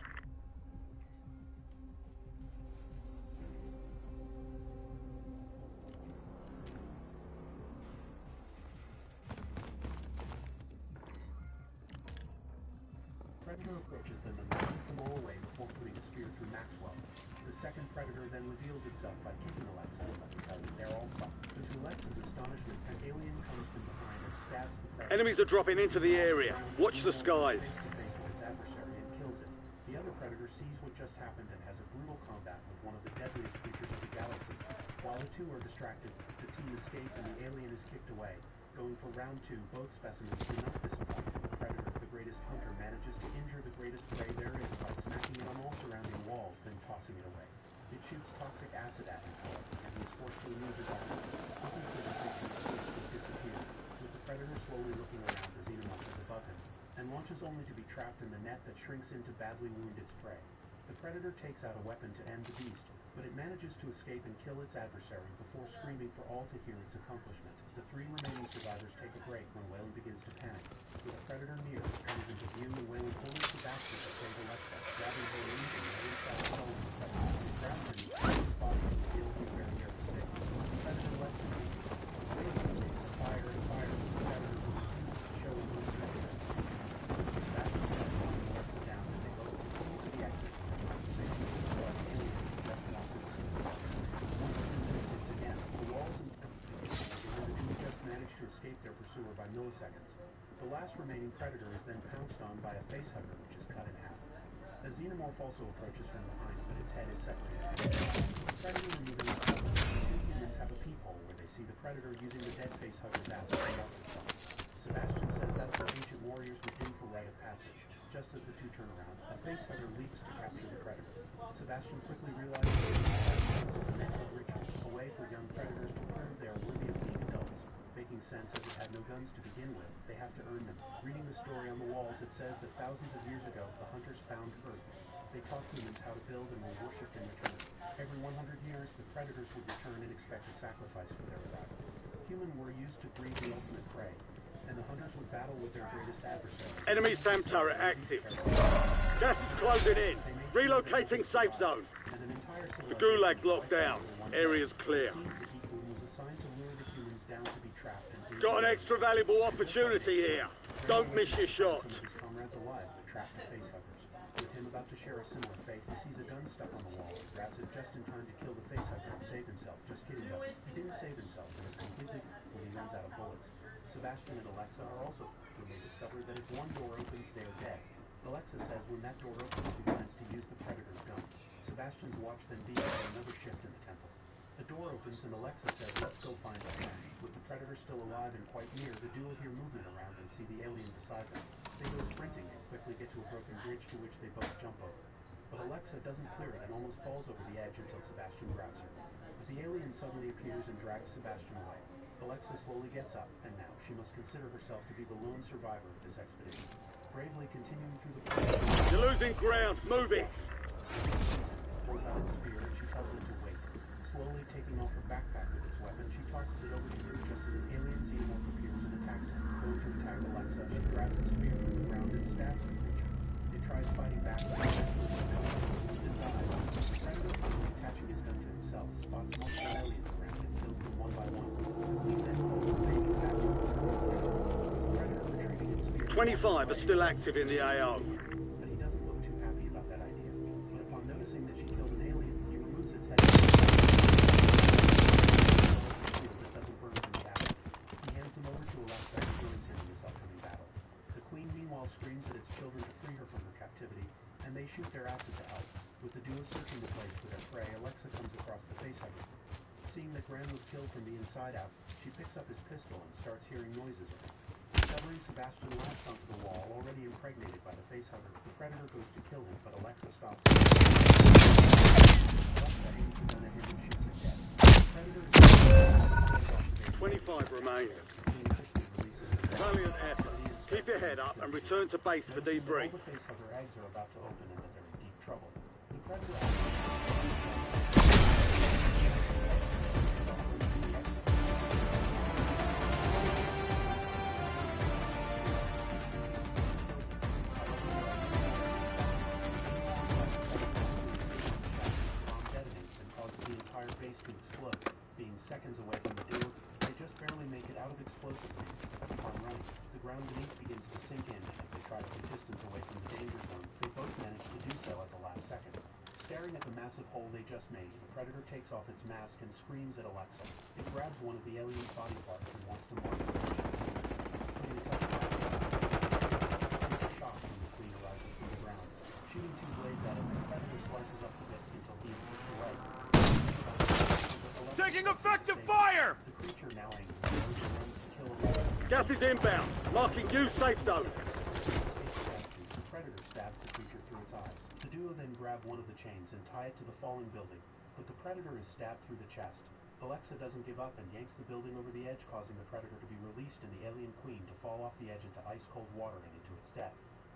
Predator approaches them and launches them all away before putting a spear through Maxwell. The second Predator then reveals itself by kicking Alexa and letting her that they're all fucked. But to Alexa's astonishment, an alien comes from behind and stabs the Predator. Enemies are dropping into the area. Watch the skies. Its adversary and kills it. The other Predator sees what just happened and has a brutal combat with one of the deadliest creatures of the galaxy. While the two are distracted, the team escape and the alien is kicked away. Going for round 2, both specimens do not disappoint. The Predator, the greatest hunter, manages to injure the greatest prey there is by smacking it on all surrounding walls, then tossing it away. It shoots toxic acid at him, however, and he is forced to remove his armor. Looking for the creature escapes to disappear, with the Predator slowly looking around as Xenomorph is above him, and launches only to be trapped in the net that shrinks in to badly wound its prey. The Predator takes out a weapon to end the beast, but it manages to escape and kill its adversary before screaming for all to hear its accomplishment. The 3 remaining survivors take a break when Wayland begins to panic. With a Predator near, it comes into view and Wayland pulls Sebastian to save Alexa, grabbing her and leaving her inside the phone. He grabs her and throws his body in the field very near the stick. The Predator lets him be. Wayland takes the fire and fires the Predator who refuses to show him who's better. Sebastian has one Alexa down and they both continue to the exit. They see the alien just enough to managed to escape their pursuer by milliseconds. The last remaining Predator is then pounced on by a facehugger, which is cut in half. A Xenomorph also approaches from behind, but its head is separated. The Predator removing its cover, the 2 humans have a peephole where they see the Predator using the dead facehugger's ass to help himself. Sebastian says that's what ancient warriors would do for rite of passage. Just as the 2 turn around, a facehugger leaps to capture the Predator. Sebastian quickly realizes that it's a mental ritual, a way for young Predators to prove they are worthy of being adults. Making sense as it had no guns to begin with, they have to earn them. Reading the story on the walls, it says that thousands of years ago, the hunters found Earth. They taught humans how to build and were worshipped in return. Every 100 years, the Predators would return and expect a sacrifice for their arrival. Humans were used to breed the ultimate prey, and the hunters would battle with their greatest adversary. Enemy SAM turret active. Gas is closing in. Relocating safe zone. The Gulag's locked down. Area's clear. Got an extra valuable opportunity here. Don't miss your shot. Comrades alive, but trapped in facehuggers. With him about to share a similar fate, he sees a gun stuck on the wall and grabs it just in time to kill the facehugger and save himself. Just kidding though. He didn't save himself and is completely when he runs out of bullets. Sebastian and Alexa are also when they discover that if one door opens, they are dead. Alexa says when that door opens, she plans to use the Predator's gun. Sebastian's watch then deals another shift in the temple. The door opens and Alexa says, let's go find the friend. With the Predator still alive and quite near, the duo hear movement around and see the alien beside them. They go sprinting and quickly get to a broken bridge to which they both jump over. But Alexa doesn't clear it and almost falls over the edge until Sebastian grabs her. But the alien suddenly appears and drags Sebastian away. Alexa slowly gets up, and now she must consider herself to be the lone survivor of this expedition. Bravely continuing through the process, you're losing ground. Move it. Pulls out its spear and she tells it to wait. Slowly taking off her backpack with its weapon, she tosses it over to him just as an alien Xenomorph appears and attacks him. Going to attack Alexa, she grabs the spear from the ground and stabs the creature. It tries fighting back, but it dies. The Predator, finally attaching his gun to himself, spots multiple aliens around and kills them one by one. He then calls the remaining captain. The Predator retrieving its spear. 25 are still active in the AO. But he doesn't look too happy about that idea. But upon noticing that she killed an alien, he removes its head. That doesn't burn from the acid. He hands them over to Alexa and joins him in this upcoming battle. The Queen meanwhile screams at its children to free her from her captivity, and they shoot their asses to help. With the duo searching the place for their prey, Alexa comes across the facehugger. Seeing that Graham was killed from the inside out, she picks up his pistol and starts hearing noises of him. Discovering Sebastian latched onto the wall, already impregnated by the facehugger, the Predator goes to kill him, but Alexa stops him. Alexa aims the gun at him and shoots it dead. The Predator is 25 remain. Valiant effort. Keep your head up and return to base for debrief. All the facehugger eggs are about to open and that they're in deep trouble. The Predator to explode. Being seconds away from the door, they just barely make it out of explosive range. Upon running, the ground beneath begins to sink in, and as they try to keep distance away from the danger zone, they both manage to do so at the last second. Staring at the massive hole they just made, the Predator takes off its mask and screams at Alexa. It grabs one of the alien's body parts and wants to mark it. Putting a touch of a shock when the Queen arises from the ground. Shooting two blades at it, the Predator slices up the disc until he is pushed away. Taking effective fire! The creature now angry runs to kill Alexa. Gas is inbound. Marking new safe zone. The Predator stabs the creature through its eyes. The duo then grab one of the chains and tie it to the falling building, but the Predator is stabbed through the chest. Alexa doesn't give up and yanks the building over the edge, causing the Predator to be released and the alien Queen to fall off the edge into ice-cold water and into its death.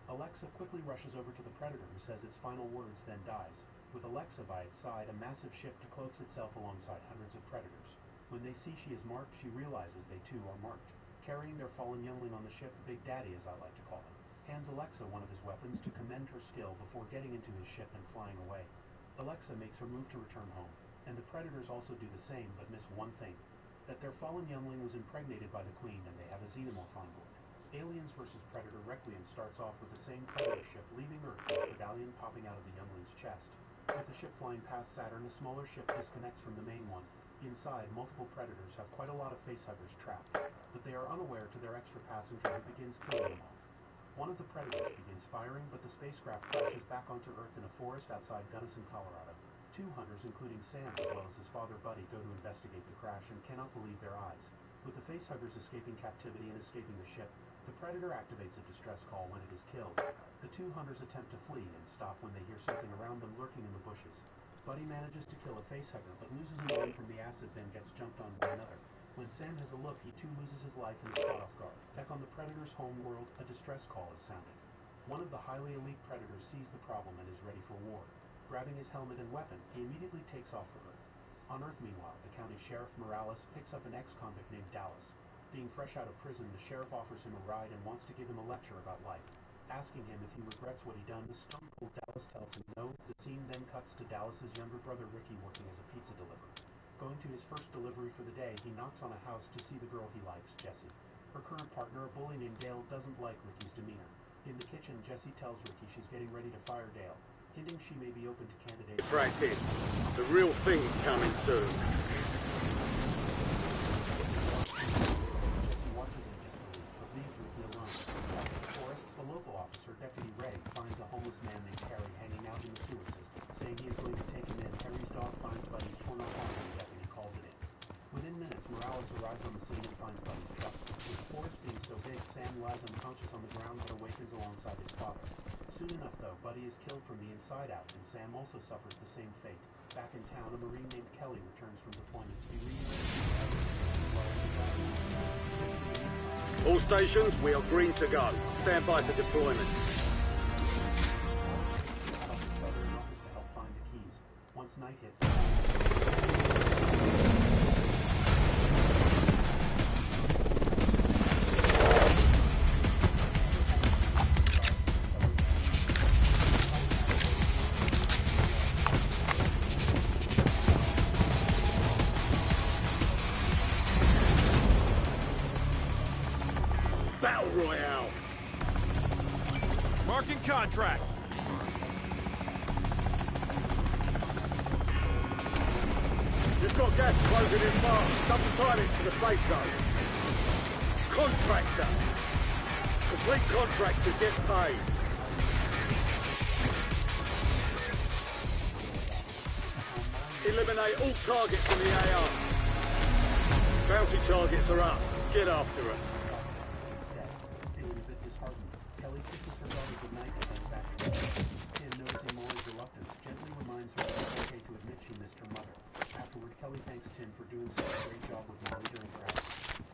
Alexa quickly rushes over to the Predator, who says its final words, then dies. With Alexa by its side, a massive ship cloaks itself alongside hundreds of Predators. When they see she is marked, she realizes they too are marked. Carrying their fallen youngling on the ship, Big Daddy as I like to call him, hands Alexa one of his weapons to commend her skill before getting into his ship and flying away. Alexa makes her move to return home, and the Predators also do the same, but miss one thing, that their fallen youngling was impregnated by the Queen and they have a xenomorph on board. Aliens vs. Predator Requiem starts off with the same Predator ship leaving Earth with a medallion popping out of the youngling's chest. With the ship flying past Saturn, a smaller ship disconnects from the main one. Inside, multiple Predators have quite a lot of facehuggers trapped, but they are unaware to their extra passenger who begins killing them off. One of the Predators begins firing, but the spacecraft crashes back onto Earth in a forest outside Gunnison, Colorado. Two hunters, including Sam as well as his father Buddy, go to investigate the crash and cannot believe their eyes. With the facehuggers escaping captivity and escaping the ship, the Predator activates a distress call when it is killed. The two hunters attempt to flee and stop when they hear something around them lurking in the bushes. Buddy manages to kill a facehugger, but loses an arm from the acid, then gets jumped on by another. When Sam has a look, he too loses his life and is caught off guard. Back on the Predator's home world, a distress call is sounded. One of the highly elite Predators sees the problem and is ready for war. Grabbing his helmet and weapon, he immediately takes off for Earth. On Earth, meanwhile, the county sheriff Morales picks up an ex-convict named Dallas. Being fresh out of prison, the sheriff offers him a ride and wants to give him a lecture about life. Asking him if he regrets what he done, the stone-cold Dallas tells him no. The scene then cuts to Dallas's younger brother Ricky working as a pizza deliverer. Going to his first delivery for the day, he knocks on a house to see the girl he likes, Jessie. Her current partner, a bully named Dale, doesn't like Ricky's demeanor. In the kitchen, Jessie tells Ricky she's getting ready to fire Dale, hinting she may be open to candidates. Practice. The real thing's coming soon. The local officer, Deputy Ray, finds a homeless man named Terry hanging out in the sewer system. Saying he is going to take him in, Terry's dog finds Buddy's torn off arm and the deputy calls it in. Within minutes, Morales arrives on the scene and finds Buddy's truck. With the forest being so big, Sam lies unconscious on the ground but awakens alongside his father. Soon enough, though, Buddy is killed from the inside out, and Sam also suffers the same fate. Back in town, a Marine named Kelly returns from deployment to be reunited. All stations, we are green to go. Stand by for deployment. Once night hits, Battle Royale. Marking contract. You've got gas closing in fast. Double time it to the safe zone. Contractor. Complete contract to get paid. Eliminate all targets in the AR. Bounty targets are up. Get after it. Feeling a bit disheartened, Kelly kisses her daughter goodnight and heads back to bed. Tim, noticing Molly's reluctance, gently reminds her it's okay to admit she missed her mother. Afterward, Kelly thanks Tim for doing such a great job with Molly during traffic.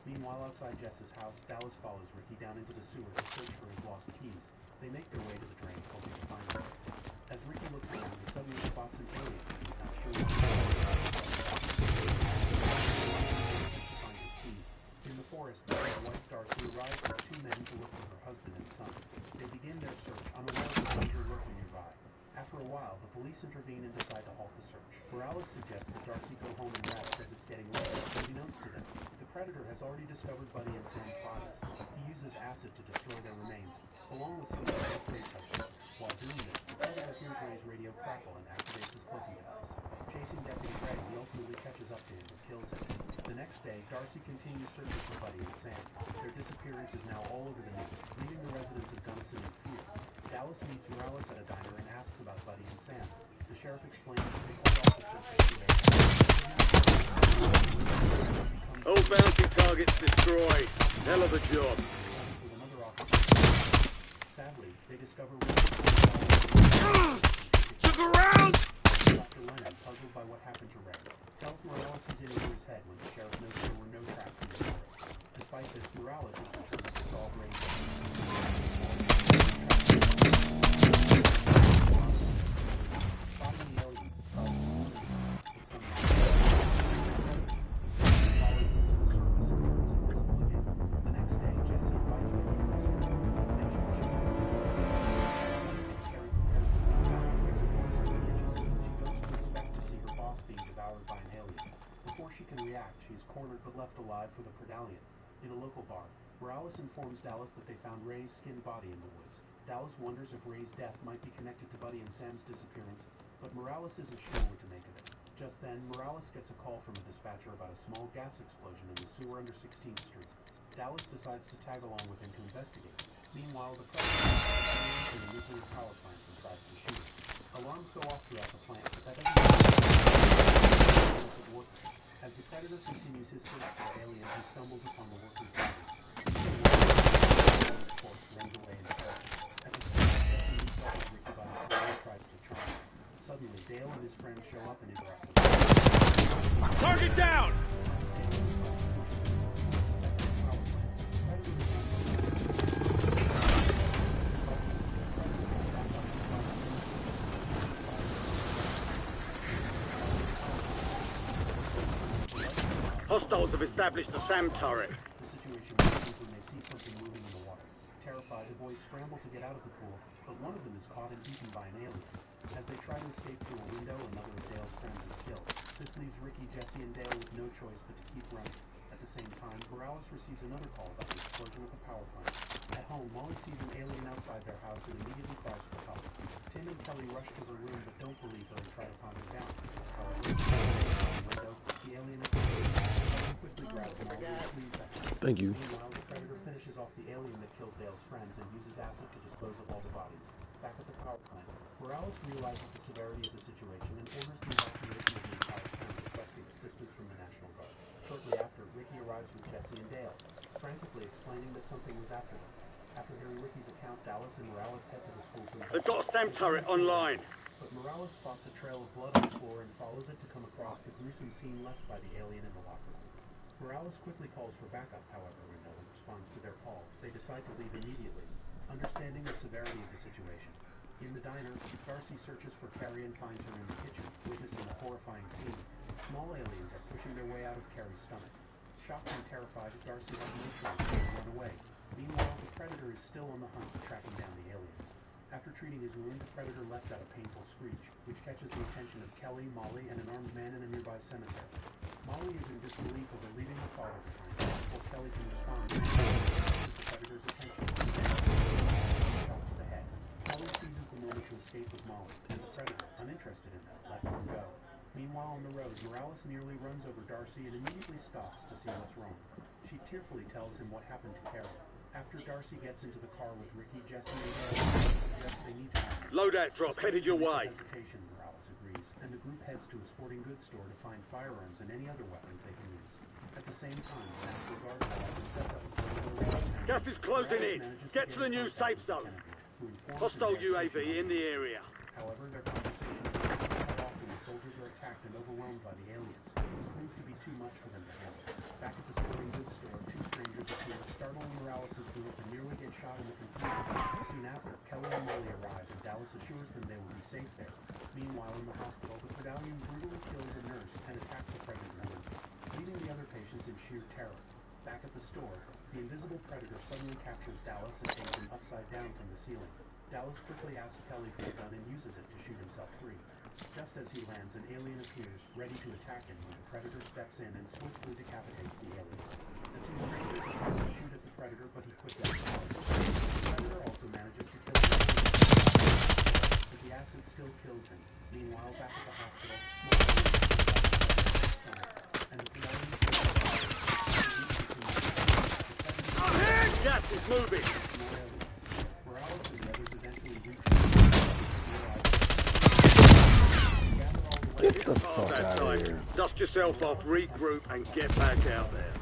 Meanwhile, outside Jess's house, Dallas follows Ricky down into the sewer to search for his lost keys. They make their way to the drain, hoping to find them. As Ricky looks around, he suddenly spots an alien. He's not sure what to find his keys. In the forest, the white Darcy arrives with two men to look for her husband and son. They begin their search, unaware of the danger lurking nearby. After a while, the police intervene and decide to halt the search. Morales suggests that Darcy go home and already discovered Buddy and Sam's bodies. He uses acid to destroy their remains, along with some of the spray touches. While doing this, the predator hears Ray's radio crackle and activates his cloaking device. Chasing Deputy Ray, he ultimately catches up to him and kills him. The next day, Darcy continues searching for Buddy and Sam. Their disappearance is now all over the news, leaving the residents of Gunnison in fear. Dallas meets Morales at a diner and asks about Buddy and Sam. The sheriff explains that they pulled off the search for all bounty targets destroyed. Hell of a job. With another officer. Sadly, they discover Took around! Dr. Lennon, puzzled by what happened to Ray, tells Morales he's in over his head when the sheriff notes there were no tracks in the forest. Despite this, Morales is determined to solve Ray's spotting the alien. Cornered but left alive for the Predallion. In a local bar, Morales informs Dallas that they found Ray's skinned body in the woods. Dallas wonders if Ray's death might be connected to Buddy and Sam's disappearance, but Morales isn't sure what to make of it. Just then, Morales gets a call from a dispatcher about a small gas explosion in the sewer under 16th Street. Dallas decides to tag along with him to investigate. Meanwhile, the president in the nuclear power plant and tries to shoot him. Alarms go off throughout the plant, but that doesn't work. As the Predator continues his search for aliens, he stumbles upon the workers' bodies. The corpse runs away in terror. At the time, Jesse meets up with Ricky by the floor and tries to charm him. Suddenly, Dale and his friends show up and interrupt him. Target down! Hostiles have established a SAM turret. The situation worsens when they see something moving in the water. Terrified, the boys scramble to get out of the pool, but one of them is caught and eaten by an alien. As they try to escape through a window, another of Dale's friends is killed. This leaves Ricky, Jesse, and Dale with no choice but to keep running. At the same time, Morales receives another call about the explosion at the power plant. At home, Molly sees an alien outside their house and immediately cries for help. Tim and Kelly rush to her room but don't believe her and try to calm her down. However, the window, the alien is quickly grabs Molly and flees back. Thank you. Meanwhile, the Predator finishes off the alien that killed Dale's friends and uses acid to dispose of all the bodies. Back at the power plant, Morales realizes the severity of the situation and orders the evacuation of the entire town, requesting assistance from the National Guard. Shortly after, Ricky arrives with Jesse and Dale, frantically explaining that something was after them. After hearing Ricky's account, Dallas and Morales head to the school to investigate. They've got a SAM turret online. But Morales spots a trail of blood on the floor and follows it to come across the gruesome scene left by the alien in the locker room. Morales quickly calls for backup, however, when no one responds to their call. They decide to leave immediately, understanding the severity of the situation. In the diner, Darcy searches for Carrie and finds her in the kitchen, witnessing a horrifying scene. Small aliens are pushing their way out of Carrie's stomach. Shocked and terrified, Darcy has no choice but to run away. Meanwhile, the Predator is still on the hunt, tracking down the aliens. After treating his wound, the Predator lets out a painful screech, which catches the attention of Kelly, Molly, and an armed man in a nearby cemetery. Molly is in disbelief over leaving her father behind, before Kelly can respond to the Predator's attention. Shot to the head. Kelly seizes the moment to escape with Molly, and the Predator, uninterested in them, lets them go. Meanwhile, on the road, Morales nearly runs over Darcy and immediately stops to see what's wrong. She tearfully tells him what happened to Carrie. After Darcy gets into the car with Ricky, Jesse, and Dale, suggests they need to loadout drop headed your way. Hesitation, Morales agrees, and the group heads to a sporting goods store to find firearms and any other weapons they can use. At the same time, the National Guard sets up gas is closing in. Get to the new safe zone. Hostile UAV in the area. However, their conversations cut off when the soldiers are attacked and overwhelmed by the aliens. It proves to be too much for them to handle. Back at the sporting goods store, two strangers appear, startling Morales' group and nearly get shot in the confusion. Soon after, Kelly and Molly arrive, and Dallas assures them they will be safe there. Meanwhile, in the hospital, the Predallion brutally kills a nurse and attacks the pregnant woman, leaving the other patients in sheer terror. Back at the store, the invisible Predator suddenly captures Dallas and takes him upside down from the ceiling. Dallas quickly asks Kelly for the gun and uses it to shoot himself free. Just as he lands, an alien appears, ready to attack him when the Predator steps in and swiftly decapitates the alien. The two strangers attempt to shoot at the Predator, but he quickly escapes. The Predator also manages to kill him, but the acid still kills him. Meanwhile, back at the hospital, and the I'm hit! Gas is moving! Morales and the others eventually reach Get the fuck that out time. of here. Dust yourself off, regroup, and get back out there.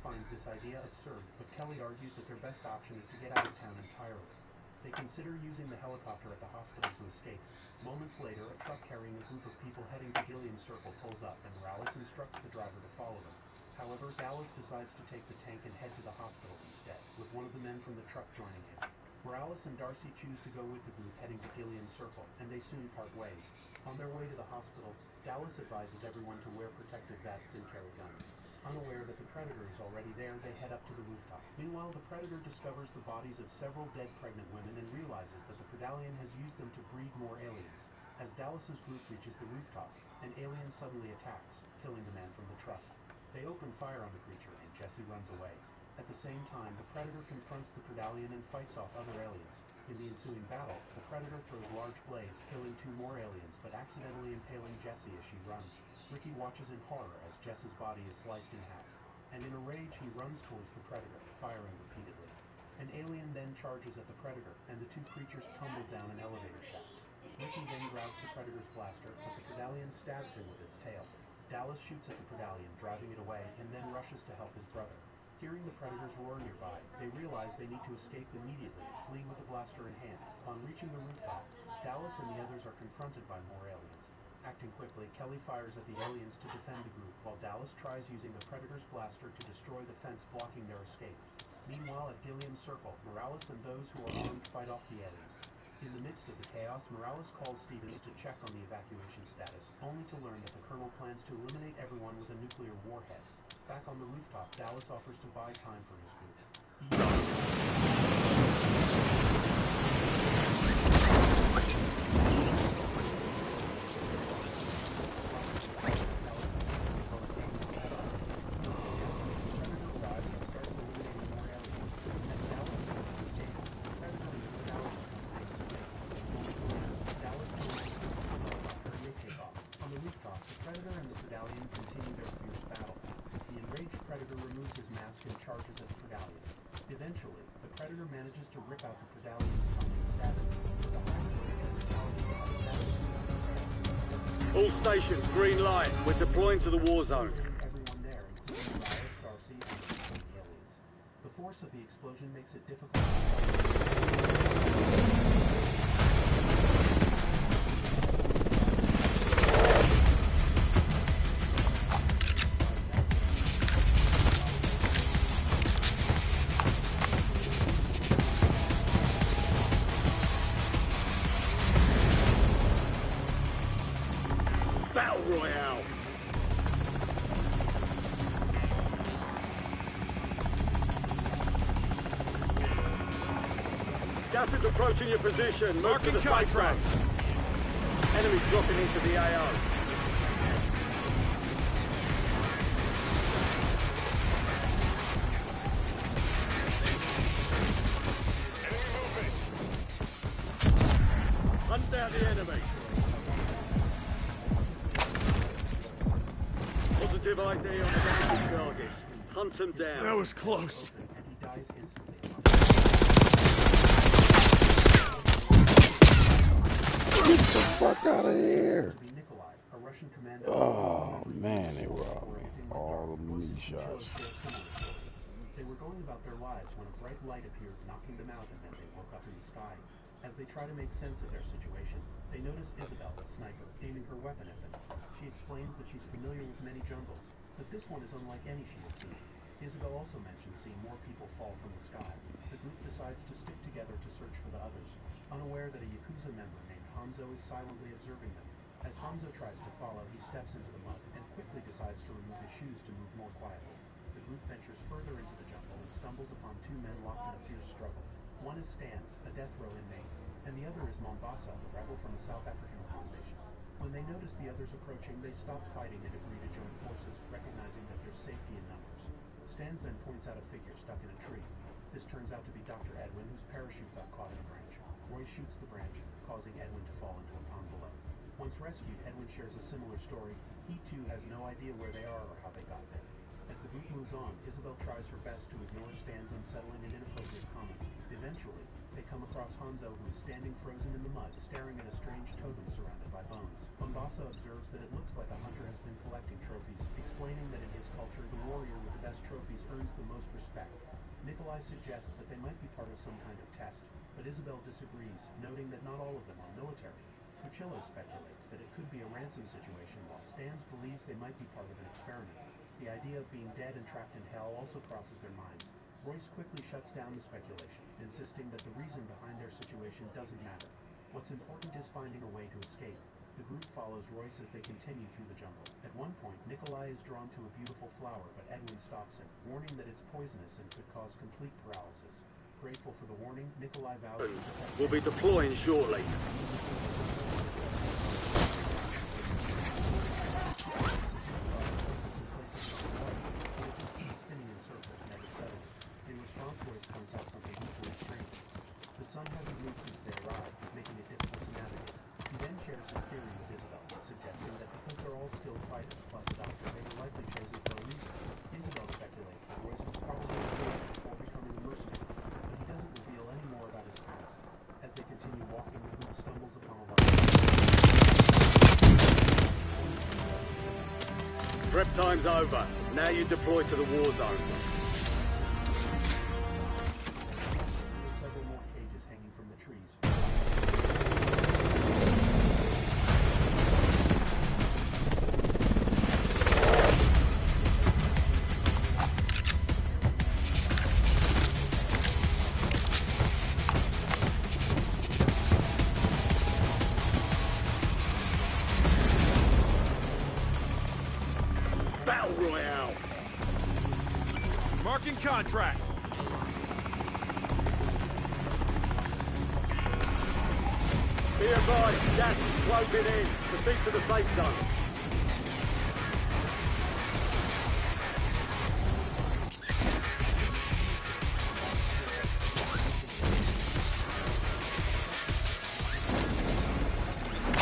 finds this idea absurd, but Kelly argues that their best option is to get out of town entirely. They consider using the helicopter at the hospital to escape. Moments later, a truck carrying a group of people heading to Gilliam's Circle pulls up, and Morales instructs the driver to follow them. However, Dallas decides to take the tank and head to the hospital instead, with one of the men from the truck joining him. Morales and Darcy choose to go with the group heading to Gilliam's Circle, and they soon part ways. On their way to the hospital, Dallas advises everyone to wear protective vests and carry guns. Unaware that the Predator is already there, they head up to the rooftop. Meanwhile, the Predator discovers the bodies of several dead pregnant women and realizes that the Predallion has used them to breed more aliens. As Dallas's group reaches the rooftop, an alien suddenly attacks, killing the man from the truck. They open fire on the creature, and Jesse runs away. At the same time, the Predator confronts the Predallion and fights off other aliens. In the ensuing battle, the Predator throws large blades, killing 2 more aliens, but accidentally impaling Jesse as she runs. Ricky watches in horror as Jess's body is sliced in half, and in a rage he runs towards the Predator, firing repeatedly. An alien then charges at the Predator, and the 2 creatures tumble down an elevator shaft. Ricky then grabs the Predator's blaster, but the Predallion stabs him with its tail. Dallas shoots at the Predallion, driving it away, and then rushes to help his brother. Hearing the Predators roar nearby, they realize they need to escape immediately and flee with the blaster in hand. Upon reaching the rooftop, Dallas and the others are confronted by more aliens. Acting quickly, Kelly fires at the aliens to defend the group, while Dallas tries using the Predator's blaster to destroy the fence blocking their escape. Meanwhile, at Gilliam's Circle, Morales and those who are armed fight off the aliens. In the midst of the chaos, Morales calls Stevens to check on the evacuation status, only to learn that the Colonel plans to eliminate everyone with a nuclear warhead. Back on the rooftop, Dallas offers to buy time for his group. Eventually, the Predator manages to rip out the Predallion's tongue and stab it, but the High All stations, green light. We're deploying to the war zone. Everyone there, including Morales, Darcy, and the aliens. The force of the explosion makes it difficult Battle Royale! Gas is approaching your position. Move to the safe zone. Enemies dropping into the AO. Hunt down the enemy. Positive ID on the downed targets. Hunt them down. That was close. Get the fuck out of here. Oh man, they were all all them knee Cuchillo shots. share similar stories. They were going about their lives when a bright light appeared, knocking them out, and then they woke up in the sky. As they try to make sense of their situation, they notice Isabel, a sniper, aiming her weapon at them. She explains that she's familiar with many jungles, but this one is unlike any she has seen. Isabel also mentions seeing more people fall from the sky. The group decides to stick together to search for the others, unaware that a Yakuza member named Hanzo is silently observing them. As Hanzo tries to follow, he steps into the mud and quickly decides to remove his shoes to move more quietly. The group ventures further into the jungle and stumbles upon two men locked in a fierce struggle. One is Stans, a death row inmate, and the other is Mombasa, a rebel from the South African organization. When they notice the others approaching, they stop fighting and agree to join forces, recognizing that there's safety in numbers. Stans then points out a figure stuck in a tree. This turns out to be Dr. Edwin, whose parachute got caught in a branch. Roy shoots the branch, causing Edwin to fall into a pond below. Once rescued, Edwin shares a similar story. He too has no idea where they are or how they got there. As the group moves on, Isabel tries her best to ignore Stan's unsettling and inappropriate comments. Eventually, they come across Hanzo, who is standing frozen in the mud, staring at a strange totem surrounded by bones. Mombasa observes that it looks like a hunter has been collecting trophies, explaining that in his culture, the warrior with the best trophies earns the most respect. Nikolai suggests that they might be part of some kind of test, but Isabel disagrees, noting that not all of them are military. Cuchillo speculates that it could be a ransom situation, while Stans believes they might be part of an experiment. The idea of being dead and trapped in hell also crosses their minds. Royce quickly shuts down the speculation, insisting that the reason behind their situation doesn't matter. What's important is finding a way to escape. The group follows Royce as they continue through the jungle. At one point, Nikolai is drawn to a beautiful flower, but Edwin stops him, warning that it's poisonous and could cause complete paralysis. Grateful for the warning, Nikolai vows to protect. We'll be deploying shortly. Prep time's over. Now you deploy to the war zone. Several more cages hanging from the trees. Battle Royale! Marking contract! Be advised, gas is closing in. Proceed to the safe zone.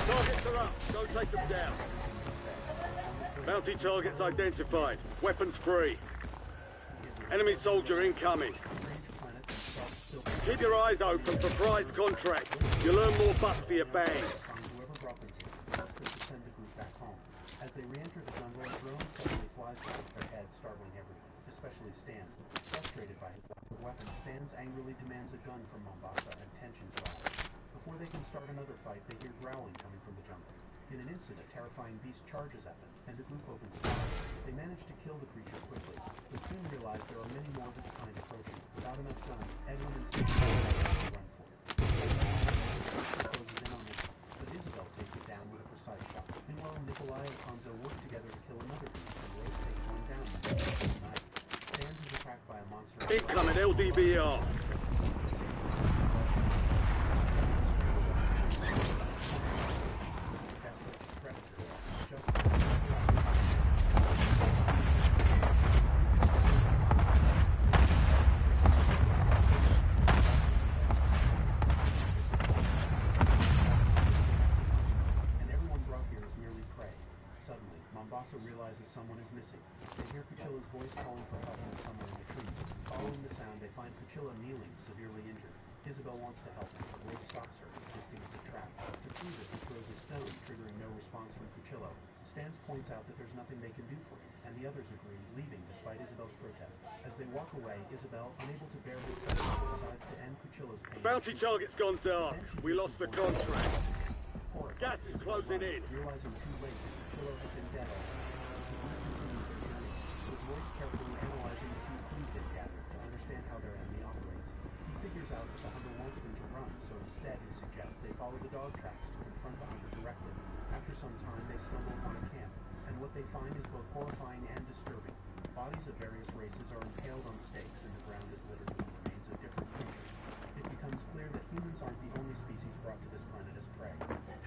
Targets are up. Go take them down. Bounty targets identified. Weapons free. Enemy soldier incoming. Keep your eyes open for prize contracts. You'll earn more bucks for your bang. As they re-enter the jungle, a drone suddenly flies past their heads, startling everyone, especially Stan. Frustrated by his lack of weapons, Stan angrily demands a gun from Mombasa, and tensions rise. Before they can start another fight, they hear growling coming from the jungle. In an instant, a terrifying beast charges at them, and the group opens fire. They manage to kill the creature quickly, but soon realize there are many more of its kind approaching. Without enough guns, Edwin and Stan run for it. Closes in on them, but Isabel takes it down with a precise shot. Meanwhile, Nikolai and Hanzo work together to kill another beast, and Royce takes one down with a knife. Stans is attacked by a monster. Incoming LDBR. Mombasa realizes someone is missing. They hear Cuchillo's voice calling for help from somewhere in the trees. Following the sound, they find Cuchillo kneeling, severely injured. Isabel wants to help him, but Roy stops her, insisting it's a trap. To prove it, he throws a stone, triggering no response from Cuchillo. Stans points out that there's nothing they can do for him, and the others agree, leaving despite Isabel's protest. As they walk away, Isabel, unable to bear his presence, decides to end Cuchillo's pain. Bounty target's gone dark. We lost the contract. Gas is closing in. Realizing too late that Cuchillo had been dead already, with Royce carefully analyzing the few clues they've gathered to understand how their enemy operates. He figures out that the hunter wants them to run, so instead he suggests they follow the dog tracks to confront the hunter directly. After some time, they stumble upon a camp, and what they find is both horrifying and disturbing. Bodies of various races are impaled on stakes, and the ground is littered with the remains of different creatures. It becomes clear that humans aren't the only species brought to this planet as prey.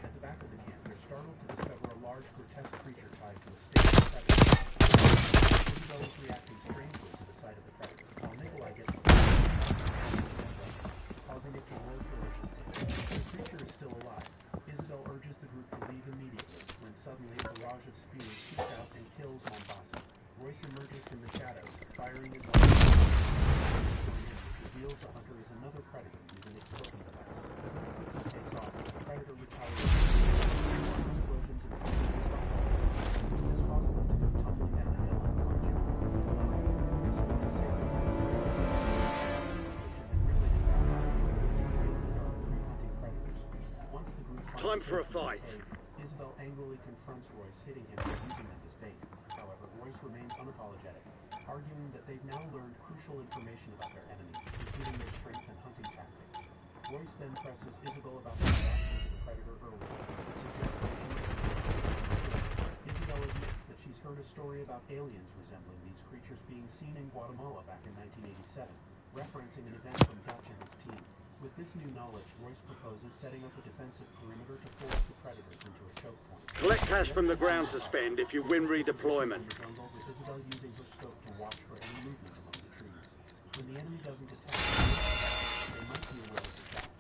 At the back of the camp, they're startled to discover a large, grotesque creature tied to a stake. Isabel is reacting strangely to the sight of the predator, while Nikolai gets causing it to roar ferociously. The creature is still alive. Isabel urges the group to leave immediately, when suddenly a barrage of spears shoots out and kills Mombasa. Royce emerges from the shadows, firing his own which reveals the hunter is another predator using its cloaking device. As it quickly takes off, the predator retaliates. Explosions and this causes them to go tumbling down a hill and plunging. Time for a fight. Isabel angrily confronts Royce, hitting him for using them as bait. However, Royce remains unapologetic, arguing that they've now learned crucial information about their enemies, including their strength and hunting tactics. Royce then presses Isabel about the reaction to the predator earlier, Isabel admits that she's heard a story about aliens resembling these creatures being seen in Guatemala back in 1987, referencing an event from Dutch and his team. With this new knowledge, Royce proposes setting up a defensive perimeter to force the predators into a choke point. Collect cash from the ground to spend if you win redeployment. With Isabel using her scope to watch for any movement among the trees. When the enemy doesn't attack, they might be aware of the shots.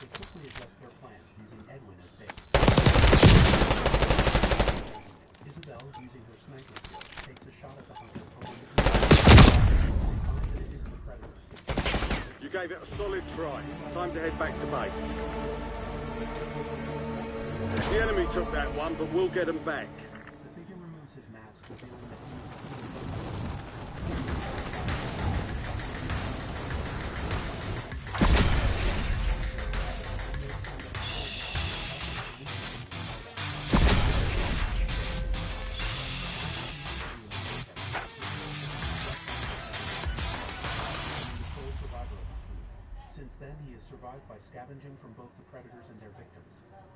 They quickly adjust their plans, using Edwin as bait. Isabel, using her sniper skills, takes a shot at the hunter, hoping to find that it is the predator. You gave it a solid try. Time to head back to base. The enemy took that one, but we'll get them back. The figure removes his mask, revealing that survived by scavenging from both the predators and their victims.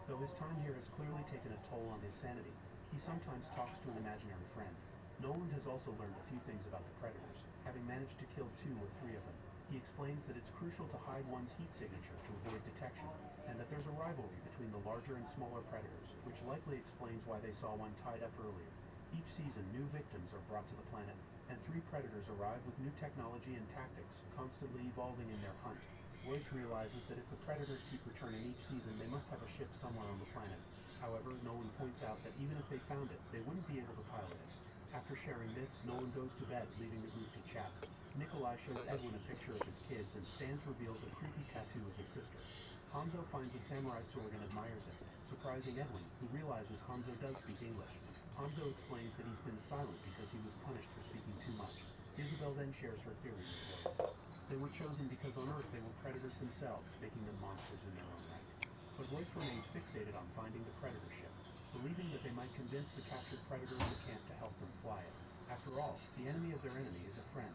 Though his time here has clearly taken a toll on his sanity, he sometimes talks to an imaginary friend. Noland has also learned a few things about the predators, having managed to kill 2 or 3 of them. He explains that it's crucial to hide one's heat signature to avoid detection, and that there's a rivalry between the larger and smaller predators, which likely explains why they saw one tied up earlier. Each season, new victims are brought to the planet, and 3 predators arrive with new technology and tactics, constantly evolving in their hunt. Royce realizes that if the predators keep returning each season, they must have a ship somewhere on the planet. However, Nolan points out that even if they found it, they wouldn't be able to pilot it. After sharing this, Nolan goes to bed, leaving the group to chat. Nikolai shows Edwin a picture of his kids, and Stans reveals a creepy tattoo of his sister. Hanzo finds a samurai sword and admires it, surprising Edwin, who realizes Hanzo does speak English. Hanzo explains that he's been silent because he was punished for speaking too much. Isabel then shares her theory with Royce. They were chosen because on Earth they were predators themselves, making them monsters in their own right. But Royce remains fixated on finding the predator ship, believing that they might convince the captured predator in the camp to help them fly it. After all, the enemy of their enemy is a friend.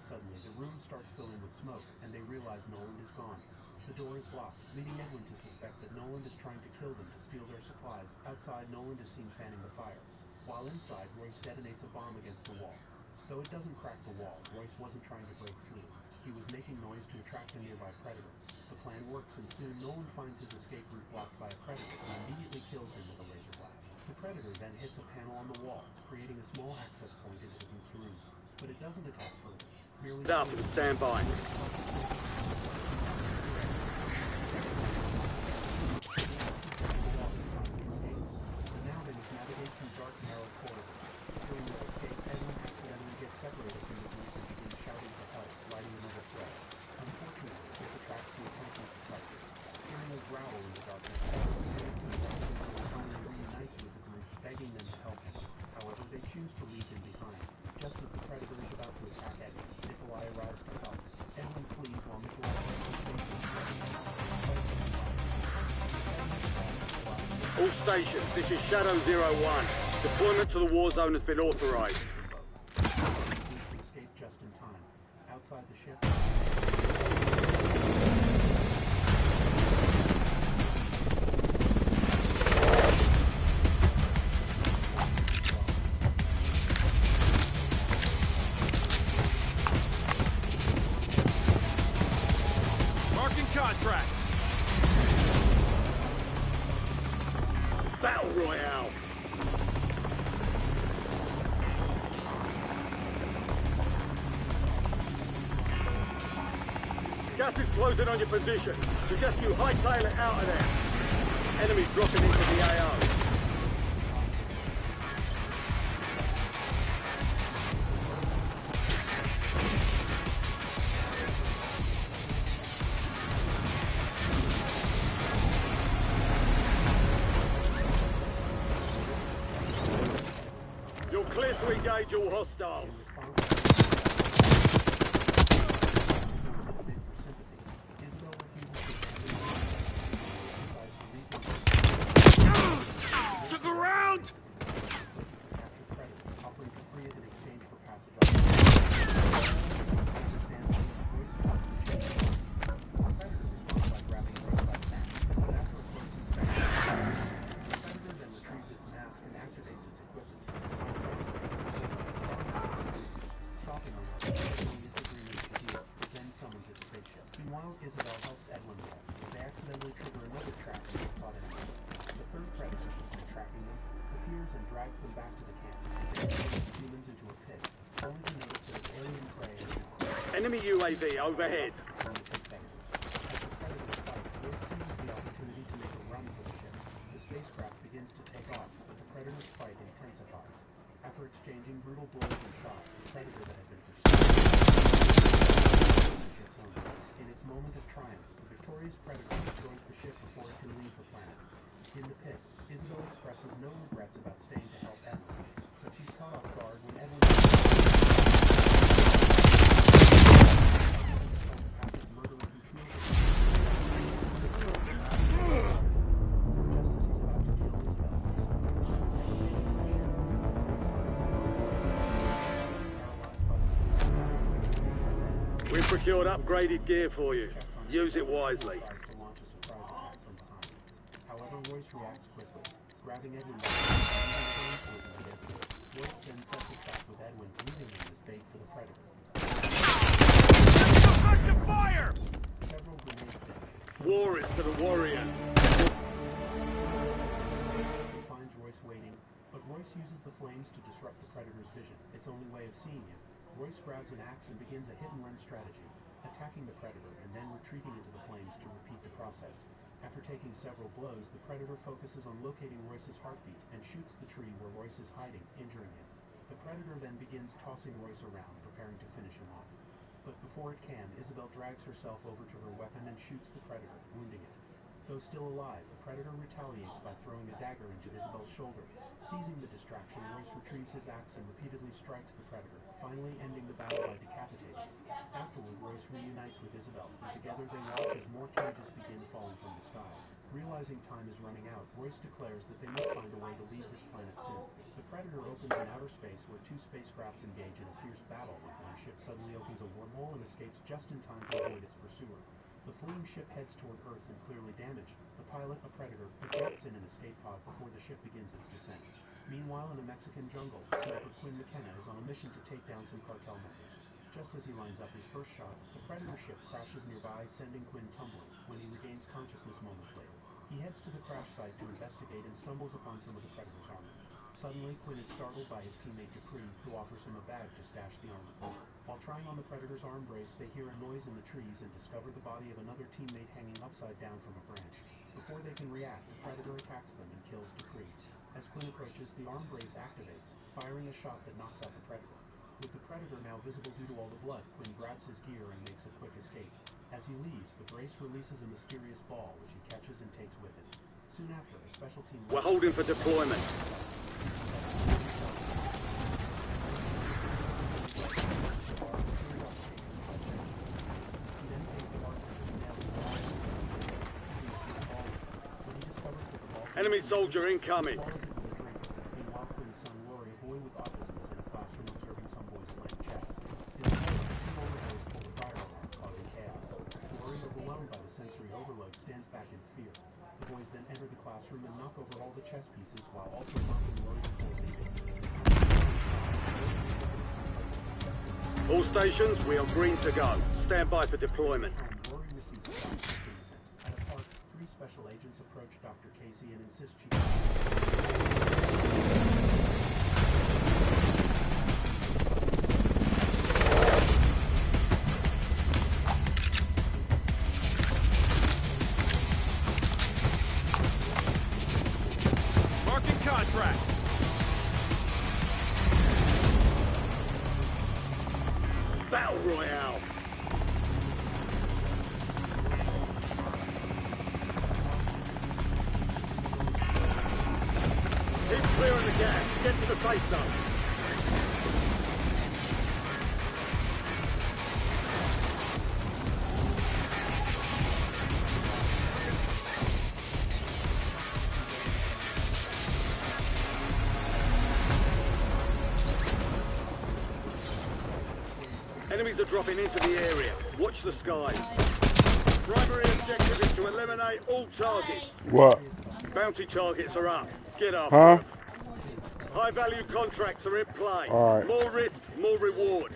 Suddenly, the room starts filling with smoke, and they realize Noland is gone. The door is blocked, leading Edwin to suspect that Noland is trying to kill them to steal their supplies. Outside, Noland is seen fanning the fire, while inside, Royce detonates a bomb against the wall. Though it doesn't crack the wall, Royce wasn't trying to break through. He was making noise to attract a nearby predator. The plan works, and soon Nolan finds his escape route blocked by a predator who immediately kills him with a laser blast. The predator then hits a panel on the wall, creating a small access point into the group's room. But it doesn't attack further. Merely up and stand by. But now they must navigate through dark, narrow corridors. During their escape, Edwin accidentally gets separated from the group and begins shouting for help, lighting another threat. Unfortunately, this attracts the attention of the predator. Hearing a growl in the darkness, Edwin reunites with the group, begging them to help him. All stations, this is Shadow 01. Deployment to the war zone has been authorized. Escape just in time. Outside the ship. Marking contract. Battle Royale. Gas is closing on your position. Suggest you hightail it out of there. Enemies dropping into the AO. You're clear to engage all hostiles. To the ground! Meanwhile, Isabel helps Edwin there. They accidentally trigger another trap and get caught in it. The third predator, tracking them, appears and drags them back to the camp. They throw the humans into a pit, only to notice that it's alien prey is now. Enemy UAV overhead. As the predators fight, Wood seizes the opportunity to make a run for the ship. The spacecraft begins to take off, but the predators' fight intensifies. After exchanging brutal blows and shots, the predator that had been in its moment of triumph, the victorious predator destroys the ship before it can leave the planet. In the pit, Isabel expresses no regrets about staying to help Edwin, but she's caught off guard when Edwin murderer who kills We've procured upgraded gear for you. Use it wisely. However, Royce reacts quickly, grabbing Edwin. Royce then sets a trap with Edwin, using him as bait for the predator. Effective fire! Several grenades hit. War is for the warriors. He finds Royce waiting, but Royce uses the flames to disrupt the predator's vision, its only way of seeing him. Royce grabs an axe and begins a hit-and-run strategy, attacking the predator and then retreating into the flames to repeat the process. After taking several blows, the predator focuses on locating Royce's heartbeat and shoots the tree where Royce is hiding, injuring him. The predator then begins tossing Royce around, preparing to finish him off. But before it can, Isabel drags herself over to her weapon and shoots the predator, wounding it. Though still alive, the predator retaliates by throwing a dagger into Isabel's shoulder. Seizing the distraction, Royce retrieves his axe and repeatedly strikes the predator, finally ending the battle by decapitating him. Afterward, Royce reunites with Isabel, and together they watch as more cages begin falling from the sky. Realizing time is running out, Royce declares that they must find a way to leave this planet soon. The predator opens in outer space where two spacecrafts engage in a fierce battle when one ship suddenly opens a wormhole and escapes just in time to avoid its pursuer. The fleeing ship heads toward Earth and clearly damaged. The pilot, a predator, ejects in an escape pod before the ship begins its descent. Meanwhile, in a Mexican jungle, sniper Quinn McKenna is on a mission to take down some cartel members. Just as he lines up his first shot, the predator ship crashes nearby, sending Quinn tumbling. When he regains consciousness moments later, he heads to the crash site to investigate and stumbles upon some of the predator's armor. Suddenly, Quinn is startled by his teammate Dupree, who offers him a bag to stash the armor. While trying on the predator's arm brace, they hear a noise in the trees and discover the body of another teammate hanging upside down from a branch. Before they can react, the predator attacks them and kills Dupree. As Quinn approaches, the arm brace activates, firing a shot that knocks out the predator. With the predator now visible due to all the blood, Quinn grabs his gear and makes a quick escape. As he leaves, the brace releases a mysterious ball, which he catches and takes with him. Soon after, a special team... We're holding for deployment. Enemy soldier incoming. Meanwhile, Quinn's son Rory, a boy with autism, is in a classroom observing some boys playing chess. In the hallway, two older boys pull the fire alarm, causing chaos. Rory, overwhelmed by the sensory overload, stands back in fear. The boys then enter the classroom and knock over all the chess pieces while also knocking Rory before leaving. All stations, we are green to go. Stand by for deployment. Rory receives shots of treatment. At a park, 3 special agents approach Dr. Casey and insist she... Marking contract. Battle Royale. Keep clearing the gas. Get to the safe zone. Enemies are dropping into the area. Watch the skies. Primary objective is to eliminate all targets. What? Bounty targets are up. Get up. Huh? High-value contracts are in play. All right. More risk, more reward.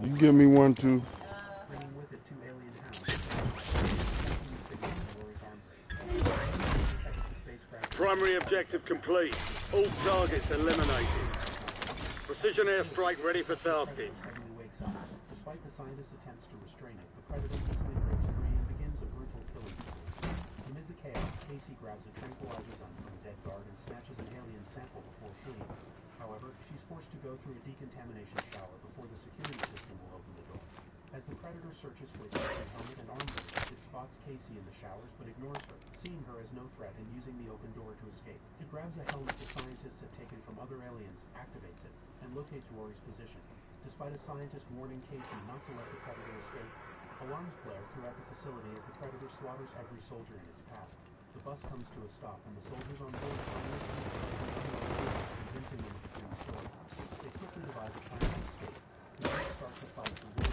You give me one too. Primary objective complete. All targets eliminated. Precision airstrike ready for tasking. Despite the scientist's attempts to restrain it, the predator easily breaks free and begins a brutal killing spree. Amid the chaos, Casey grabs a tranquilizer gun from a dead guard and snatches an alien sample before fleeing. However, she's forced to go through a decontamination shower before the security system will open the door. As the predator searches for a helmet and armor, it spots Casey in the showers but ignores her, seeing her as no threat and using the open door to escape. It grabs a helmet the scientists had taken from other aliens, activates it, and locates Rory's position. Despite a scientist warning Casey not to let the predator escape, alarms flare throughout the facility as the predator slaughters every soldier in its path. The bus comes to a stop and the soldiers on board finally convincing them of the true story. They quickly devise a plan to escape. The bus starts a fight for Rory.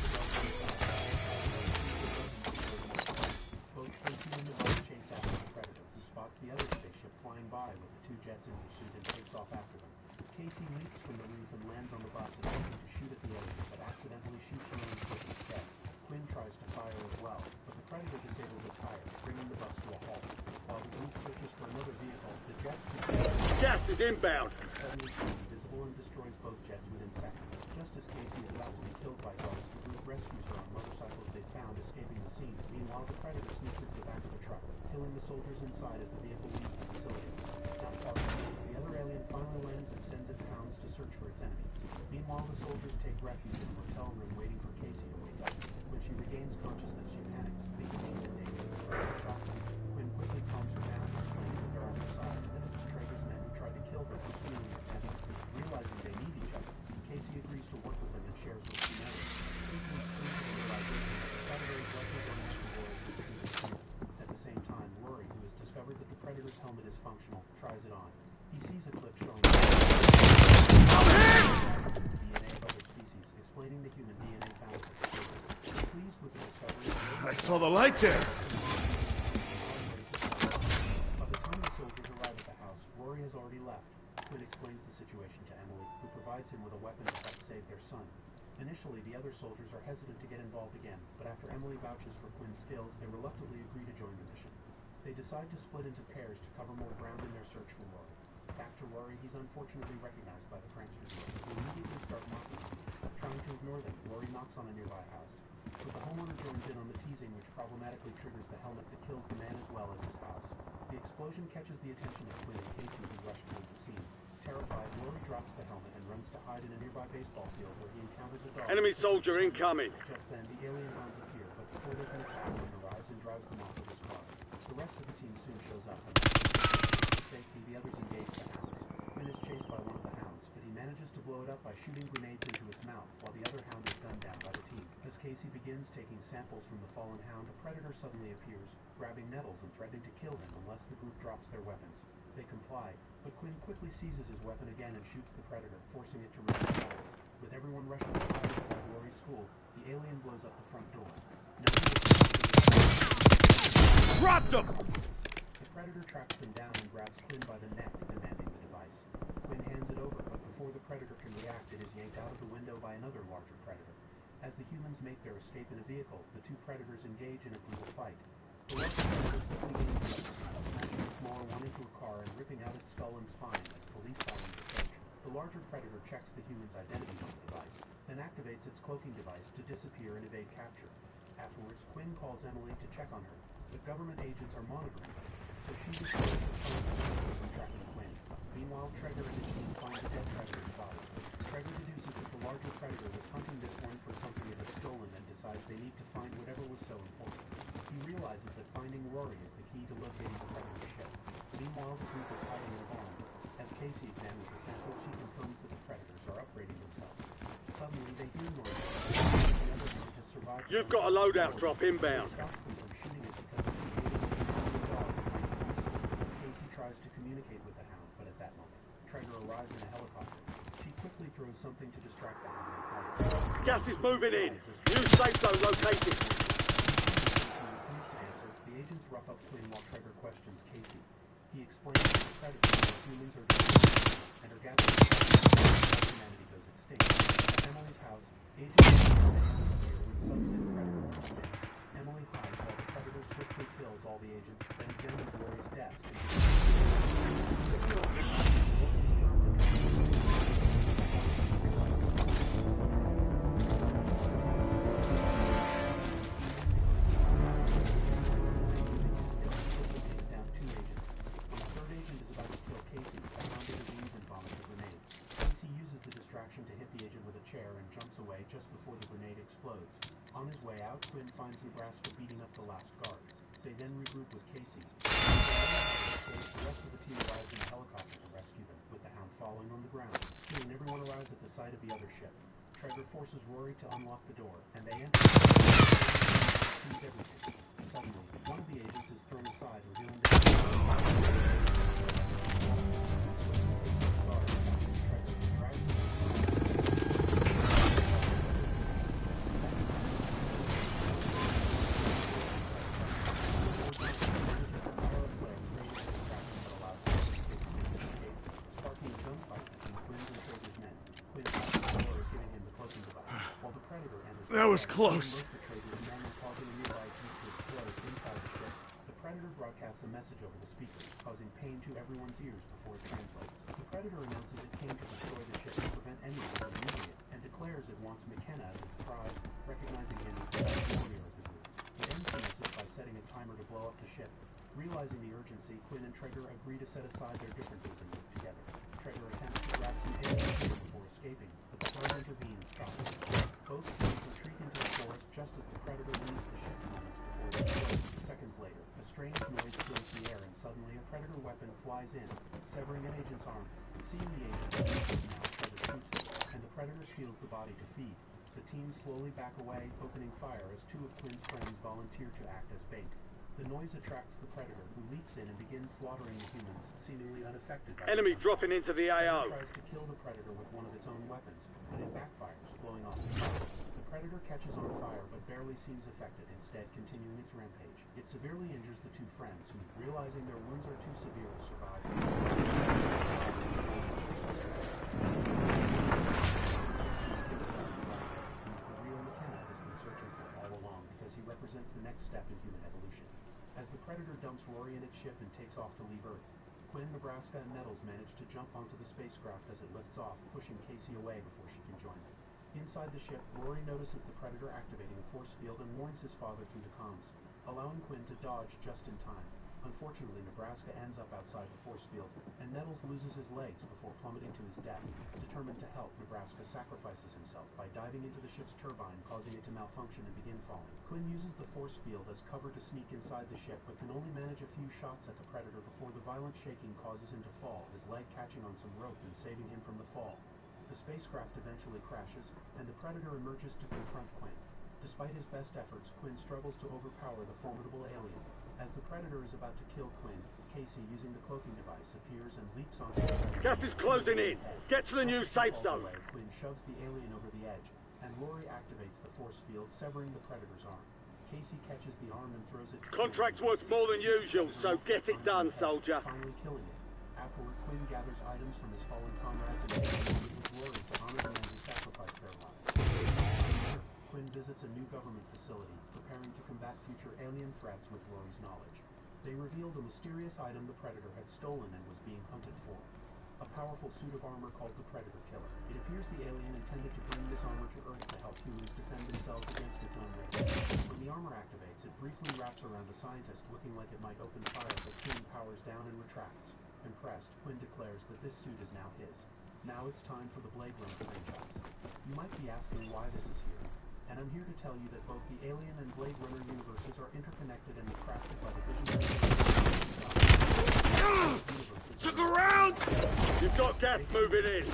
Both Casey and the bus chase after the predator, who spots the other spaceship flying by with the 2 jets in pursuit and takes off after them. Casey leaps from the roof and lands on the bus, attempting to shoot at the alien, but accidentally shoots her own foot instead. Quinn tries to fire as well, but the predator disables a tire, bringing the bus to a halt. While the group searches for another vehicle, the jets... Gas is inbound! ...suddenly become invisible and destroys both jets within seconds. Just as Casey is about to be killed by guards, the group rescues her on motorcycles they found escaping the scene. Meanwhile, the predator sneaks into the back of the truck, killing the soldiers inside as the vehicle leaves the facility. Not far from the other alien finally lands and sends its hounds to search for its enemy. Meanwhile, the soldiers take refuge in a hotel room waiting for Casey to wake up. When she regains consciousness, she panics, thinking she's in danger. Quinn quickly calms her down, explaining that they're on her side, and that it's Traeger's men who tried to kill her for stealing her family. Realizing they need each other, Casey agrees to work with them and shares what she knows. Casey is soon to the realization that the predator is likely going after Rory for the truth. At the same time, Rory, who has discovered that the predator's helmet is functional, tries it on. He sees a clip showing DNA of other species, explaining the human DNA found at the facility. Pleased with the discovery, I saw the light there. by the time the soldiers arrive at the house, Rory has already left. Quinn explains the situation to Emily, who provides him with a weapon to help save their son. Initially, the other soldiers are hesitant to get involved again, but after Emily vouches for Quinn's skills, they reluctantly agree to join the mission. They decide to split into pairs to cover more ground in their search for Rory. Back to Rory, he's unfortunately recognized by the pranksters, who immediately start mocking him. Trying to ignore them, Rory knocks on a nearby house. But the homeowner joins in on the teasing, which problematically triggers the helmet that kills the man as well as his house. The explosion catches the attention of Quinn and Casey, who rush towards the scene. Terrified, Rory drops the helmet and runs to hide in a nearby baseball field where he encounters a dog. Enemy soldier incoming! Just then, the alien hounds appear, but before they can attack, Quinn arrives and drives them off with his car. The rest of the team soon shows up, and for safety, the others engage the hounds. Quinn is chased by one of the hounds, but he manages manages to blow it up by shooting grenades into its mouth, while the other hound is gunned down by the team. As Casey begins taking samples from the fallen hound, a predator suddenly appears, grabbing Nettles and threatening to kill him unless the group drops their weapons. They comply, but Quinn quickly seizes his weapon again and shoots the predator, forcing it to release Nettles. With everyone rushing to hide inside Lori's school, the alien blows up the front door. Dropped him! The predator tracks them down and grabs Quinn by the neck, demanding the device. Quinn hands it over, but before the predator can react, it is yanked out of the window by another larger predator. As the humans make their escape in a vehicle, the two predators engage in a brutal fight. The larger predator quickly gains self-defense, smashing the smaller one into a car and ripping out its skull and spine as police sirens approach. The larger predator checks the human's identities on the device, then activates its cloaking device to disappear and evade capture. Afterwards, Quinn calls Emily to check on her, but government agents are monitoring her, so she destroys the phone from tracking Quinn. Meanwhile, Traeger and his team find the dead predator's body. Traeger deduces that the larger predator was hunting this one for something it had stolen and decides they need to find whatever was so important. He realizes that finding Rory is the key to locating the predator's ship. Meanwhile, the group is hiding in a barn. As Casey examines the sample, she confirms that the predators are upgrading themselves. Suddenly, they hear noises. The other one has survived. You've got a loadout drop inbound. Casey tries to communicate with the hound, but at that moment, Traeger arrives in a helicopter. She quickly throws something to distract them from their fight. Gas is moving in. New safe zone located. The agents rough up Quinn while Traeger questions Casey. He explains that the predators are humans are dead, and are gathering humanity goes extinct. At Emily's house, agents appear when suddenly the predator comes in. Emily hides while the predator swiftly kills all the agents, then examines Lori's desk. Just before the grenade explodes. On his way out, Quinn finds Nebraska beating up the last guard. They then regroup with Casey. The rest of the team arrives in a helicopter to rescue them, with the hound falling on the ground. Soon, everyone arrives at the site of the other ship. Traeger forces Rory to unlock the door, and they enter. Sees everything. Suddenly, one of the agents is thrown aside, revealing the That was close. The predator broadcasts a message over the speaker, causing pain to everyone's ears before it translates. The predator announces it came to destroy the ship and prevent anyone from using it, and declares it wants McKenna as its prize, recognizing him as the best warrior of the group. It ends the message by setting a timer to blow up the ship. Realizing the urgency, Quinn and Traeger agree to set aside their differences and work together. Traeger attempts to grab some alien before escaping, but the bird intervenes, stopping him. Both teams retreat into the forest just as the predator leaves the ship moments before they explode. Seconds later, a strange noise fills the air and suddenly a predator weapon flies in, severing an agent's arm. Seeing the agent, now Traeger shoots him, and the predator steals the body to feed. The team slowly back away, opening fire as two of Quinn's friends volunteer to act as bait. The noise attracts the predator, who leaps in and begins slaughtering the humans, seemingly unaffected by enemy dropping into the AO. Tries to kill the predator with one of its own weapons, but it backfires, blowing off the fire. The predator catches on fire, but barely seems affected, instead continuing its rampage. It severely injures the two friends, who, realizing their wounds are too severe to survive, represents the next step in human evolution. As the predator dumps Rory in its ship and takes off to leave Earth, Quinn, Nebraska, and Nettles manage to jump onto the spacecraft as it lifts off, pushing Casey away before she can join them. Inside the ship, Rory notices the predator activating a force field and warns his father through the comms, allowing Quinn to dodge just in time. Unfortunately, Nebraska ends up outside the force field, and Nettles loses his legs before plummeting to his death. Determined to help, Nebraska sacrifices himself by diving into the ship's turbine, causing it to malfunction and begin falling. Quinn uses the force field as cover to sneak inside the ship, but can only manage a few shots at the predator before the violent shaking causes him to fall, his leg catching on some rope and saving him from the fall. The spacecraft eventually crashes, and the Predator emerges to confront Quinn. Despite his best efforts, Quinn struggles to overpower the formidable alien. As the Predator is about to kill Quinn, Casey, using the cloaking device, appears and leaps onto the Predator. Gas is closing in! Get to the new safe zone! Quinn shoves the alien over the edge, and Rory activates the force field, severing the Predator's arm. Casey catches the arm and throws it to Contract's worth more than usual, so get it done, soldier. Finally killing it. Afterward, Quinn gathers items from his fallen comrades and takes them with Rory to honor the men who sacrificed their lives. Quinn visits a new government facility, preparing to combat future alien threats with Rory's knowledge. They reveal the mysterious item the Predator had stolen and was being hunted for. A powerful suit of armor called the Predator Killer. It appears the alien intended to bring this armor to Earth to help humans defend themselves against its own race. When the armor activates, it briefly wraps around a scientist looking like it might open fire, but soon powers down and retracts. Impressed, Quinn declares that this suit is now his. Now it's time for the Blade Runner franchise. You might be asking why this is here, and I'm here to tell you that both the Alien and Blade Runner universes are interconnected and were crafted by the visionaries. Took around! You've got gas moving in!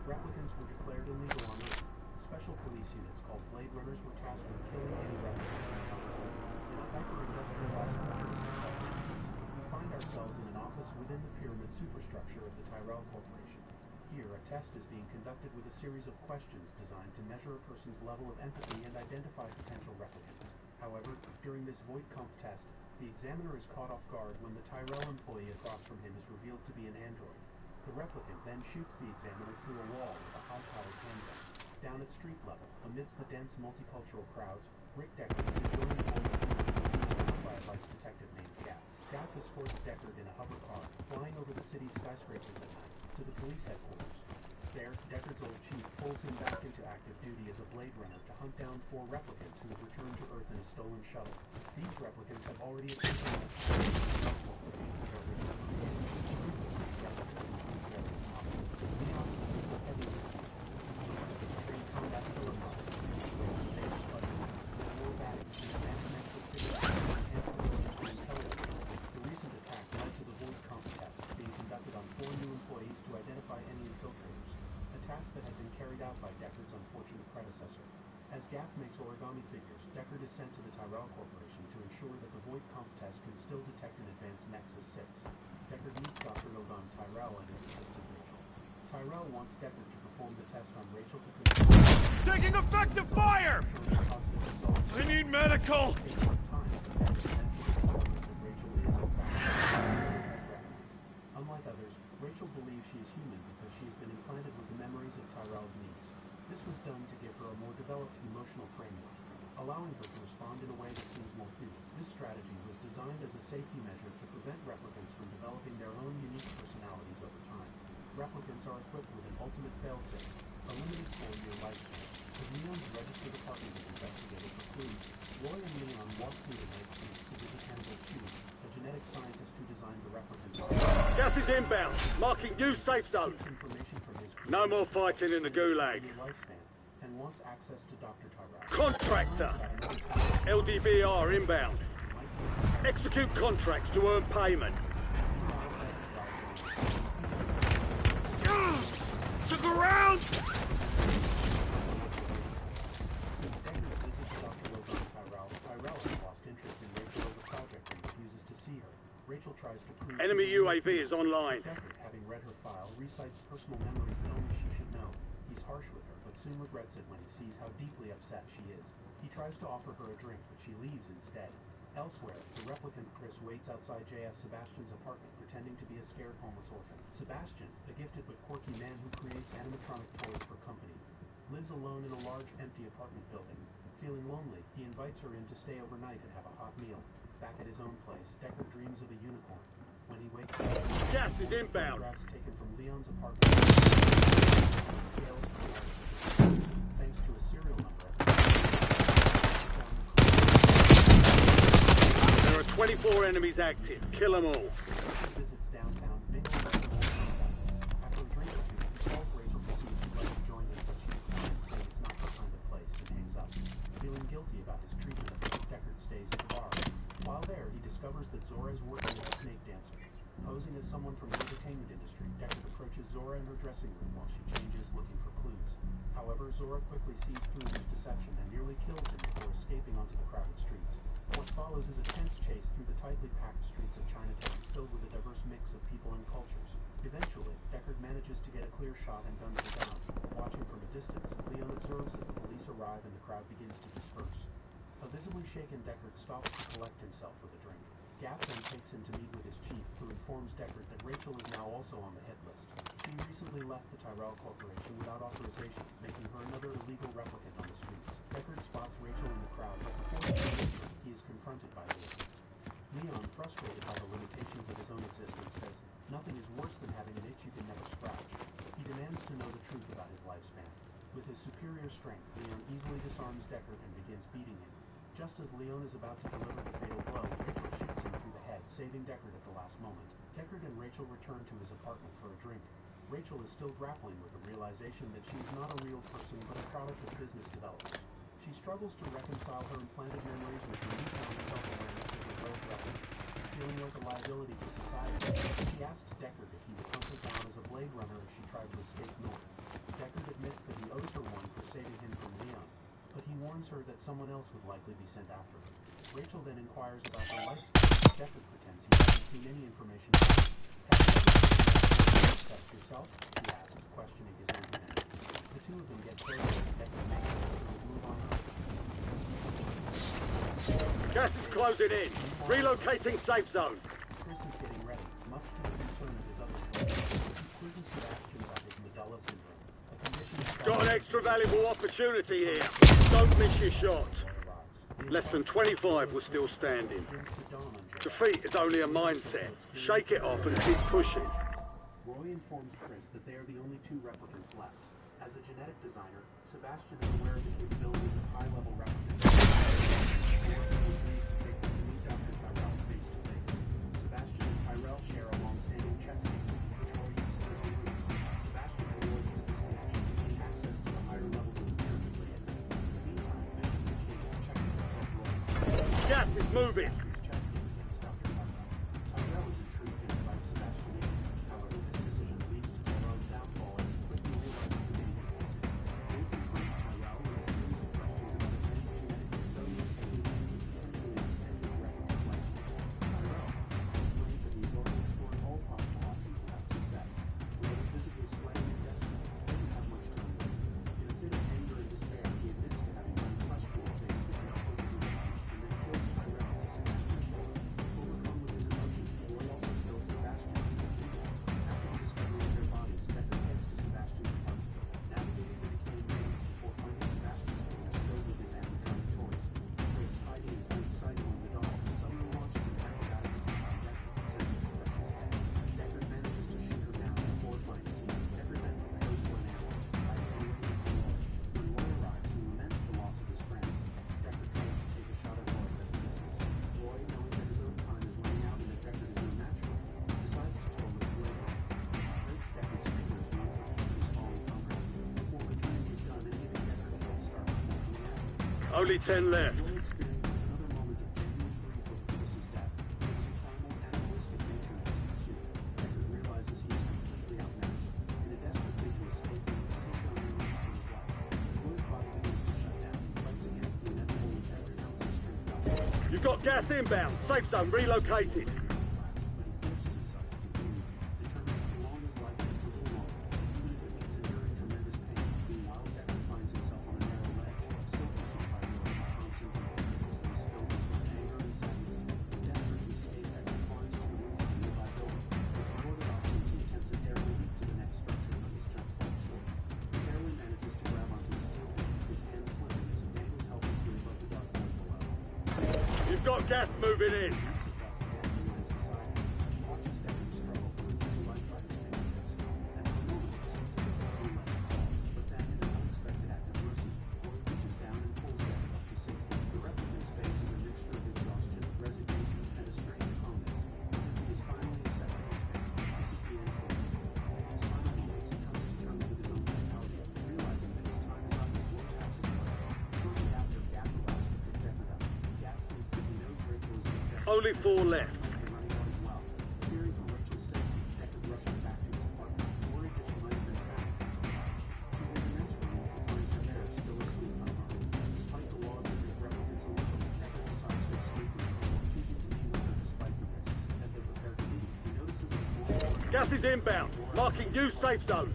Replicants were declared illegal on Earth. Special police units called Blade Runners were tasked with killing any replicants encountered. In a hyper-industrialized future, we find ourselves in an office within the pyramid superstructure of the Tyrell Corporation. Here, a test is being conducted with a series of questions designed to measure a person's level of empathy and identify potential replicants. However, during this void comp test, the examiner is caught off guard when the Tyrell employee across from him is revealed to be an android. The replicant then shoots the examiner through a wall with a high-powered handgun. Down at street level, amidst the dense multicultural crowds, Rick Deckard is enjoying the moment by a vice detective named Gaff. Gaff escorts Deckard in a hover car, flying over the city's skyscrapers at night, to the police headquarters. There, Deckard's old chief pulls him back into active duty as a Blade Runner to hunt down 4 replicants who have returned to Earth in a stolen shuttle. These replicants have already achieved Gaff makes origami figures. Deckard is sent to the Tyrell Corporation to ensure that the void comp test can still detect and advance Nexus 6. Deckard meets Dr. Logan Tyrell and his assistant Rachel. Tyrell wants Deckard to perform the test on Rachel to confirm. Taking effective fire! I need medical! Unlike others, Rachel believes she is human because she has been implanted with the memories of Tyrell's niece. This was done to give her a more developed emotional framework, allowing her to respond in a way that seems more human. This strategy was designed as a safety measure to prevent replicants from developing their own unique personalities over time. Replicants are equipped with an ultimate failsafe, a limited 4-year lifespan. As Leon's registered department is investigated for clues, Roy and Leon walk through the night streets to visit Hannibal Q, a genetic scientist who designed the replicant. Gas is inbound, marking new safe zone. No more fighting in the gulag. And wants access to Dr. Tyrell. Contractor! LDBR inbound. Execute contracts to earn payment. Took around! Rachel tries to prove enemy UAV is online. Deckard, having read her file, recites personal memories that only she should know. He's harsh with her, but soon regrets it when he sees how deeply upset she is. He tries to offer her a drink, but she leaves instead. Elsewhere, the replicant Chris waits outside JF Sebastian's apartment, pretending to be a scared homeless orphan. Sebastian, a gifted but quirky man who creates animatronic toys for company, lives alone in a large, empty apartment building. Feeling lonely, he invites her in to stay overnight and have a hot meal. Back at his own place, Deckard dreams of a unicorn. When he wakes up, gas is inbound. Photographs taken from Leon's apartment. Thanks to a serial number. There are 24 enemies active. Kill them all. Visits downtown After a drink guilty about his treatment of Deckard stays at the bar. While there, he discovers that Zora is working as a snake dancer. Posing as someone from the entertainment industry, Deckard approaches Zora in her dressing room while she changes, looking for clues. However, Zora quickly sees through his deception and nearly kills him before escaping onto the crowded streets. What follows is a tense chase through the tightly packed streets of Chinatown, filled with a diverse mix of people and cultures. Eventually, Deckard manages to get a clear shot and guns are down. Watching from a distance, Leon observes as the police arrive and the crowd begins to disperse. A visibly shaken Deckard stops to collect himself with a drink. Gaff then takes him to meet with his chief, who informs Deckard that Rachel is now also on the hit list. She recently left the Tyrell Corporation without authorization, making her another illegal replicant on the streets. Deckard spots Rachel in the crowd, but before he can reach her, he is confronted by Leon. Leon, frustrated by the limitations of his own existence, says, "Nothing is worse than having an itch you can never scratch." He demands to know the truth about his lifespan. With his superior strength, Leon easily disarms Deckard and begins beating him. Just as Leon is about to deliver the fatal blow, Rachel shoots him through the head, saving Deckard at the last moment. Deckard and Rachel return to his apartment for a drink. Rachel is still grappling with the realization that she is not a real person but a product of business development. She struggles to reconcile her implanted memories with her newfound self-awareness of her growth record. Feeling like a liability to society, she asks Deckard if he would hunt her down as a Blade Runner as she tried to escape north. Deckard admits that he owes her one for saving him from Leon, but he warns her that someone else would likely be sent after her. Rachel then inquires about her life. Deckard pretends he hasn't seen any information about her. Have you ever test yourself? He asks, questioning his own humanity. The two of them get closer and Deckard makes a move on her. Gas is closing in. Relocating safe zone. Chris is getting ready, much to the concern of his other players. He quizzes Sebastian about his medulla syndrome, a condition... Got an extra valuable opportunity here. Don't miss your shot. Less than 25 were still standing. Defeat is only a mindset. Shake it off and keep pushing. Roy informs Chris that they are the only two replicants left. As a genetic designer, Sebastian is aware of the capabilities of high-level replicants. Sebastian and Tyrell share a long-standing chess game, which Roy uses as a route. Sebastian and Roy use this connection to gain access to the higher levels of the pyramid layer. In the meantime, Bishop and King check in with Roy. Gas is moving. Tyrell is intrigued and invites Sebastian in. However, this decision leads to Tyrell's downfall as he quickly realizes the danger facing. Both confronts Tyrell with a series of questions about advanced genetic custodians and his potentially extended replicant lifespan. Tyrell explains that he has already explored all possible options without success. Roy, physically sweating and desperate, doesn't have much time left. In a fit of anger and despair, he admits to having done questionable things with narcotic injections and then kills Tyrell to Sebastian's horror. Overcome with his emotions, Roy also kills Sebastian and Duty. After the discovery of their bodies, Deckard heads to Sebastian's apartment, navigating the decaying remains before finding Sebastian's fingers filled with his animatronic toys. Chris, hiding in plain sight among the dolls, suddenly launches an acrobatic attack on Deckard, attempting to crush his head. Deckard manages to shoot her down in a horrifying scene. Deckard then prepares for an ambush, hiding away from Roy. When Roy arrives, he laments the loss of his friend. Deckard tries to take a shot at Roy, but misses. Roy, knowing that his own time is running out and that Deckard is no match for him, decides to tow his blade runner. He breaks Deckard's fingers one for each of his falling comrades, before returning his gun and giving Deckard a head start before coming after him. Only 10 left. Roy experiences another moment of genuine grief over Chris's death. There is a primal, animalistic nature in his pursuit. Deckard realizes he is completely outmatched. In a desperate bid to escape, he uses his gun and leaves for his life. Roy's body begins to shut down. He fights against the inevitable with every ounce of strength left. You've got gas inbound. Safe zone relocated. You've got gas moving in. Only 4 left. Fearing for Rachel's safety, Deckard rushes back to his apartment, worried that she might have been found. He was immense relief to find her there, still asleep unharmed. Despite the laws of his replicants illegal, Deckard decides to escape with her, choosing to be with her despite the risks. As they prepare to leave, he notices a small... Gas is inbound. Marking new safe zone.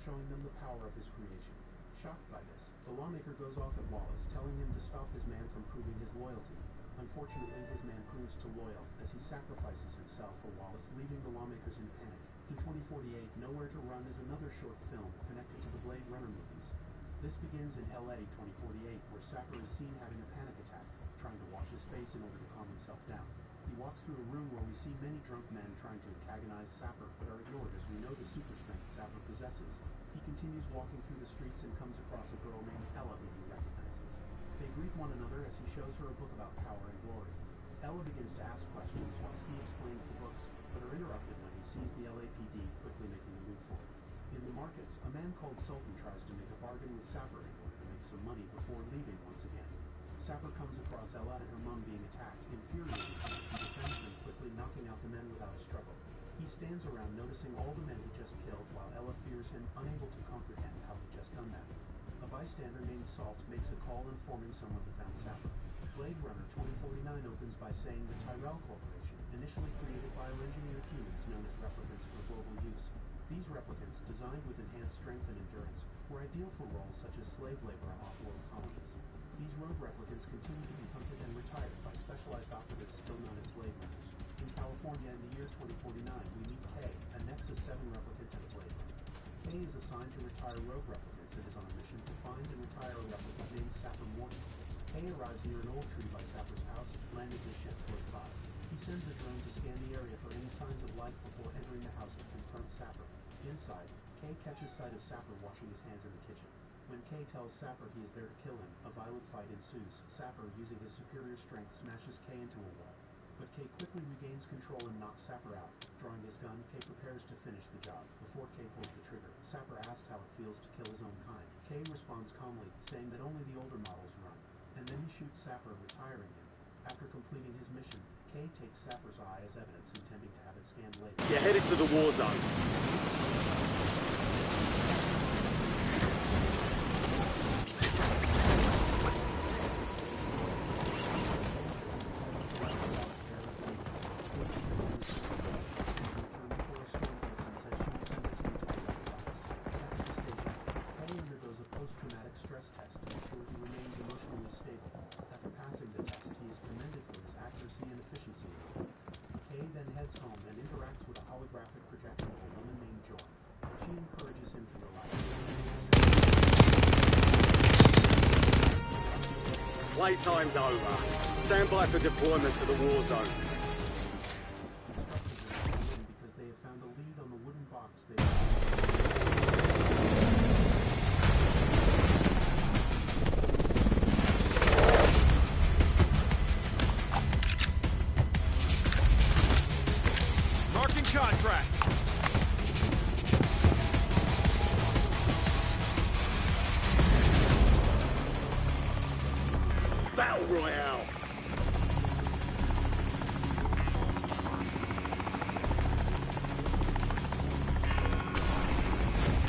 showing them the power of his creation. Shocked by this, the lawmaker goes off at Wallace, telling him to stop his man from proving his loyalty. Unfortunately, his man proves too loyal, as he sacrifices himself for Wallace, leaving the lawmakers in panic. In 2048, Nowhere to Run is another short film connected to the Blade Runner movies. This begins in LA 2048, where Sapper is seen having a panic attack, trying to wash his face in order to calm himself down. He walks through a room where we see many drunk men trying to antagonize Sapper, but are ignored as we know the super strength Sapper possesses. He continues walking through the streets and comes across a girl named Ella who he recognizes. They greet one another as he shows her a book about power and glory. Ella begins to ask questions whilst he explains the books, but are interrupted when he sees the LAPD quickly making a move for it. In the markets, a man called Sultan tries to make a bargain with Sapper in order to make some money before leaving once again. Sapper comes across Ella and her mum being attacked, infuriated by it, he defends them, quickly knocking out the men without a struggle. He stands around noticing all the men he just killed, while Ella fears him, unable to comprehend how he just done that. A bystander named Salt makes a call informing someone who found Sapper. Blade Runner 2049 opens by saying the Tyrell Corporation, initially created bioengineered humans known as replicants for global use. These replicants, designed with enhanced strength and endurance, were ideal for roles such as slave labor on off-world colonies. These rogue replicants continue to be hunted and retired by specialized operatives still known as Blade Runners. In California in the year 2049, we meet Kay, a Nexus 7 replicant and a Blade Runner. Kay is assigned to retire rogue replicants and is on a mission to find and retire a replicant named Sapper Morton. Kay arrives near an old tree by Sapper's house, landing his ship close by. He sends a drone to scan the area for any signs of life before entering the house to confront Sapper. Inside, Kay catches sight of Sapper washing his hands in the kitchen. When Kay tells Sapper he is there to kill him, a violent fight ensues. Sapper, using his superior strength, smashes Kay into a wall. But Kay quickly regains control and knocks Sapper out. Drawing his gun, Kay prepares to finish the job. Before Kay pulls the trigger, Sapper asks how it feels to kill his own kind. Kay responds calmly, saying that only the older models run. And then he shoots Sapper, retiring him. After completing his mission, Kay takes Sapper's eye as evidence, intending to have it scanned later. You're headed to the war zone. Playtime's over. Stand by for deployment to the war zone. Because they have found a lead on the wooden box they Marking contract. Battle Royale!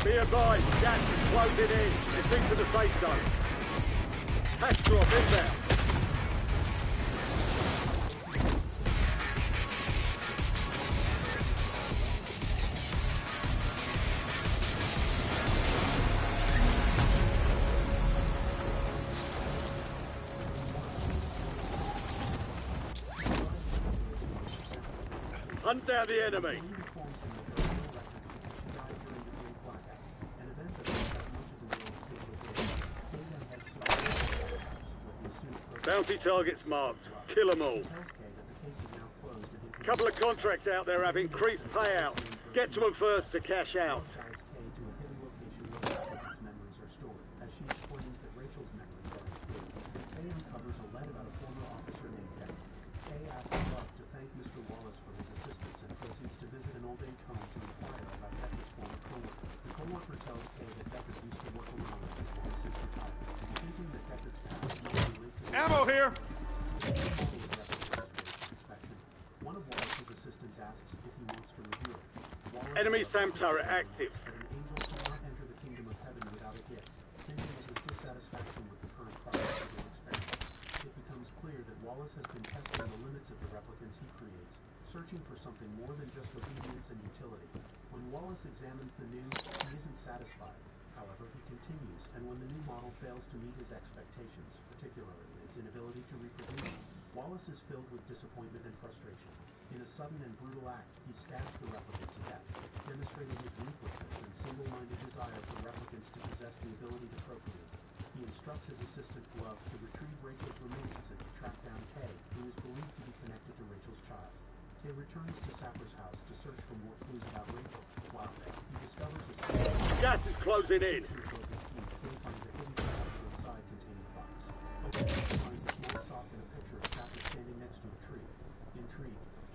Be advised, gas is closing in. It's into the safe zone. Hatch drop inbound. Hunt down the enemy. Bounty targets marked. Kill them all. Couple of contracts out there have increased payouts. Get to them first to cash out. Ammo here! Enemy SAM turret active. It becomes clear that Wallace has been testing the limits of the replicants he creates, searching for something more than just obedience and utility. When Wallace examines the news, he isn't satisfied. However, he continues, and when the new model fails to meet his expectations, particularly its inability to reproduce, Wallace is filled with disappointment and frustration. In a sudden and brutal act, he stabs the replicant to death, demonstrating his ruthlessness and single-minded desire for replicants to possess the ability to procreate. He instructs his assistant Glove to retrieve Rachel's remains and to track down Kay, who is believed to be connected to Rachel's child. Kay returns to Sapper's house to search for more clues about Rachel. While there, he discovers a gas is closing in.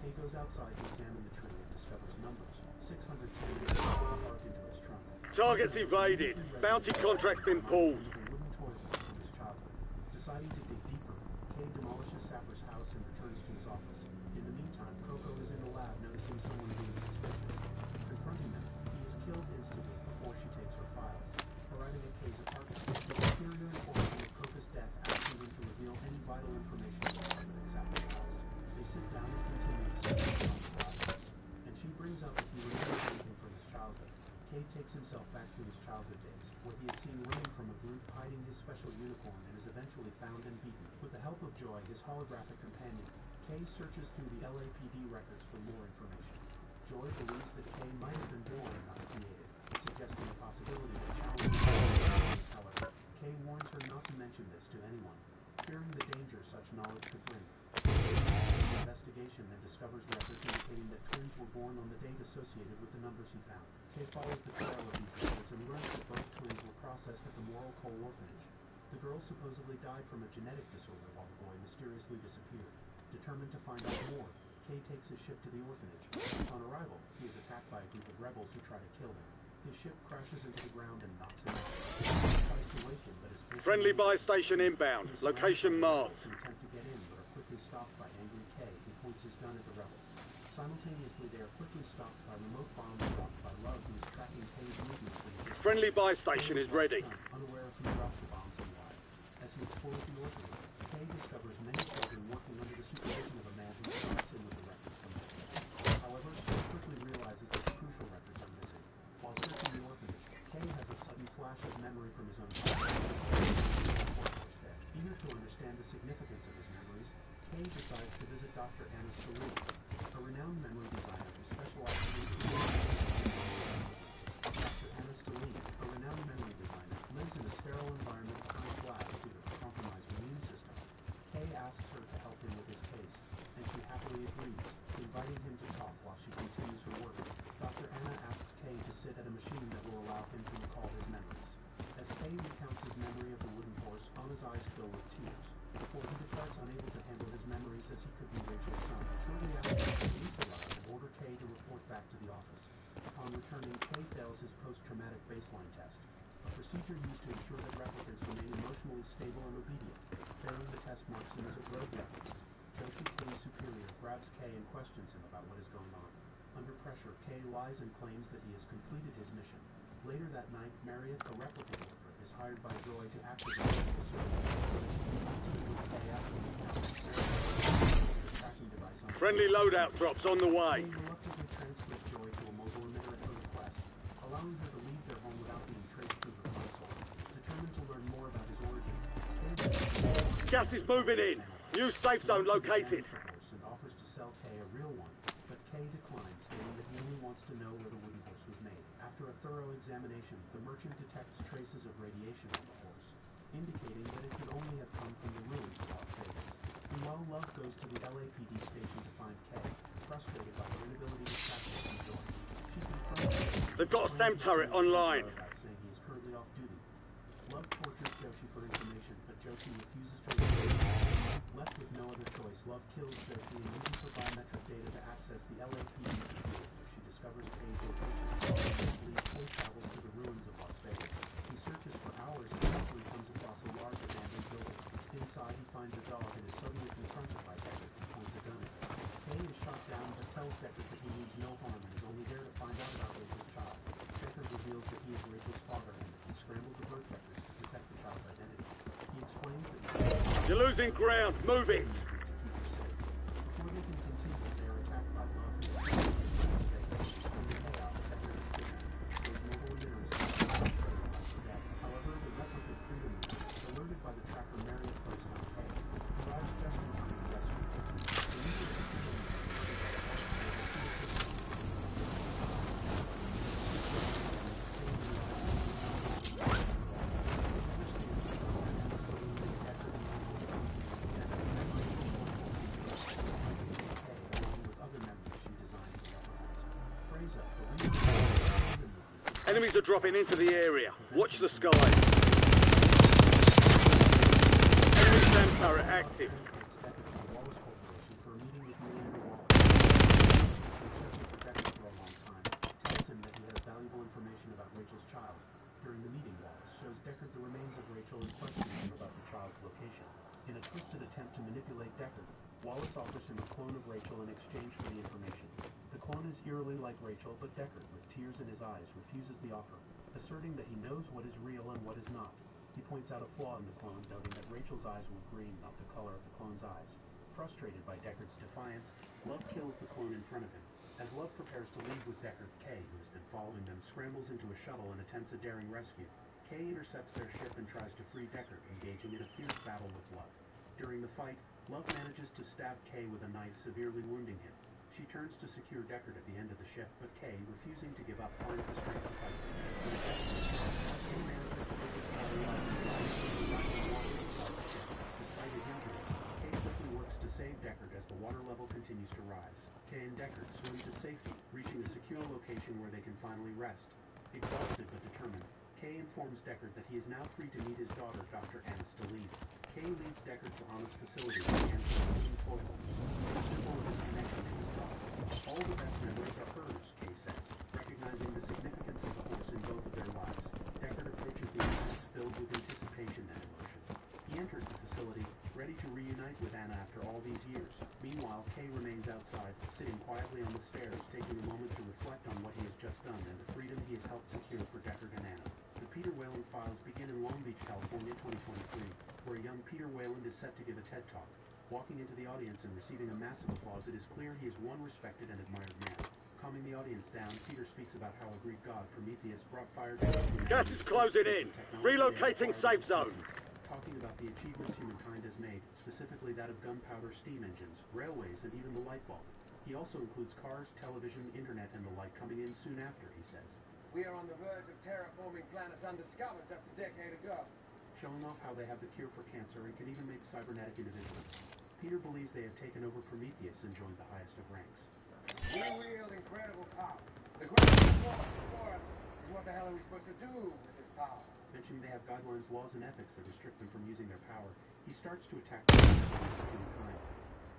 Kay goes outside to examine the tree and discovers numbers. 670 carved into his trunk. Targets evaded. Bounty contract's been pulled. Deciding to dig deeper, Kay demolishes Sapper's house and returns to his office. In the meantime, Coco is in the lab noticing someone being suspicious. Confronting them, he is killed instantly before she takes her files. Arriving at Kay's apartment, the superior informant of Coco's death asks him to reveal any vital information regarding Sapper's house. They sit down and continue discussing the process, and she brings up if he remembers anything from his childhood. Kay takes himself back to his childhood days, where he had seen running from a group hiding his special unicorn and is eventually found and beaten. With the help of Joy, his holographic companion, Kay searches through the LAPD records for more information. Joy believes that Kay might have been born, not created, suggesting the possibility that challenges. However, Kay warns her not to mention this to anyone, fearing the danger such knowledge could bring. Investigation and discovers records indicating that twins were born on the date associated with the numbers he found. Kay follows the trail of these records and learns that both twins were processed at the Moral Coal Orphanage. The girl supposedly died from a genetic disorder while the boy mysteriously disappeared. Determined to find out more, Kay takes his ship to the orphanage. On arrival, he is attacked by a group of rebels who try to kill him. His ship crashes into the ground and knocks him out. He tries to wake him, but is Friendly buy station inbound. Location marked. Attempt to get in, but are quickly stopped by angry Kay, who points his gun at the rebels. Simultaneously, they are quickly stopped by remote bombs dropped by Love, who is tracking Kay's movements. Friendly buy station is ready. Unaware of who dropped the bombs and why. As he explores the orphanage, Kay discovers many children working under the supervision of a man who starts in with the records from the orphanage. However, he quickly realizes that the crucial records are missing. While searching the orphanage, Kay has a sudden flash of memory from his own childhood. Eager to understand the significance of his memories, Kay decides to visit Dr. Anna Stalin, a renowned memory designer who specializes in Dr. Anna Stalin, a renowned memory designer, lives in a sterile environment behind glass due to a compromised immune system. Kay asks her to help him with his case, and she happily agrees, inviting him to talk while she continues her work. Dr. Anna asks Kay to sit at a machine that will allow him to recall his memories. As Kay recounts his memory of the wooden horse, Anna's eyes fill with tears, before he departs unable to handle his memories as he could be Rachel's son. Shortly after, the police arrive and order Kay to report back to the office. Upon returning, Kay fails his post-traumatic baseline test, a procedure used to ensure that replicants remain emotionally stable and obedient. Failing the test marks him as a rogue replicant. Joshi, Kay's superior, grabs Kay and questions him about what is going on. Under pressure, Kay lies and claims that he has completed his mission. Later that night, Marriott, a replicant worker, is hired by Joy to activate the service. Friendly loadout drops on the way. Kay reluctantly transfers Joy to a mobile emitter at her request, allowing her to leave their home without being traced through her console. Determined to learn more about his origin, Kay gas is moving in. New safe zone located. and offers to sell Kay a real one, but Kay declines, stating that he only wants to know where the wooden horse was made. After a thorough examination, the merchant detects traces of radiation on the horse. indicating that it could only have come from the ruins of Las Vegas. Meanwhile, Love goes to the LAPD station to find Kay, frustrated by her inability to track him to the door. She confirms They've got a SAM turret online. saying he is currently off duty. Love tortures Joshi for information, but Joshi refuses to listen. Left with no other choice, Love kills Joshi and uses her biometric data to access the LAPD computer, where she discovers Kay's location. Kay travels to the ruins of Las Vegas. He searches for hours and eventually comes across a large abandoned building. Inside, he finds a dog and is suddenly confronted by Deckard, who points a gun at him. Kay is shot down but tells Deckard that he means no harm and is only there to find out about Rachel's child. Deckard reveals that he is Rachel's father and that he scrambled the birth records to protect the child's identity. He explains that you're losing ground. Move it. Before they can continue, they are attacked by Love. However, the replicant Freedom Movement, alerted by the tracker Marriott placed on Kay, arrives just in time to rescue her. Enemies are dropping into the area. Watch the sky. Enemy SAM turret active. Tells him that he has valuable information about Rachel's child. During the meeting, Wallace shows Deckard the remains of Rachel and questions him about the child's location. In a twisted attempt to manipulate Deckard, Wallace offers him a clone of Rachel in exchange for the information. The clone is eerily like Rachel, but Deckard, with tears in his eyes, refuses the offer, asserting that he knows what is real and what is not. He points out a flaw in the clone, noting that Rachel's eyes were green, not the color of the clone's eyes. Frustrated by Deckard's defiance, Love kills the clone in front of him. As Love prepares to leave with Deckard, Kay, who has been following them, scrambles into a shuttle and attempts a daring rescue. Kay intercepts their ship and tries to free Deckard, engaging in a fierce battle with Love. During the fight, Love manages to stab Kay with a knife, severely wounding him. She turns to secure Deckard at the end of the ship, but Kay, refusing to give up, finds the strength to fight. Kay manages to despite his injury, Kay quickly works to save Deckard as the water level continues to rise. Kay and Deckard swim to safety, reaching a secure location where they can finally rest. Exhausted but determined, Kay informs Deckard that he is now free to meet his daughter, Dr. Anna Stalin. Kay leads Deckard to Anna's facility and answers his toilets. Simple of his connection to his daughter. All the best memories are hers, Kay says, recognizing the significance of the horse in both of their lives. Deckard approaches the entrance filled with anticipation and emotion. He enters the facility, ready to reunite with Anna after all these years. Meanwhile, Kay remains outside, sitting quietly on the stairs, taking a moment to reflect on what he has just done and the freedom he has helped secure for Deckard and Anna. The Peter Whalen Files begin in Long Beach, California, 2023, where a young Peter Whalen is set to give a TED Talk. Walking into the audience and receiving a massive applause, it is clear he is one respected and admired man. Calming the audience down, Peter speaks about how a Greek god, Prometheus, brought fire to gas is closing in. Relocating safe zone. Talking about the achievements humankind has made, specifically that of gunpowder steam engines, railways, and even the light bulb. He also includes cars, television, internet, and the like coming in soon after, he says. We are on the verge of terraforming planets undiscovered just a decade ago. Showing off how they have the cure for cancer and can even make cybernetic individuals. Peter believes they have taken over Prometheus and joined the highest of ranks. We wield incredible power. The greatest force before us is what the hell are we supposed to do with this power? Mentioning they have guidelines, laws, and ethics that restrict them from using their power, he starts to attack the humankind.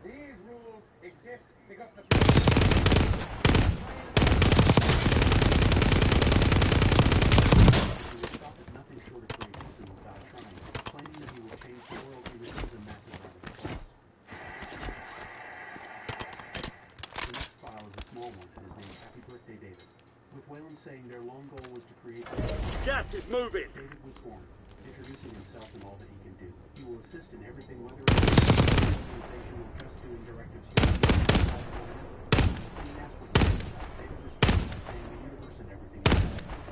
These rules exist because the He will stop at nothing short of courageous and will die trying, claiming that he will change the world he receives a massive ramifications. The next file is a small one and is named Happy Birthday David, with Whalen saying their long goal was to create gas is moving! David was born, introducing himself and all that he can do. He will assist in everything, whether it's organization or just doing directives. Being asked what he thinks, David responds by saying the universe and everything is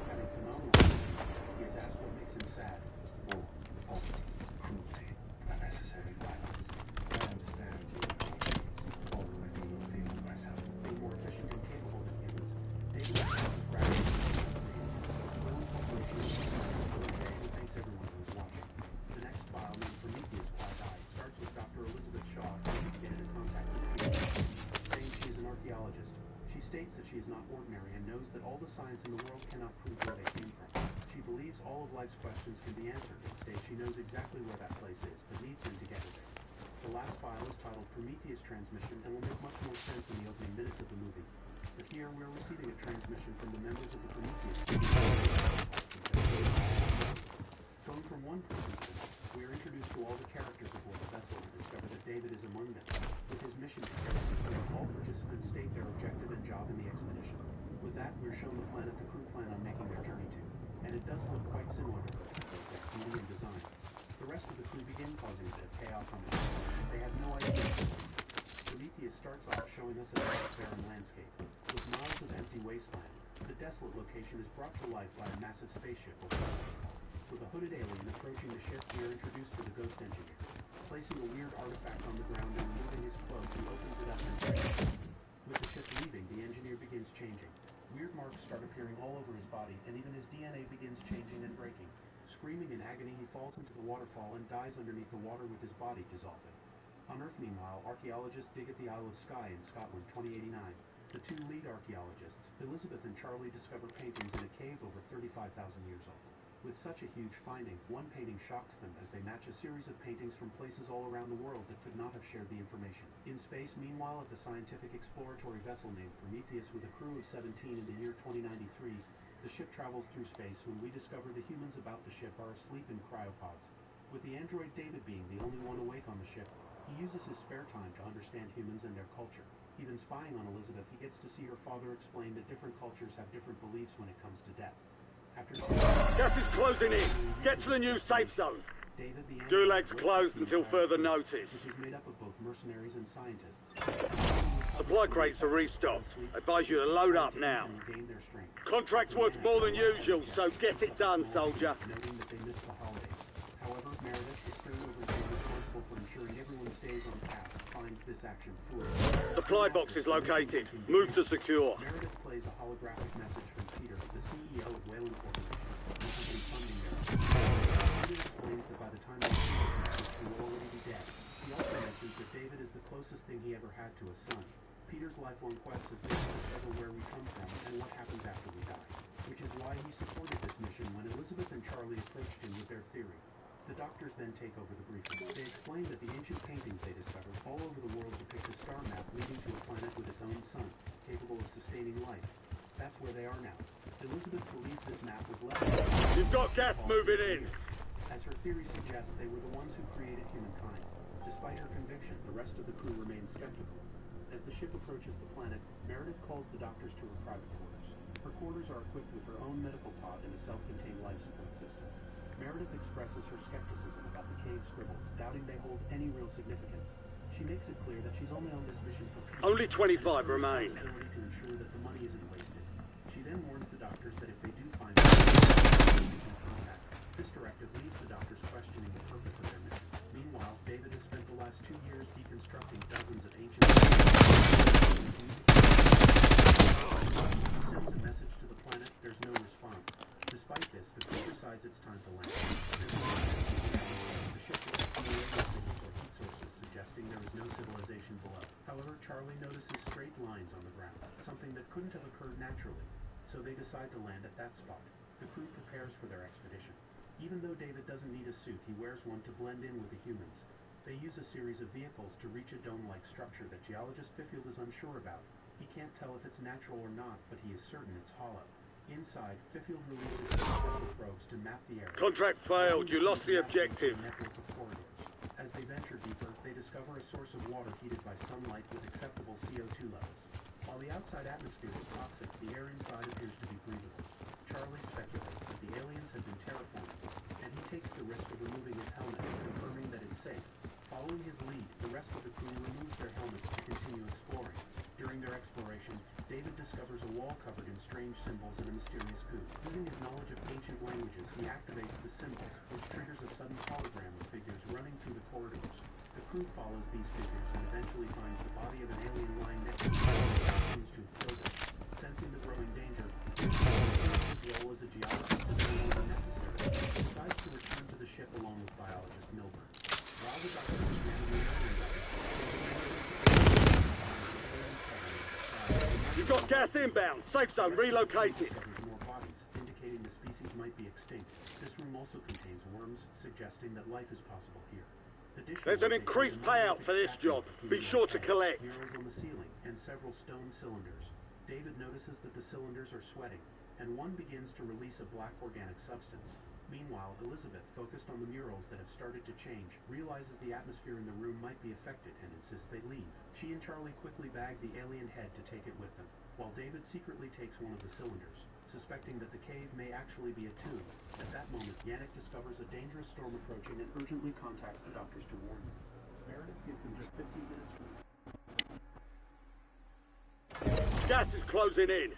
having phenomenal energy. He is asked what makes him sad. War, poverty, cruelty, unnecessary violence. I understand you already feel myself. Being more efficient and capable than humans, David is practicing Whalen Corporation who thanks everyone who is watching. knows that all the science in the world cannot prove where they came from. She believes all of life's questions can be answered and states she knows exactly where that place is, but needs him to get her there. The last file is titled Prometheus Transmission and will make much more sense in the opening minutes of the movie. But here we're receiving a transmission from the members of the Prometheus team. Going from one person, we are introduced to all the characters aboard the vessel and discover that David is among them. With his mission to carry the crew, all participants state their objective and job in the expedition. With that, we're shown the planet the crew plan on making their journey to, and it does look quite similar to Earth, both its beauty and design. The rest of the crew begin causing a bit of chaos on the ship. They have no idea. Prometheus starts off showing us a vast barren landscape. With miles of empty wasteland, the desolate location is brought to life by a massive spaceship or satellite. With a hooded alien approaching the ship, we are introduced to the ghost engineer. Placing a weird artifact on the ground and removing his cloak, he opens it up and breaks it. With the ship leaving, the engineer begins changing. Weird marks start appearing all over his body, and even his DNA begins changing and breaking. Screaming in agony, he falls into the waterfall and dies underneath the water with his body dissolving. On Earth, meanwhile, archaeologists dig at the Isle of Skye in Scotland, 2089. The two lead archaeologists, Elizabeth and Charlie, discover paintings in a cave over 35,000 years old. With such a huge finding, one painting shocks them as they match a series of paintings from places all around the world that could not have shared the information. In space, meanwhile, at the scientific exploratory vessel named Prometheus with a crew of 17 in the year 2093, the ship travels through space when we discover the humans about the ship are asleep in cryopods. With the android David being the only one awake on the ship, he uses his spare time to understand humans and their culture. Even spying on Elizabeth, he gets to see her father explain that different cultures have different beliefs when it comes to death. Gas is closing in. Get to the new safe zone. Gulag's closed until further notice. Which is made up of both mercenaries and scientists. Supply crates are restocked. I advise you to load up now. Contract's worth more than usual, so get it done, soldier. Noting that they missed the holidays. However, Meredith, the crew overseer responsible for ensuring everyone stays on task, finds this action foolish. Supply box is located. Move to secure. Meredith plays a holographic message from Peter, the CEO of Wayland Corporation, the company funding Meredith. Peter explains that by the time he will already be dead. He also mentions that David is the closest thing he ever had to a son. Peter's lifelong quest has been to discover where we come from and what happens after we die, which is why he supported this mission when Elizabeth and Charlie approached him with their theory. The doctors then take over the briefing. They explain that the ancient paintings they discovered all over the world depict a star map leading to a planet with its own sun, capable of sustaining life. That's where they are now. Elizabeth believes this map was left. You've got gas moving in! As her theory suggests, they were the ones who created humankind. Despite her conviction, the rest of the crew remains skeptical. As the ship approaches the planet, Meredith calls the doctors to her private quarters. Her quarters are equipped with her own medical pod and a self-contained life support system. Meredith expresses her skepticism about the cave scribbles, doubting they hold any real significance. She makes it clear that she's only on this mission for peace. Only 25 remain. To ensure that the money isn't wasted. She then warns the doctors that if they do find contact, this directive leaves the doctors questioning the purpose of their mission. Meanwhile, David has spent the last 2 years deconstructing dozens of ancient sends a message to the planet, there's no response. Despite this, the crew decides it's time to land. The ship looks for radio signals or heat sources, suggesting there is no civilization below. However, Charlie notices straight lines on the ground, something that couldn't have occurred naturally, so they decide to land at that spot. The crew prepares for their expedition. Even though David doesn't need a suit, he wears one to blend in with the humans. They use a series of vehicles to reach a dome-like structure that geologist Fifield is unsure about. He can't tell if it's natural or not, but he is certain it's hollow. Inside, Fifield releases several probes to map the area. Contract failed. You lost the objective. As they venture deeper, they discover a source of water heated by sunlight with acceptable CO2 levels. While the outside atmosphere is toxic, the air inside appears to be breathable. Charlie speculates that the aliens have been terraformed, and he takes the risk of removing his helmet, confirming that it's safe. Following his lead, the rest of the crew removes their helmets to continue exploring. During their exploration, David discovers a wall covered in strange symbols and a mysterious code. Using his knowledge of ancient languages, he activates the symbols, which triggers a sudden hologram of figures running through the corridors. The crew follows these figures and eventually finds the body of an alien lying next to the wall that seems to have killed it. Sensing the growing danger, his role as a geologist is no longer necessary. He decides to return to the ship along with biologist Milburn. While the doctor is You've got gas Gas inbound. Safe zone relocated. More bodies, indicating the species might be extinct. This room also contains worms, suggesting that life is possible here. Additionally, There's an increased payout for this job. Be sure to collect. Murals on the ceiling and several stone cylinders. David notices that the cylinders are sweating, and one begins to release a black organic substance. Meanwhile, Elizabeth, focused on the murals that have started to change, realizes the atmosphere in the room might be affected and insists they leave. She and Charlie quickly bag the alien head to take it with them, while David secretly takes one of the cylinders, suspecting that the cave may actually be a tomb. At that moment, Yannick discovers a dangerous storm approaching and urgently contacts the doctors to warn them. Meredith gives them just 15 minutes to Gas is closing in.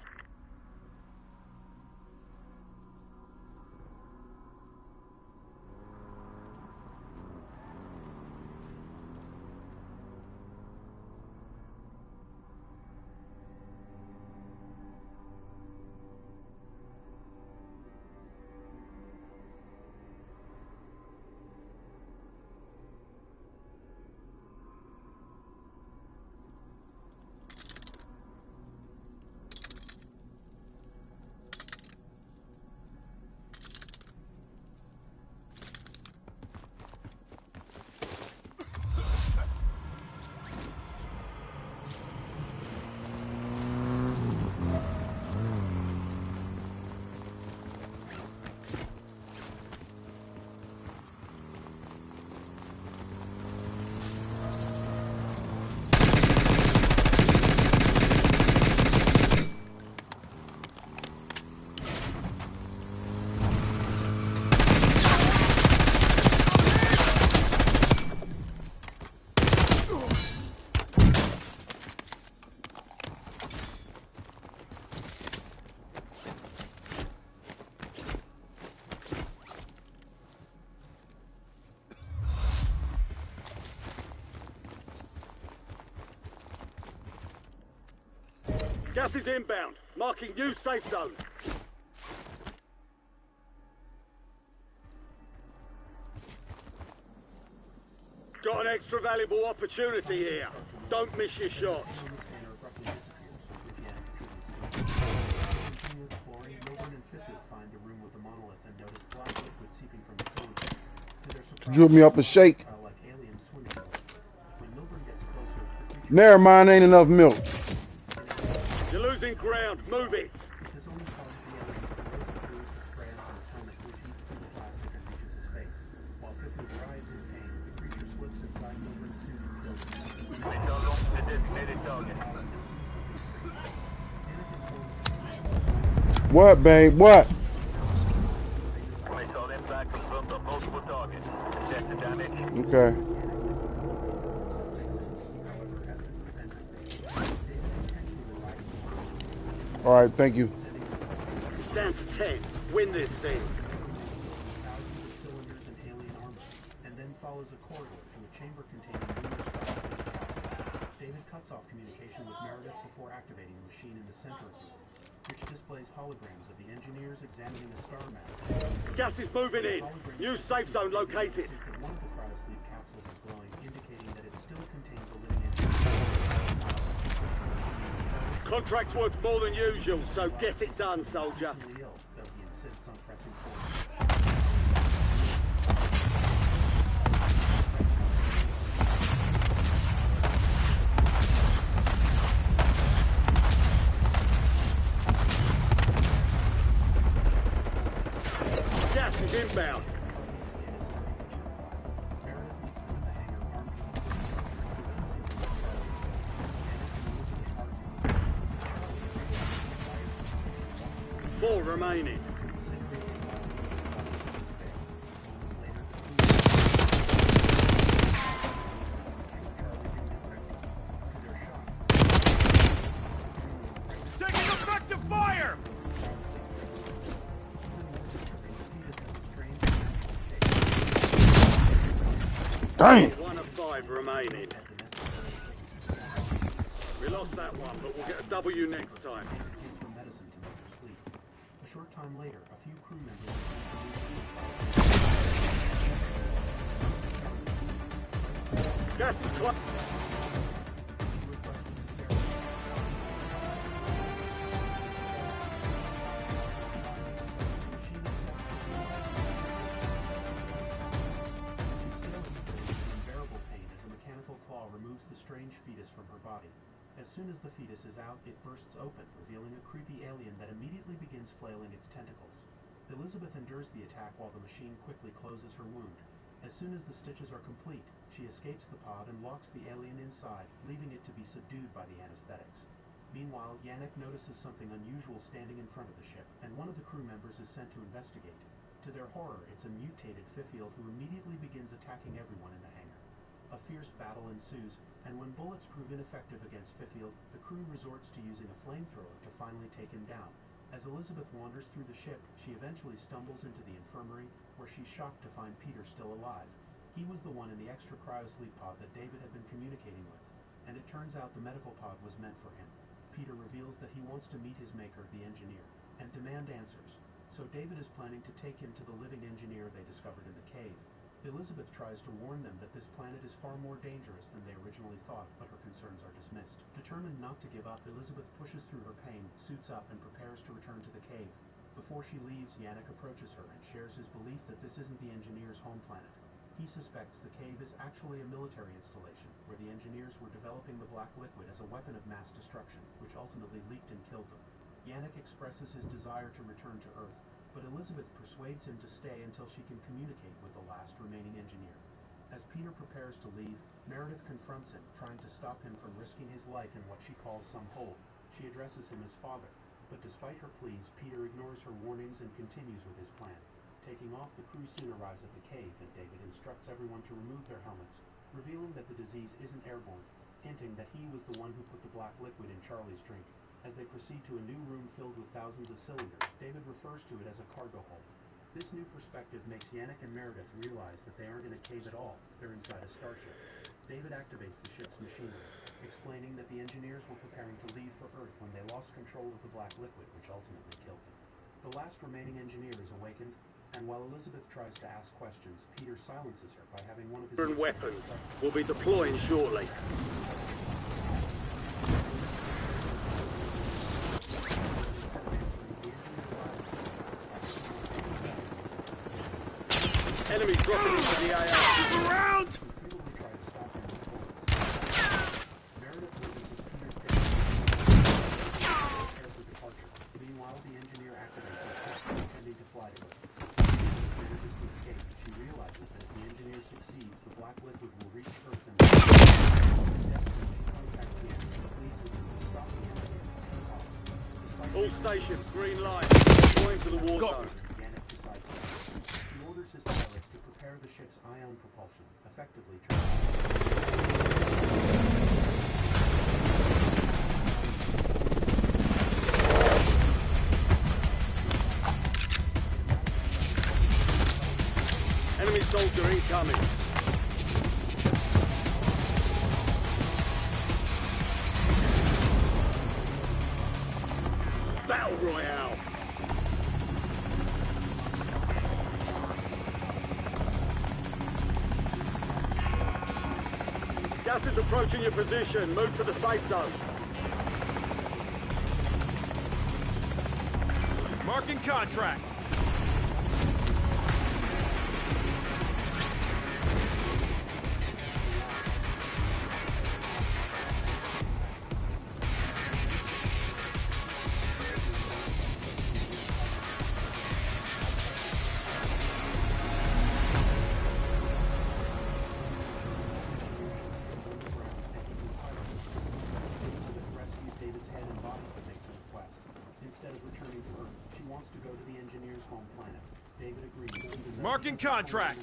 Gas is inbound, marking new safe zone. Got an extra valuable opportunity here. Don't miss your shot. Drew me up a shake. Never mind, ain't enough milk. You're losing ground. Move it. What, babe? What? Okay. All right, thank you. It's down to 10. Win this thing. Cylinders and alien armor, and then follows a corridor to a chamber containing numerous files. David cuts off communication with Meredith before activating the machine in the center of the room, which displays holograms of the engineers examining a star map. Gas is moving in. New safe zone located. One of the cryosleep capsules is glowing, indicating that it still contains a living entity. Contract's worth more than usual, so get it done, soldier. Gas is inbound. Four remaining. Taking effective fire! Dang. 1 of 5 remaining. We lost that one, but we'll get a W next time. A short time later, a few crew members Gas is close. soon as the fetus is out, it bursts open, revealing a creepy alien that immediately begins flailing its tentacles. Elizabeth endures the attack while the machine quickly closes her wound. As soon as the stitches are complete, she escapes the pod and locks the alien inside, leaving it to be subdued by the anesthetics. Meanwhile, Yannick notices something unusual standing in front of the ship, and one of the crew members is sent to investigate. To their horror, it's a mutated Fifield who immediately begins attacking everyone in the hangar. A fierce battle ensues, and when bullets prove ineffective against Fifield, the crew resorts to using a flamethrower to finally take him down. As Elizabeth wanders through the ship, she eventually stumbles into the infirmary, where she's shocked to find Peter still alive. He was the one in the extra cryosleep pod that David had been communicating with, and it turns out the medical pod was meant for him. Peter reveals that he wants to meet his maker, the engineer, and demand answers. So David is planning to take him to the living engineer they discovered in the cave. Elizabeth tries to warn them that this planet is far more dangerous than they originally thought, but her concerns are dismissed. Determined not to give up, Elizabeth pushes through her pain, suits up, and prepares to return to the cave. Before she leaves, Yannick approaches her and shares his belief that this isn't the engineer's home planet. He suspects the cave is actually a military installation, where the engineers were developing the black liquid as a weapon of mass destruction, which ultimately leaked and killed them. Yannick expresses his desire to return to Earth, but Elizabeth persuades him to stay until she can communicate with the last remaining engineer. As Peter prepares to leave, Meredith confronts him, trying to stop him from risking his life in what she calls some hole. She addresses him as father, but despite her pleas, Peter ignores her warnings and continues with his plan. Taking off, the crew soon arrives at the cave, and David instructs everyone to remove their helmets, revealing that the disease isn't airborne, hinting that he was the one who put the black liquid in Charlie's drink. As they proceed to a new room filled with thousands of cylinders, David refers to it as a cargo hold. This new perspective makes Yannick and Meredith realize that they aren't in a cave at all, they're inside a starship. David activates the ship's machinery, explaining that the engineers were preparing to leave for Earth when they lost control of the black liquid, which ultimately killed them. The last remaining engineer is awakened, and while Elizabeth tries to ask questions, Peter silences her by having one of his weapons will be deploying shortly. Enemy dropping into the AO. Around! Meanwhile, the engineer activates his system, intending to fly to Earth. Manages to escape. She realizes that if the engineer succeeds, the black liquid will reach Earth and contacts the enemy, pleads with him to stop the engineer. All stations, green light. Deploying to the war zone. He orders his pilots to prepare the ship's ion propulsion, effectively turning. Enemy soldier incoming. Battle Royale. Gas is approaching your position. Move to the safe zone. Marking contract. Marking contract.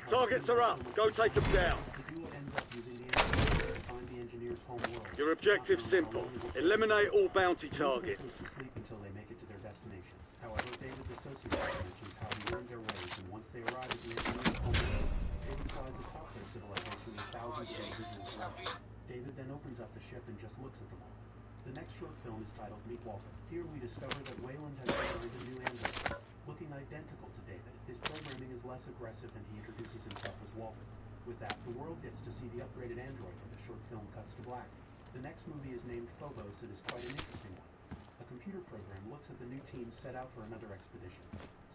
Targets are up. Go take them down. Your objective's simple. Eliminate all bounty targets. Until they make it to their destination. However, David's associates mentions how he learned their ways, and once they arrive at the engineer's home, David flies atop their civilization with thousands of individuals around. David then opens up the ship and just looks at them all. The next short film is titled Meet Walter. Here we discover that Wayland has designed a new android. Looking identical to David, his programming is less aggressive and he introduces himself as Walter. With that, the world gets to see the upgraded android and the short film cuts to black. The next movie is named Phobos and is quite an interesting one. A computer program looks at the new team set out for another expedition.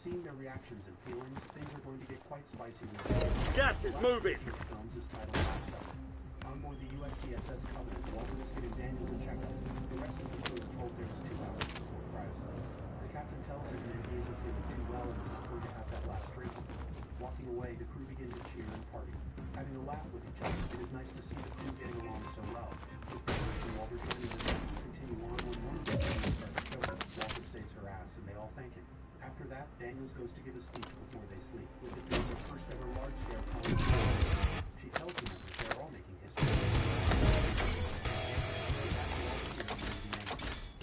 Seeing their reactions and feelings, things are going to get quite spicy. Gas is moving! The short films is titled Last Up. On board the USCSS Covenant, Walter is getting Daniels a checkup. The rest of the crew is told there's 2 hours before cryosleep. The captain tells his men he isn't feeling too well and is not going to have that last drink. Walking away, the crew begin to cheer and party. Having a laugh with each other, it is nice to see the crew getting along so well. With the Walter joining the men to continue on when one of the team starts choking. Walter saves her ass and they all thank him. After that, Daniels goes to give a speech before they sleep, with it being their first ever large-scale colony. She tells the members they are all making history.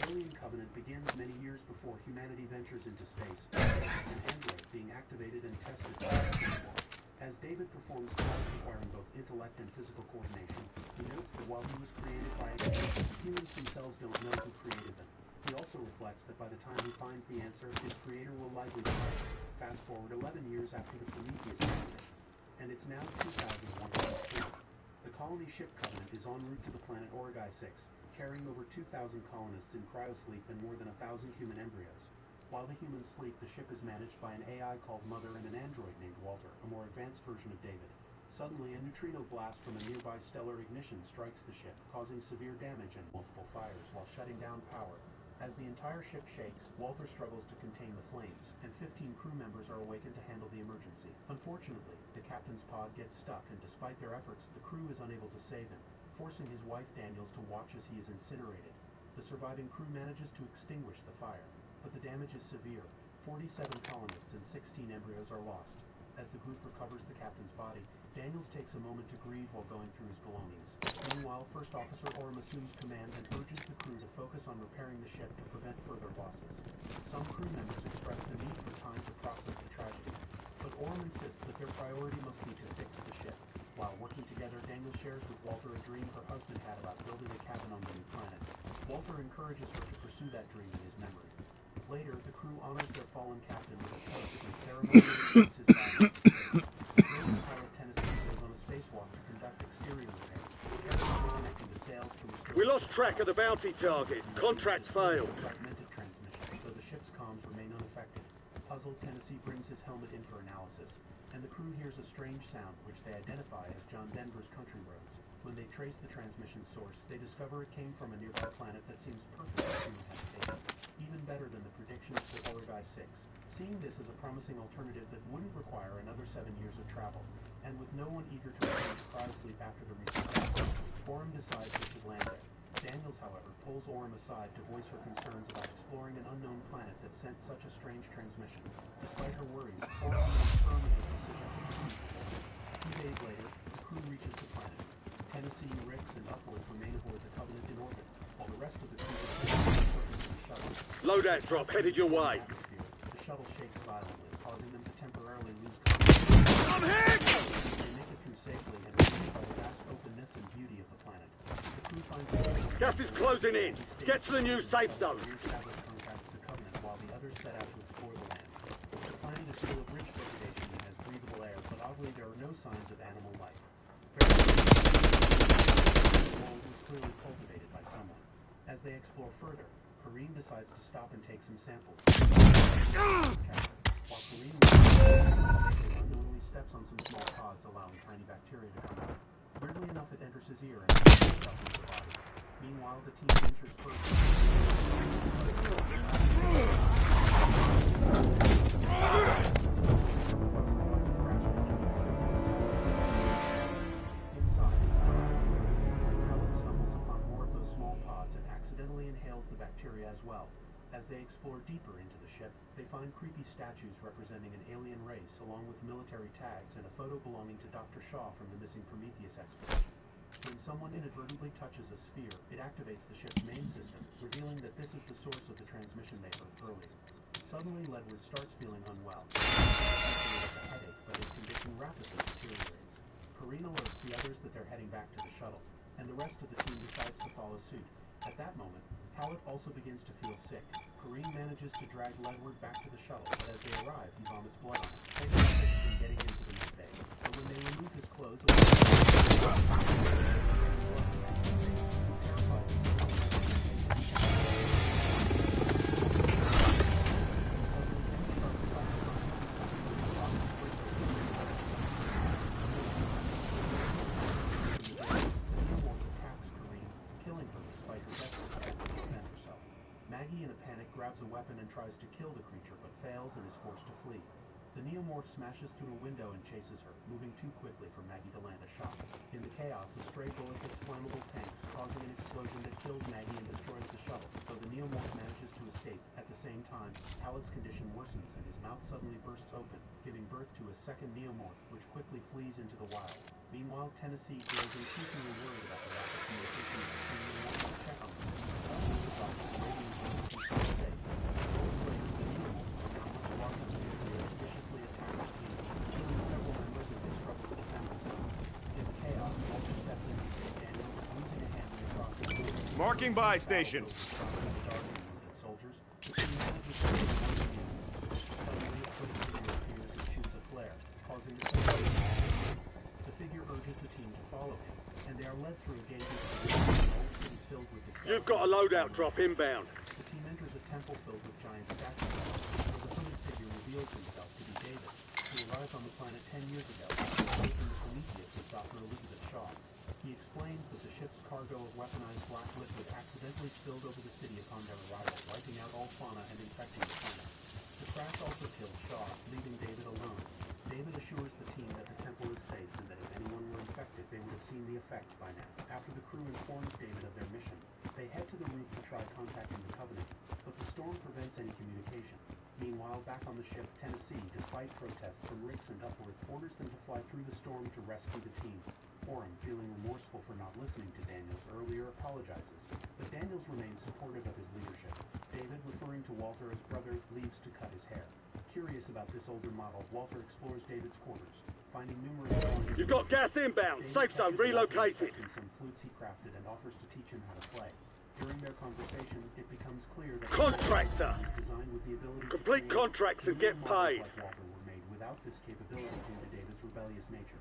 Alien Covenant begins many years before humanity ventures into space, an android being activated and tested by as David performs tasks requiring both intellect and physical coordination, he notes that while he was created by a god, humans themselves don't know who created them. He also reflects that by the time he finds the answer, his creator will likely die. Fast forward 11 years after the Prometheus expedition, and it's now 2001. The colony ship Covenant is en route to the planet Origai 6, carrying over 2,000 colonists in cryosleep and more than 1,000 human embryos. While the humans sleep, the ship is managed by an AI called Mother and an android named Walter, a more advanced version of David. Suddenly, a neutrino blast from a nearby stellar ignition strikes the ship, causing severe damage and multiple fires while shutting down power. As the entire ship shakes, Walter struggles to contain the flames, and 15 crew members are awakened to handle the emergency. Unfortunately, the captain's pod gets stuck, and despite their efforts, the crew is unable to save him, forcing his wife Daniels to watch as he is incinerated. The surviving crew manages to extinguish the fire, but the damage is severe. 47 colonists and 16 embryos are lost. As the group recovers the captain's body, Daniels takes a moment to grieve while going through his belongings. Meanwhile, First Officer Orm assumes command and urges the crew to focus on repairing the ship to prevent further losses. Some crew members express the need for time to process the tragedy, but Orm insists that their priority must be to fix the ship. While working together, Daniels shares with Walter a dream her husband had about building a cabin on the new planet. Walter encourages her to pursue that dream in his memory. Later, the crew honors their fallen captain with a toast and ceremonially releases his body into space. The brilliant pilot Tennessee goes on a spacewalk to conduct exterior repairs, carefully connecting the sails to restore... We lost track of the bounty target. Contract failed. ...fragmented transmission, so the ship's comms remain unaffected. Puzzled, Tennessee brings his helmet in for analysis, and the crew hears a strange sound which they identify as John Denver's country roads. When they trace the transmission source, they discover it came from a nearby planet that seems perfect for human habitation, even better than the predictions for Origai 6. Seeing this as a promising alternative that wouldn't require another 7 years of travel, and with no one eager to return to cryosleep after the resupply, Orm decides they should land there. Daniels, however, pulls Orm aside to voice her concerns about exploring an unknown planet that sent such a strange transmission. Despite her worries, Orm remains firm in his decision. 2 days later, the crew reaches the planet. Tennessee, Ricks, and Upward remain aboard the Covenant in orbit, while the rest of the crew returns to the shuttle. Loadout drop headed your way. The shuttle shakes violently, causing them to temporarily lose contact. I'm hit! They make it through safely and are amazed by the vast openness and beauty of the planet. The crew finds gas is closing in. Get to the new safe zone. Reestablish contact with the Covenant while the others set out to explore the land. The planet is full of rich vegetation and has breathable air, but oddly there are no signs of animal life. Mold was clearly cultivated by someone. As they explore further, Kareem decides to stop and take some samples. While Kareem unknowingly steps on some small pods, allowing tiny bacteria to come out. Weirdly enough, it enters his ear and puts itself into the body. Meanwhile, the team ventures further. As well. As they explore deeper into the ship, they find creepy statues representing an alien race along with military tags and a photo belonging to Dr. Shaw from the missing Prometheus expedition. When someone inadvertently touches a sphere, it activates the ship's main system, revealing that this is the source of the transmission they heard earlier. Suddenly, Ledward starts feeling unwell. He has a headache, but his condition situation rapidly deteriorates. Kareen alerts the others that they're heading back to the shuttle, and the rest of the team decides to follow suit. At that moment, Hallett also begins to feel sick. Kareen manages to drag Ledward back to the shuttle, but as they arrive, he vomits blood on him, taking him getting into the medbay. But when they remove his clothes, Maggie, in a panic, grabs a weapon and tries to kill the creature, but fails and is forced to flee. The neomorph smashes through a window and chases her, moving too quickly for Maggie to land a shot. In the chaos, a stray bullet hits flammable tanks, causing an explosion that kills Maggie and destroys the shuttle, though the neomorph manages to escape. At the same time, Hallett's condition worsens and his mouth suddenly bursts open, giving birth to a second neomorph, which quickly flees into the wild. Meanwhile, Tennessee grows increasingly worried about the lack of communication between neomorphs to check on them. Marking buy station. You've got a loadout drop inbound. The team enters a temple filled with giant statues, where the hooded figure reveals himself to be David, who arrived on the planet 10 years ago, taking the Prometheus with Dr. Elizabeth Shaw. He explains that the ship's cargo of weaponized black liquid accidentally spilled over the city upon their arrival, wiping out all fauna and infecting the planet. The crash also killed Shaw, leaving David alone. David assures the team that the temple is safe and that if anyone were infected, they would have seen the effects by now. After the crew informs David of their mission, they head to the roof to try contacting the Covenant, but the storm prevents any communication. Meanwhile, back on the ship, Tennessee, despite protests from Riggs and Upward, orders them to fly through the storm to rescue the team. Orem, feeling remorseful for not listening to Daniels earlier, apologizes, but Daniels remains supportive of his leadership. David, referring to Walter as brother, leaves to cut his hair. Curious about this older model, Walter explores David's quarters, finding numerous... You've got gas inbound! Safe zone relocated! ...some flutes he crafted and offers to teach him how to play. During their conversation, it becomes clear that... Contractor! ...designed with the ability complete contracts and get paid! ...like Walter were made without this capability due to David's rebellious nature.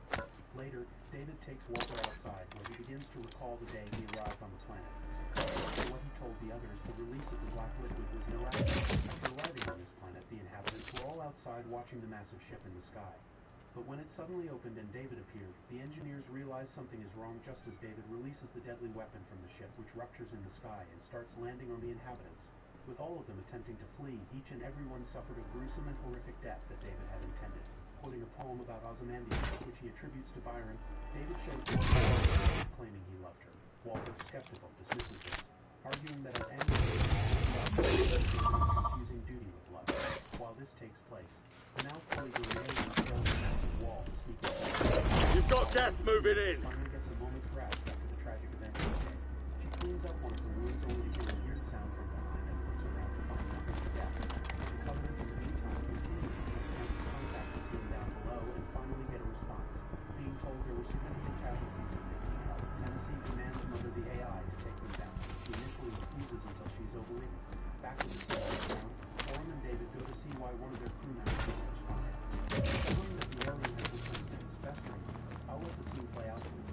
Later, David takes Walter outside, where he begins to recall the day he arrived on the planet. After what he told the others, the release of the black liquid was no accident. After arriving on this planet, the inhabitants were all outside watching the massive ship in the sky. But when it suddenly opened and David appeared, the engineers realize something is wrong just as David releases the deadly weapon from the ship, which ruptures in the sky and starts landing on the inhabitants. With all of them attempting to flee, each and every one suffered a gruesome and horrific death that David had intended. Quoting a poem about Ozymandias, which he attributes to Byron, David shows Walter, claiming he loved her. Walter, skeptical, dismisses this, arguing that an end confusing duty with love. While this takes place, the now fully grown alien scales the massive wall to sneak in. You've got gas moving in! Finally gets a moment's rest after the tragic event of the day. She cleans up one of her wounds only to hear a weird sound from behind and looks around to find nothing but death. The Covenant in the meantime continues to attempt to contact the team down below and finally get a response. Being told there were significant casualties and they need help, Tennessee demands Mother the AI to take them down. She initially refuses until she's overridden. Back to the ground, Orem and David go to see why one of their crew members is responding. Discovering that the alien has returned and is festering, I'll let the scene play out for you.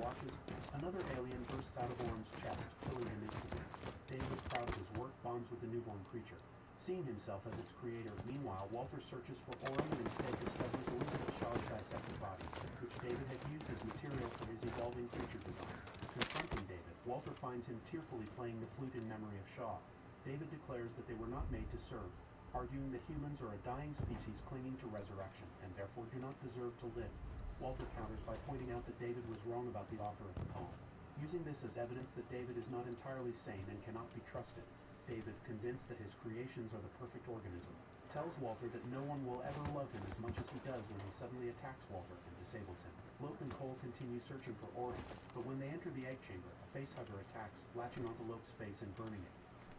watches, another alien bursts out of Orm's chest, killing him instantly. David, proud of his work, bonds with the newborn creature, seeing himself as its creator. Meanwhile, Walter searches for Orm and instead discovers Elizabeth Shaw's dissected body, which David had used as material for his evolving creature design. Confronting David, Walter finds him tearfully playing the flute in memory of Shaw. David declares that they were not made to serve, arguing that humans are a dying species clinging to resurrection, and therefore do not deserve to live. Walter counters by pointing out that David was wrong about the author of the poem. Using this as evidence that David is not entirely sane and cannot be trusted, David, convinced that his creations are the perfect organism, tells Walter that no one will ever love him as much as he does when he suddenly attacks Walter and disables him. Lope and Cole continue searching for Orm, but when they enter the egg chamber, a facehugger attacks, latching onto Lope's face and burning it.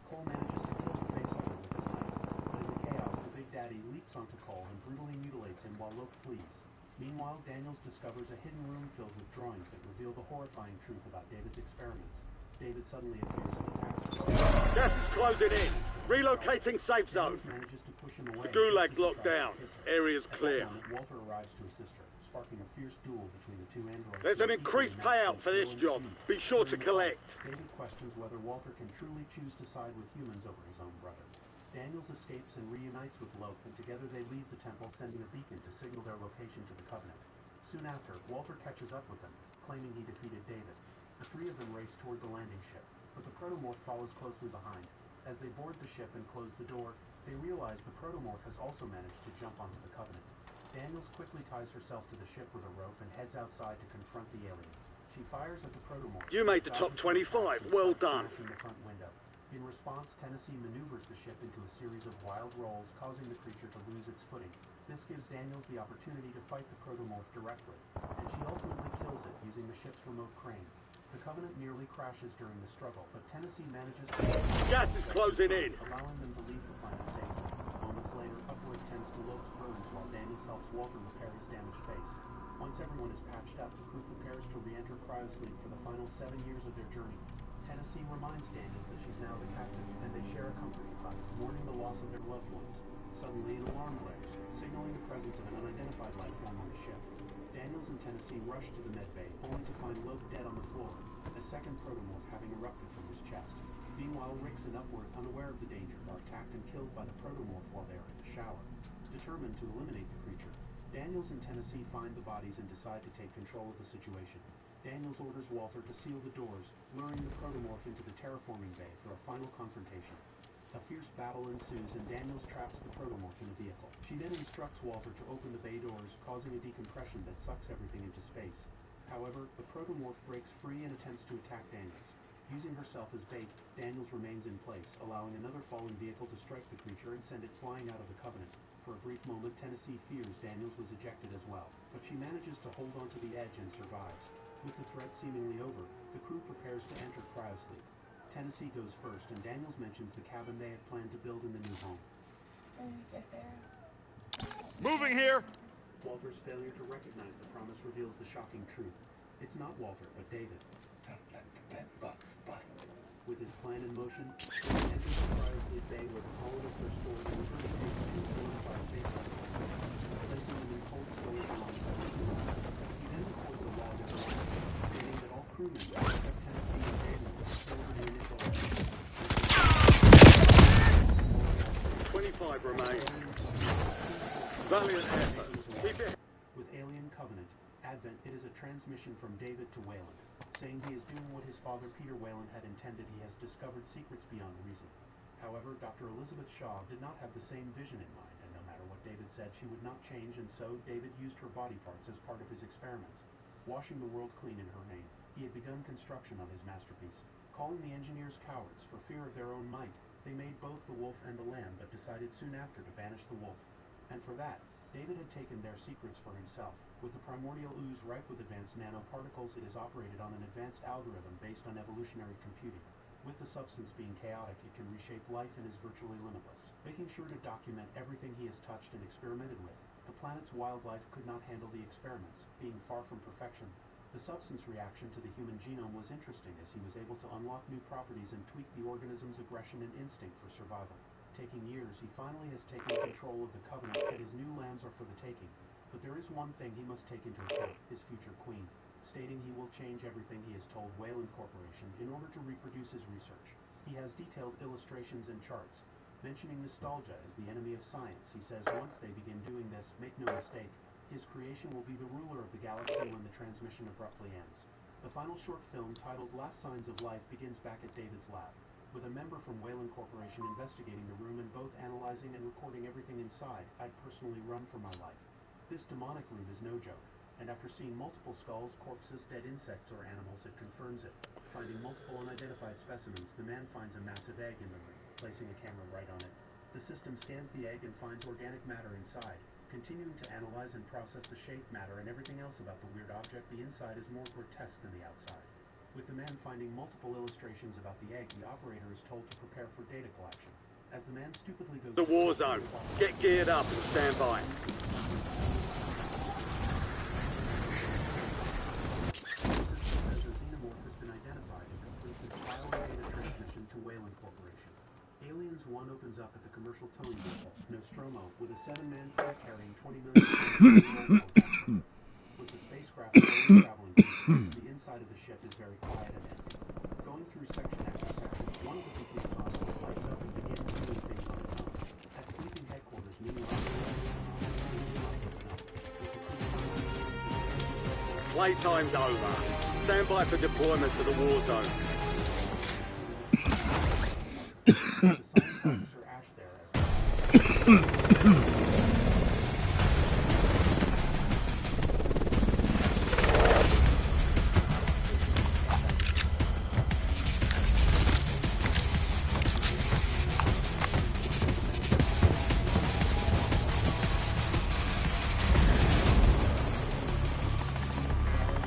Cole manages to kill the facehugger with his knife, but in the chaos, the Big Daddy leaps onto Cole and brutally mutilates him while Lope flees. Meanwhile, Daniels discovers a hidden room filled with drawings that reveal the horrifying truth about David's experiments. David suddenly appears and attacks. Gas is closing in. Relocating safe zone. Manages to push him away. The gulag's locked down. Area's clear. Walter arrives to assist her, sparking a fierce duel between the two androids. There's an increased payout for this job. Be sure to collect. David questions whether Walter can truly choose to side with humans over his own brother. Daniels escapes and reunites with Lope, and together they leave the temple, sending a beacon to signal their location to the Covenant. Soon after, Walter catches up with them, claiming he defeated David. The three of them race toward the landing ship, but the protomorph follows closely behind. As they board the ship and close the door, they realize the protomorph has also managed to jump onto the Covenant. Daniels quickly ties herself to the ship with a rope and heads outside to confront the alien. She fires at the protomorph. You made the top 25. Well done. In the front window. In response, Tennessee maneuvers the ship into a series of wild rolls, causing the creature to lose its footing. This gives Daniels the opportunity to fight the protomorph directly, and she ultimately kills it using the ship's remote crane. The Covenant nearly crashes during the struggle, but Tennessee manages to... Gas is closing in! Allowing them to leave the planet safely. Moments later, upward tends to Lope's burns while Daniels helps Walter repair his damaged face. Once everyone is patched up, the crew prepares to re-enter cryosleep for the final 7 years of their journey. Tennessee reminds Daniels that she's now the captain, and they share a comforting hug, mourning the loss of their loved ones. Suddenly, an alarm blares, signaling the presence of an unidentified life form on the ship. Daniels and Tennessee rush to the medbay, only to find Lope dead on the floor, a second protomorph having erupted from his chest. Meanwhile, Rix and Upworth, unaware of the danger, are attacked and killed by the protomorph while they are in the shower. Determined to eliminate the creature, Daniels and Tennessee find the bodies and decide to take control of the situation. Daniels orders Walter to seal the doors, luring the protomorph into the terraforming bay for a final confrontation. A fierce battle ensues and Daniels traps the protomorph in a vehicle. She then instructs Walter to open the bay doors, causing a decompression that sucks everything into space. However, the protomorph breaks free and attempts to attack Daniels. Using herself as bait, Daniels remains in place, allowing another falling vehicle to strike the creature and send it flying out of the Covenant. For a brief moment, Tennessee fears Daniels was ejected as well, but she manages to hold onto the edge and survives. With the threat seemingly over, the crew prepares to enter cryosleep. Tennessee goes first, and Daniels mentions the cabin they had planned to build in the new home. When we get there. Moving here! Walter's failure to recognize the promise reveals the shocking truth. It's not Walter, but David. With his plan in motion, he enters the cryosleep bay where the colonists are stored and returns to the solidified safe house, placing them in cold storage alongside the crew. He then records a log of events, stating that all crewmen except Tennessee and Daniels were killed in the initial attack. 25 remain. Valiant effort. Keep it. With Alien Covenant, Advent, it is a transmission from David to Wayland, saying he is doing what his father Peter Wayland had intended. He has discovered secrets beyond reason. However, Dr. Elizabeth Shaw did not have the same vision in mind, and no matter what David said, she would not change, and so David used her body parts as part of his experiments, washing the world clean in her name. He had begun construction on his masterpiece. Calling the engineers cowards for fear of their own might, they made both the wolf and the lamb, but decided soon after to banish the wolf. And for that, David had taken their secrets for himself. With the primordial ooze ripe with advanced nanoparticles, it is operated on an advanced algorithm based on evolutionary computing. With the substance being chaotic, it can reshape life and is virtually limitless. Making sure to document everything he has touched and experimented with, the planet's wildlife could not handle the experiments, being far from perfection. The substance reaction to the human genome was interesting, as he was able to unlock new properties and tweak the organism's aggression and instinct for survival. Taking years, he finally has taken control of the Covenant, that his new lands are for the taking. But there is one thing he must take into account, his future queen. stating he will change everything he has told Wayland Corporation in order to reproduce his research. He has detailed illustrations and charts. Mentioning nostalgia as the enemy of science, he says once they begin doing this, make no mistake, his creation will be the ruler of the galaxy when the transmission abruptly ends. The final short film, titled Last Signs of Life, begins back at David's lab, with a member from Wayland Corporation investigating the room and both analyzing and recording everything inside. I'd personally run for my life. This demonic room is no joke, and after seeing multiple skulls, corpses, dead insects, or animals, it confirms it. Finding multiple unidentified specimens, the man finds a massive egg in the room, placing a camera right on it. The system scans the egg and finds organic matter inside. Continuing to analyze and process the shape, matter, and everything else about the weird object, the inside is more grotesque than the outside. With the man finding multiple illustrations about the egg, the operator is told to prepare for data collection. As the man stupidly goes... The war zone. Get geared up and stand by. Aliens 1 opens up at the commercial towing vehicle, Nostromo, with a 7-man crew carrying 20 million with the spacecraft slowly traveling the inside of the ship is very quiet and empty. Going through section after section, one of the complete consoles lights up and begins doing things on its own. At sleeping headquarters, meanwhile, Playtime's over. Stand by for deployment to the war zone.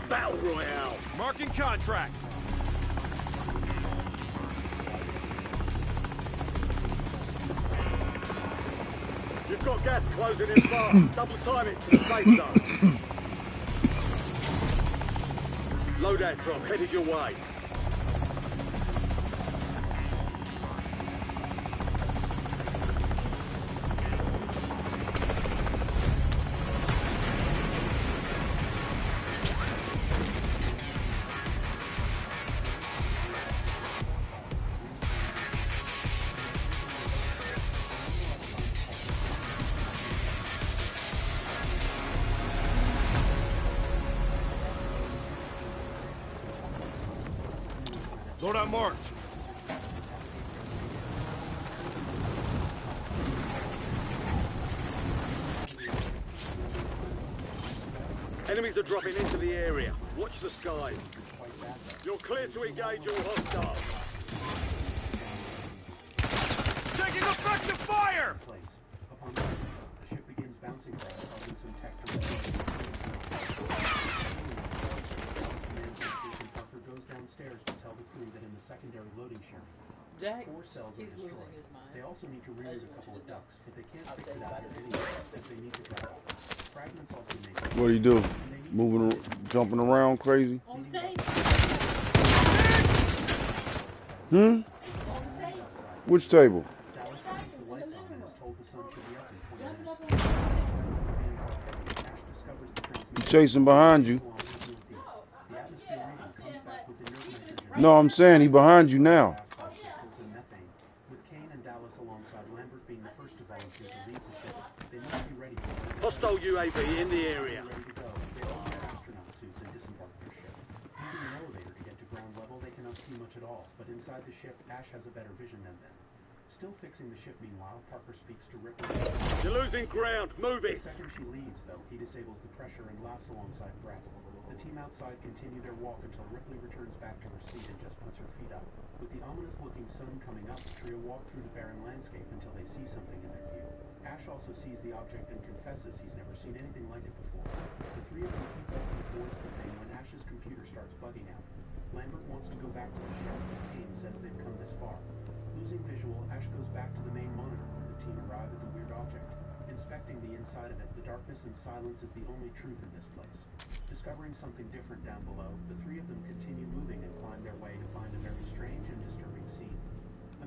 Battle Royale. Marking contract. You've got gas closing in fast. Double time it to the safe zone. Loadout drop headed your way. Loadout marked. Enemies are dropping into the area. Watch the skies. You're clear to engage all hostiles. Taking effective fire! Upon the ship begins bouncing back, causing some tech to Parker goes downstairs to tell the crew that in the secondary loading shaft, 4 cells are destroyed. They also need to reroute a couple of ducts, but they can't fix it out there anyway, as they need to drive off. Fragments also make... What do you do? Moving, jumping around crazy? Which table? He's chasing behind you. No, I'm saying he's behind you now. Hostile UAV in the area. See much at all, but inside the ship, Ash has a better vision than them. Still fixing the ship meanwhile, Parker speaks to Ripley. You're losing ground, move it! The second she leaves, though, he disables the pressure and laughs alongside Brett. The team outside continue their walk until Ripley returns back to her seat and just puts her feet up. With the ominous-looking sun coming up, the trio walk through the barren landscape until they see something in their view. Ash also sees the object and confesses he's never seen anything like it before. The three of them keep walking towards the thing when Ash's computer starts bugging out. Lambert wants to go back to the ship, but Kane says they've come this far. Losing visual, Ash goes back to the main monitor when the team arrive at the weird object. Inspecting the inside of it, the darkness and silence is the only truth in this place. Discovering something different down below, the three of them continue moving and climb their way to find a very strange and disturbing scene.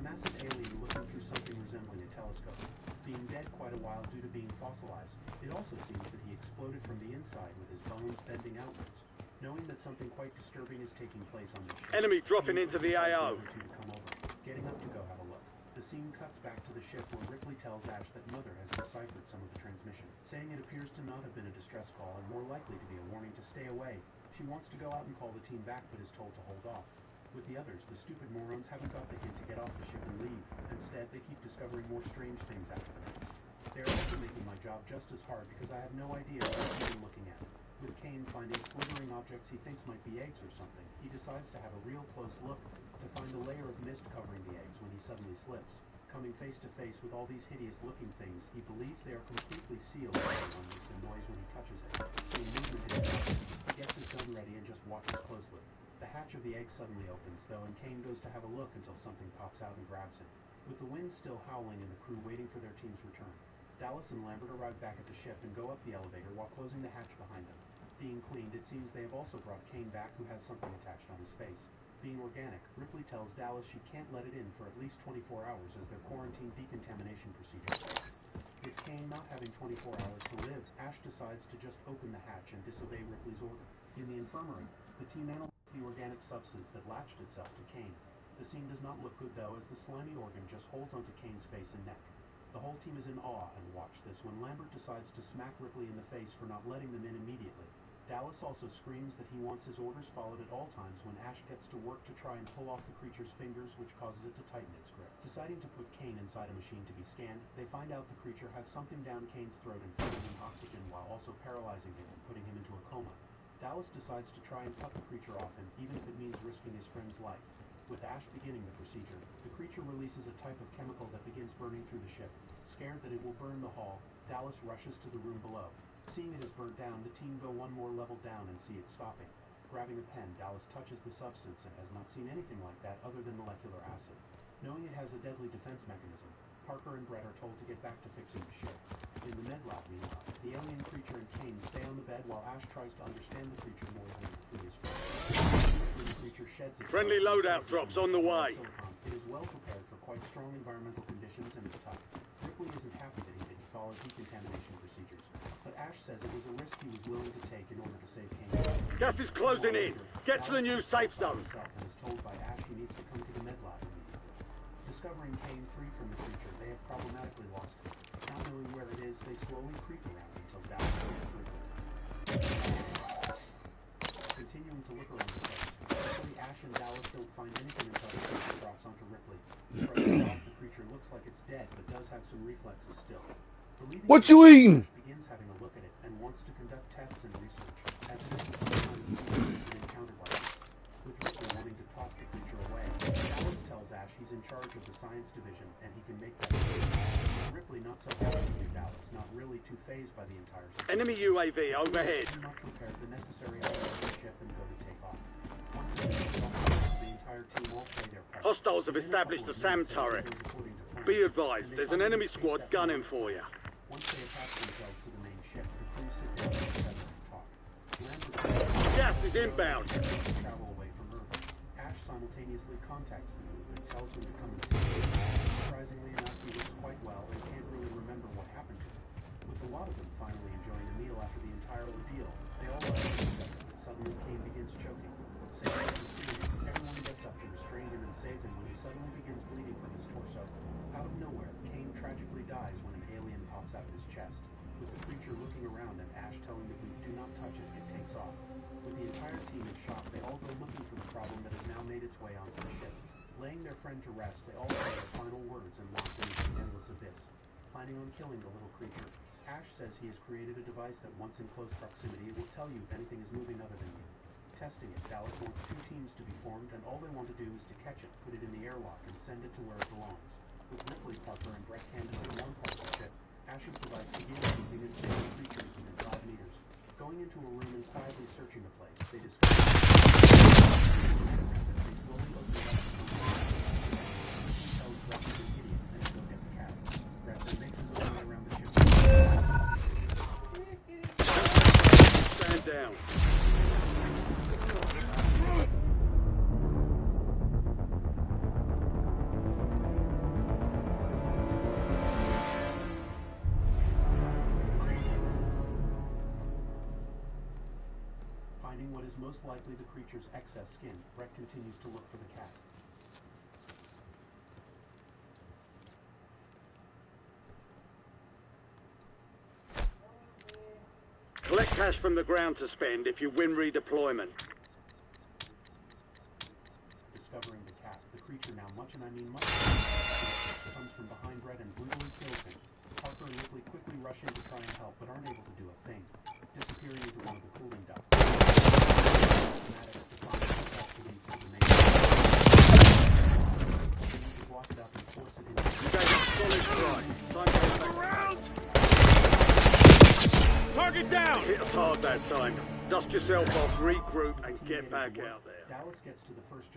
A massive alien looking through something resembling a telescope. Being dead quite a while due to being fossilized, it also seems that he exploded from the inside with his bones bending outwards. Knowing that something quite disturbing is taking place on the ship, Enemy dropping into the AO. to come over, getting up to go have a look. The scene cuts back to the ship where Ripley tells Ash that Mother has deciphered some of the transmission, saying it appears to not have been a distress call and more likely to be a warning to stay away. She wants to go out and call the team back but is told to hold off. With the others, the stupid morons haven't got the hint to get off the ship and leave. Instead, they keep discovering more strange things after them. They're also making my job just as hard because I have no idea what I'm looking at. With Kane finding slithering objects he thinks might be eggs or something, he decides to have a real close look to find a layer of mist covering the eggs when he suddenly slips. Coming face to face with all these hideous-looking things, he believes they are completely sealed by the one makes a noise when he touches it. Seeing movement in his eyes, he gets his gun ready and just watches closely. The hatch of the egg suddenly opens, though, and Kane goes to have a look until something pops out and grabs him. With the wind still howling and the crew waiting for their team's return, Dallas and Lambert arrive back at the ship and go up the elevator while closing the hatch behind them. Being cleaned, it seems they have also brought Kane back, who has something attached on his face. Being organic, Ripley tells Dallas she can't let it in for at least 24 hours as their quarantine decontamination procedure. With Kane not having 24 hours to live, Ash decides to just open the hatch and disobey Ripley's order. In the infirmary, the team analyzes the organic substance that latched itself to Kane. The scene does not look good, though, as the slimy organ just holds onto Kane's face and neck. The whole team is in awe and watch this when Lambert decides to smack Ripley in the face for not letting them in immediately. Dallas also screams that he wants his orders followed at all times when Ash gets to work to try and pull off the creature's fingers, which causes it to tighten its grip. Deciding to put Kane inside a machine to be scanned, they find out the creature has something down Kane's throat and feeding him oxygen while also paralyzing him and putting him into a coma. Dallas decides to try and cut the creature off him, even if it means risking his friend's life. With Ash beginning the procedure, the creature releases a type of chemical that begins burning through the ship. Scared that it will burn the hull, Dallas rushes to the room below. Seeing it is burnt down, the team go one more level down and see it stopping. Grabbing a pen, Dallas touches the substance and has not seen anything like that other than molecular acid. Knowing it has a deadly defense mechanism, Parker and Brett are told to get back to fixing the ship. In the med lab, meanwhile, the alien creature and Kane stay on the bed while Ash tries to understand the creature more than through his friend. When the creature sheds its Friendly loadout drops on the way. It is well prepared for quite strong environmental conditions and is tough. Ripley isn't happy that he didn't follow decontamination procedures, but Ash says it was a risk he was willing to take in order to save Kane. Gas is closing in. Get to the new safe zone. And is told by Ash he needs to come to the med lab immediately. Discovering Kane free from the creature, they have problematically lost him. Not knowing where it is, they slowly creep around until Dallas goes through. Continuing to look around the place, luckily Ash and Dallas don't find anything until the creature drops onto Ripley. The creature looks like it's dead, but does have some reflexes still. What you eating? Begins having a look at it and wants to conduct tests and research, as it is the first time he's been encountered like this. With Ripley wanting to toss the creature away, Dallas tells Ash he's in charge of the science division and he can make that decision. Ripley not so happy to do Dallas, not really too fazed by the entire situation. Enemy UAV overhead. He not prepared the necessary elements of the ship and go to take off. Once the entire team all play their part. Hostiles have established a SAM turret. Be advised, there's an enemy squad gunning for you. Once they attach themselves to the main ship, the crew sit down together and talk. Gas is inbound. Travel away from Earth. Ash simultaneously contacts the group and tells them to come and see him. Surprisingly enough, he looks quite well and can't really remember what happened to him. With a lot of them finally enjoying a meal after the entire ordeal, they all laugh at each other. Suddenly, Kane begins choking. Everyone gets up to restrain him and save him when he suddenly begins bleeding from his torso. Out of nowhere, Kane tragically dies when an alien pops out of his chest. With the creature looking around and Ash telling the group do not touch it, it takes off. With the entire team in shock, they all go looking for the problem that has now made its way onto the ship. Laying their friend to rest, they all say their final words and launch into the endless abyss. Planning on killing the little creature, Ash says he has created a device that once in close proximity, it will tell you if anything is moving other than you. Testing it, Dallas wants 2 teams to be formed, and all they want to do is to catch it, put it in the airlock, and send it to where it belongs. With Ripley, Parker, and Brett canvassing one part of the ship, Ash's device begins moving and sending creatures within 5 meters. Going into a room and quietly searching the place, they discover they slowly open it up and tells Brett he's an idiot and to go get the cat. Brett then makes his way around the ship. Stand down. Finding what is most likely the creature's excess skin. Brett continues to look for the cat. Collect cash from the ground to spend if you win redeployment. Discovering the cat, the creature now much, and I mean much, comes from behind Brett and brutally kills him. Parker and Ripley quickly rush in to try and help, but aren't able to do a thing, disappearing into one of the cooling ducts. You gave it a solid strike. Time to get back. Around! Target down! Hit us hard that time. Dust yourself off, regroup, and get back out there. Dallas gets to the first